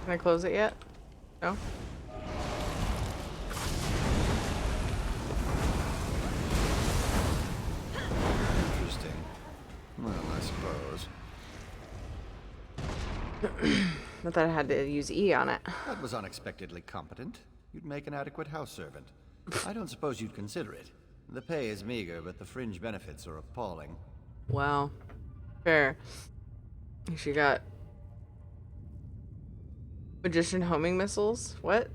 Can I close it yet? No? Interesting. Well, I suppose. I thought I had to use E on it. That was unexpectedly competent. You'd make an adequate house servant. I don't suppose you'd consider it. The pay is meager, but the fringe benefits are appalling. Wow. Fair. She got magician homing missiles? What?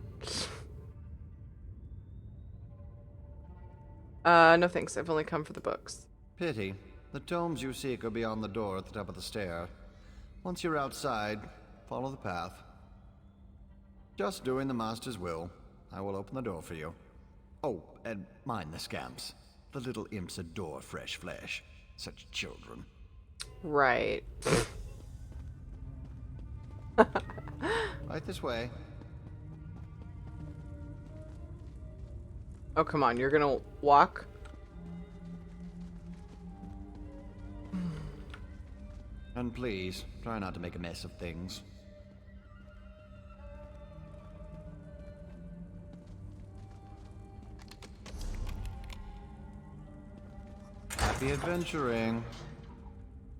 No thanks. I've only come for the books. Pity. The tomes you seek are beyond the door at the top of the stair. Once you're outside, follow the path. Just doing the Master's will. I will open the door for you. Oh, and mind the scamps. The little imps adore fresh flesh. Such children. Right. Right this way. Oh, come on. You're gonna walk? And please, try not to make a mess of things. Happy adventuring.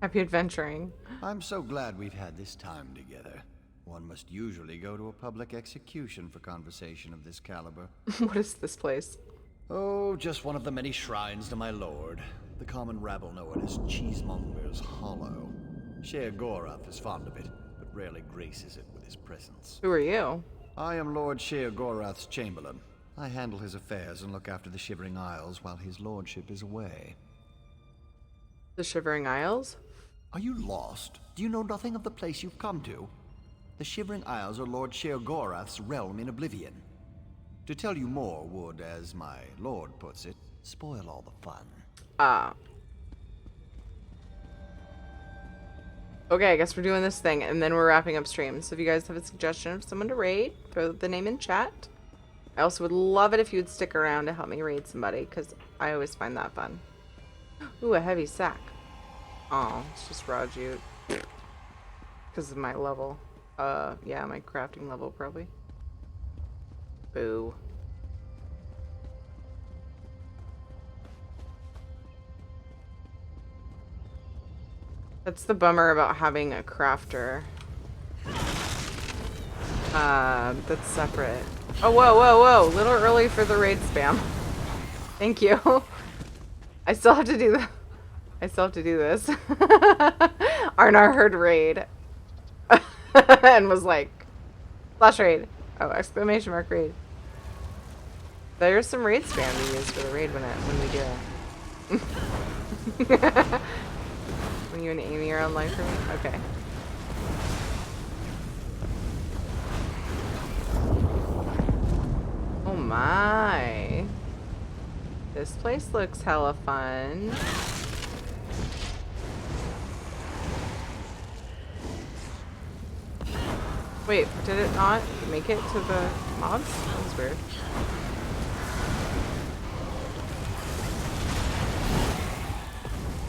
Happy adventuring. I'm so glad we've had this time together. One must usually go to a public execution for conversation of this caliber. What is this place? Oh, just one of the many shrines to my lord. The common rabble know it as Cheesemonger's Hollow. Shea Gorath is fond of it, but rarely graces it with his presence. Who are you? I am Lord Shea Gorath's chamberlain. I handle his affairs and look after the Shivering Isles while his lordship is away. The Shivering Isles? Are you lost? Do you know nothing of the place you've come to? The Shivering Isles are Lord Shea Gorath's realm in oblivion. To tell you more would, as my lord puts it, spoil all the fun. Okay, I guess we're doing this thing, and then we're wrapping up stream. So if you guys have a suggestion of someone to raid, throw the name in chat. I also would love it if you would stick around to help me raid somebody, because I always find that fun. Ooh, a heavy sack. Oh, it's just raw jute. Because of my level. Yeah, my crafting level, probably. Boo. That's the bummer about having a crafter. That's separate. Oh, whoa, whoa, whoa. Little early for the raid spam. Thank you. I still have to do that. I still have to do this. Arnar heard raid. And was like, flash raid. Oh, exclamation mark raid. There's some raid spam to use for the raid when we do it. When you and Amy are online for me? Okay. Oh my. This place looks hella fun. Wait, did it not make it to the mobs? That was weird.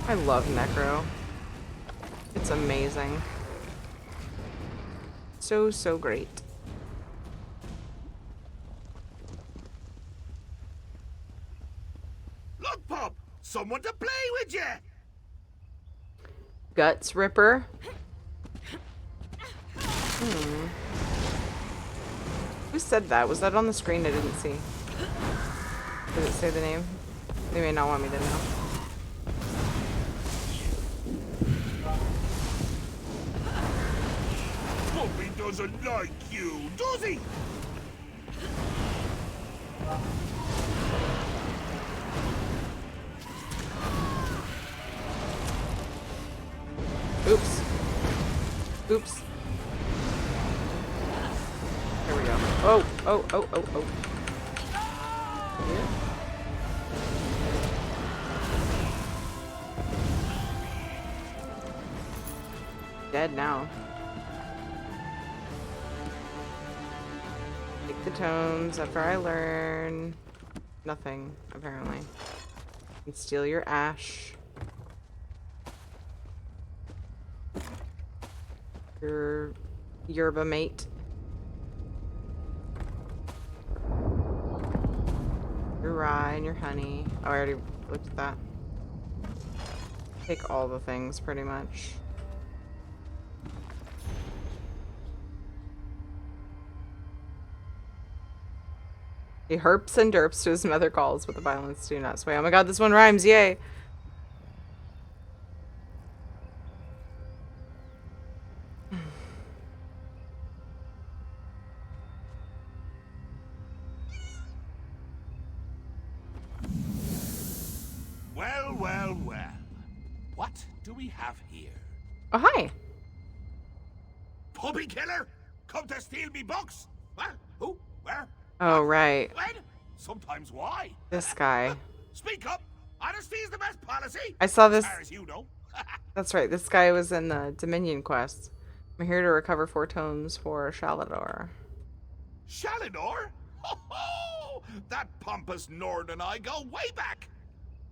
I love Necro. It's amazing. So, so great. Look, Pop! Someone to play with you! Guts Ripper. Who said that? Was that on the screen? I didn't see. Did it say the name? They may not want me to know. Puppy doesn't like you, does he? Oops. Oops. There we go. Oh, oh, oh, oh, oh. Yeah. Dead now. Take the tones after I learn. Nothing, apparently. And steal your ash. Your yerba mate. Your rye and your honey. Oh, I already looked at that. Take all the things, pretty much. He herps and derps to his mother calls, but the violence do not sway. Oh my god, this one rhymes, yay! Well, well, well. What do we have here? Oh, hi. Puppy killer? Come to steal me books? What? Who? Where? Oh, right. When? Sometimes why? This guy. Speak up. Honesty is the best policy. I saw this. As far as you know. That's right. This guy was in the Dominion quest. I'm here to recover 4 tomes for Shalador. Shalador? Ho! That pompous Nord and I go way back.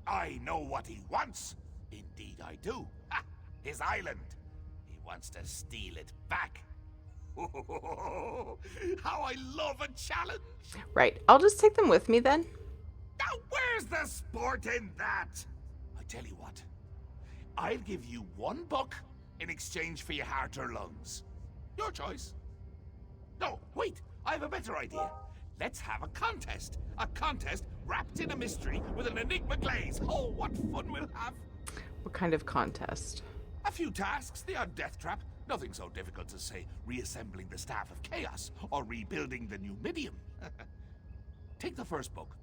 I know what he wants. Indeed I do. Ha! His island. He wants to steal it back. How I love a challenge. Right. I'll just take them with me then. Now where's the sport in that? I tell you what. I'll give you 1 book in exchange for your heart or lungs. Your choice. No, wait. I have a better idea. Let's have a contest. A contest wrapped in a mystery with an enigma glaze. Oh, what fun we'll have. What kind of contest? A few tasks, the odd death trap. Nothing so difficult as, say, reassembling the Staff of Chaos or rebuilding the Numidium. Take the first book,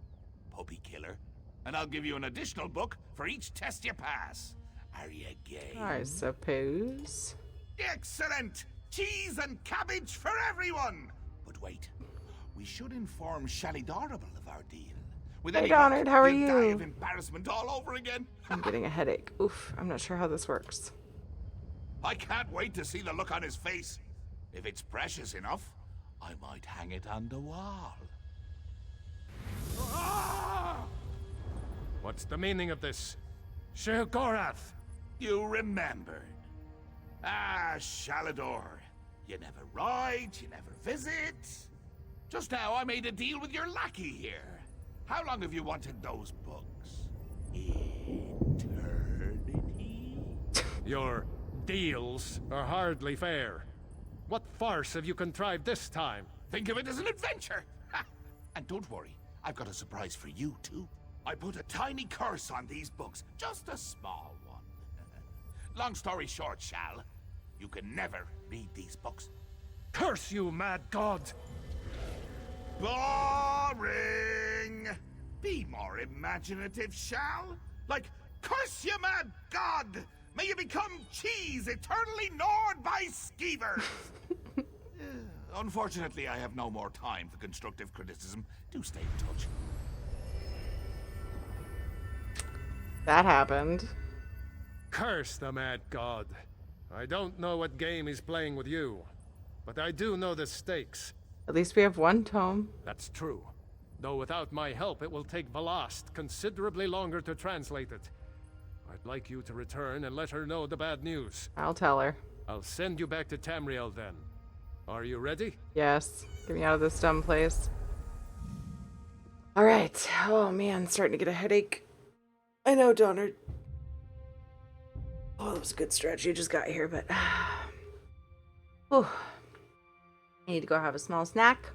Puppy Killer, and I'll give you an additional book for each test you pass. Are you game? I suppose. Excellent! Cheese and cabbage for everyone! But wait, we should inform Shalidorable of our deal. With Hey, any Donald, luck, how are he'll die you? of embarrassment all over again. I'm getting a headache. Oof, I'm not sure how this works. I can't wait to see the look on his face. If it's precious enough, I might hang it on the wall. What's the meaning of this? Sheogorath! You remembered. Ah, Shalador. You never ride, you never visit. Just now I made a deal with your lackey here. How long have you wanted those books? Eternity? Your deals are hardly fair. What farce have you contrived this time? Think of it as an adventure. Ha! And don't worry, I've got a surprise for you too. I put a tiny curse on these books, just a small one. Long story short, Shal, you can never read these books. Curse you, mad god! Boring! Be more imaginative, Shal. Like, curse you, mad god! May you become cheese eternally gnawed by skeevers! Unfortunately, I have no more time for constructive criticism. Do stay in touch. That happened. Curse the mad god. I don't know what game he's playing with you, but I do know the stakes. At least we have 1 tome. That's true. Though without my help, it will take Velast considerably longer to translate it. I'd like you to return and let her know the bad news. I'll tell her. I'll send you back to Tamriel then. Are you ready? Yes. Get me out of this dumb place. Alright. Oh man, starting to get a headache. I know, Donard. Oh, that was a good stretch. You just got here, but... Whew. I need to go have a small snack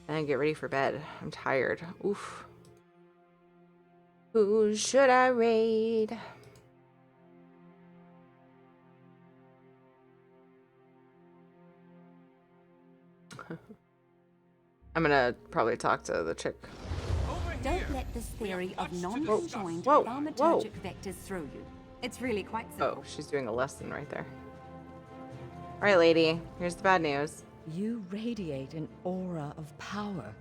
and get ready for bed. I'm tired. Oof. Who should I raid? I'm gonna probably talk to the chick. Don't let this theory of non-disjoint Whoa, thaumaturgic vectors throw you. It's really quite simple. Oh, she's doing a lesson right there. Alright, lady. Here's the bad news. You radiate an aura of power.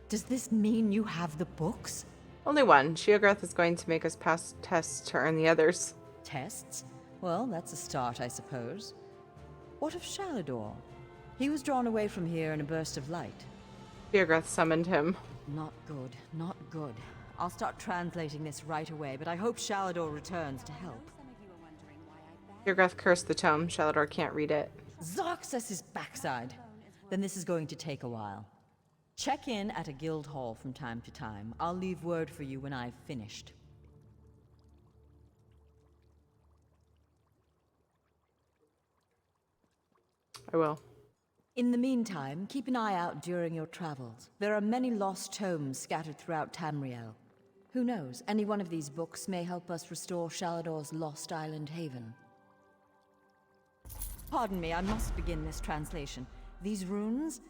Does this mean you have the books? Only one. Sheogorath is going to make us pass tests to earn the others. Tests? Well, that's a start, I suppose. What of Shalador? He was drawn away from here in a burst of light. Sheogorath summoned him. Not good, not good. I'll start translating this right away, but I hope Shalador returns to help. Sheogorath cursed the tome. Shalador can't read it. Zarxus' backside. Then this is going to take a while. Check in at a guild hall from time to time. I'll leave word for you when I've finished. I will. In the meantime, keep an eye out during your travels. There are many lost tomes scattered throughout Tamriel. Who knows, any one of these books may help us restore Shalador's lost island haven. Pardon me, I must begin this translation. These runes?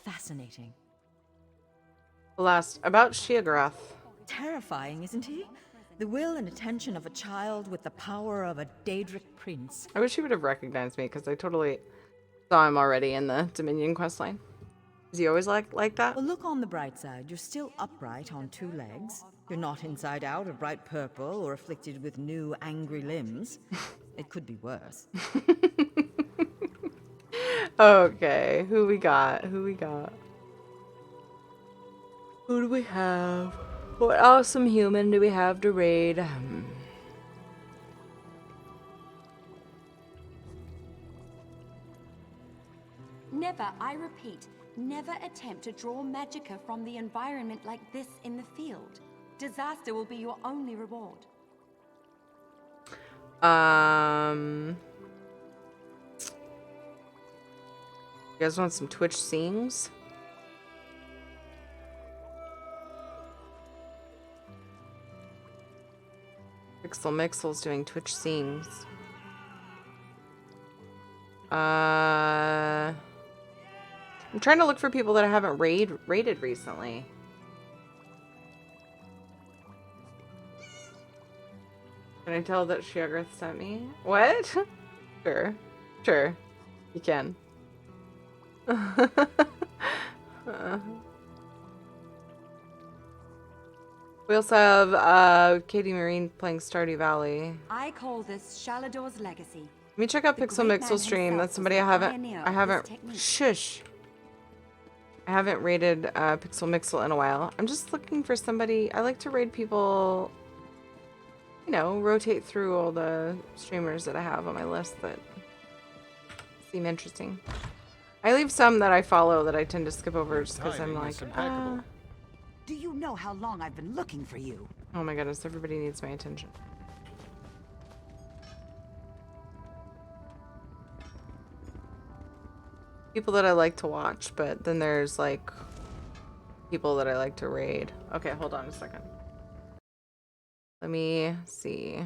Fascinating. Last, about Sheogorath. Terrifying, isn't he? The will and attention of a child with the power of a Daedric prince. I wish he would have recognized me, because I totally... So I'm already in the Dominion questline. Is he always like that? Well, look on the bright side. You're still upright on 2 legs. You're not inside out or bright purple or afflicted with new angry limbs. It could be worse. Okay, who we got? Who we got? Who do we have? What awesome human do we have to raid? Never, I repeat, never attempt to draw magicka from the environment like this in the field. Disaster will be your only reward. You guys want some Twitch sings? Pixel Mixel's doing Twitch sings. I'm trying to look for people that I haven't raided recently. Can I tell that Shiagarth sent me? What? Sure. Sure. You can. We also have Katie Marine playing Stardew Valley. I call this Shalador's legacy. Let me check out Pixel Mixel stream. That's somebody I haven't shush. I haven't raided Pixel Mixel in a while. I'm just looking for somebody. I like to raid people, you know, rotate through all the streamers that I have on my list that seem interesting. I leave some that I follow that I tend to skip over just because I'm like, Do you know how long I've been looking for you? oh my goodness, everybody needs my attention. People that I like to watch, but then there's like people that I like to raid. Okay, hold on a second. Let me see.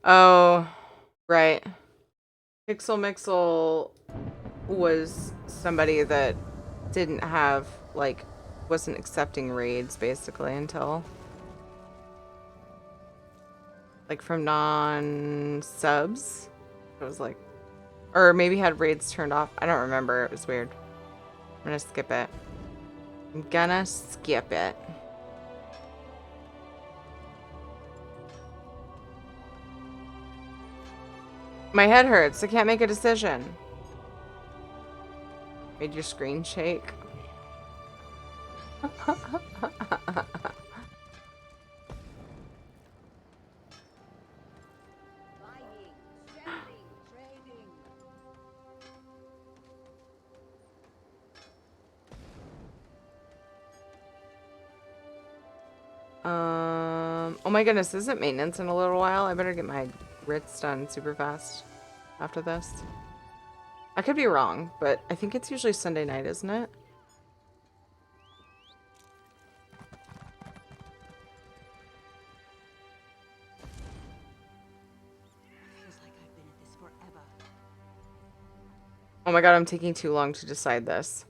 Oh, right. Pixel Mixel was somebody that didn't have, like, wasn't accepting raids basically until, like, from non-subs. It was like, or maybe had raids turned off. I don't remember. It was weird. I'm gonna skip it. I'm gonna skip it. My head hurts. I can't make a decision. Made your screen shake. Oh my goodness, isn't maintenance in a little while? I better get my grits done super fast after this. I could be wrong, but I think it's usually Sunday night, isn't it? Oh my god, I'm taking too long to decide this.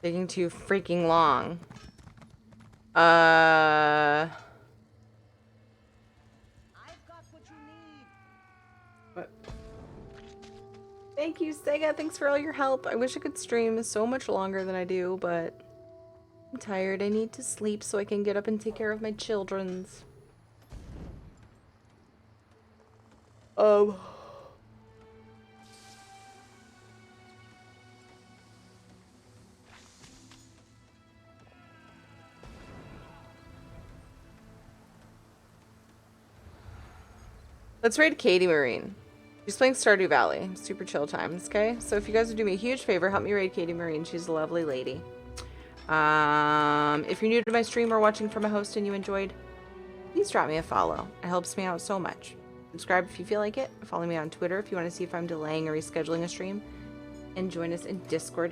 Taking too freaking long. What? Thank you, Sega. Thanks for all your help. I wish I could stream so much longer than I do, but I'm tired. I need to sleep so I can get up and take care of my children's. Let's raid Katie Marine. She's playing Stardew Valley. Super chill times, okay? So if you guys would do me a huge favor, help me raid Katie Marine. She's a lovely lady. If you're new to my stream or watching from a host and you enjoyed, please drop me a follow. It helps me out so much. Subscribe if you feel like it. Follow me on Twitter if you want to see if I'm delaying or rescheduling a stream. And join us in Discord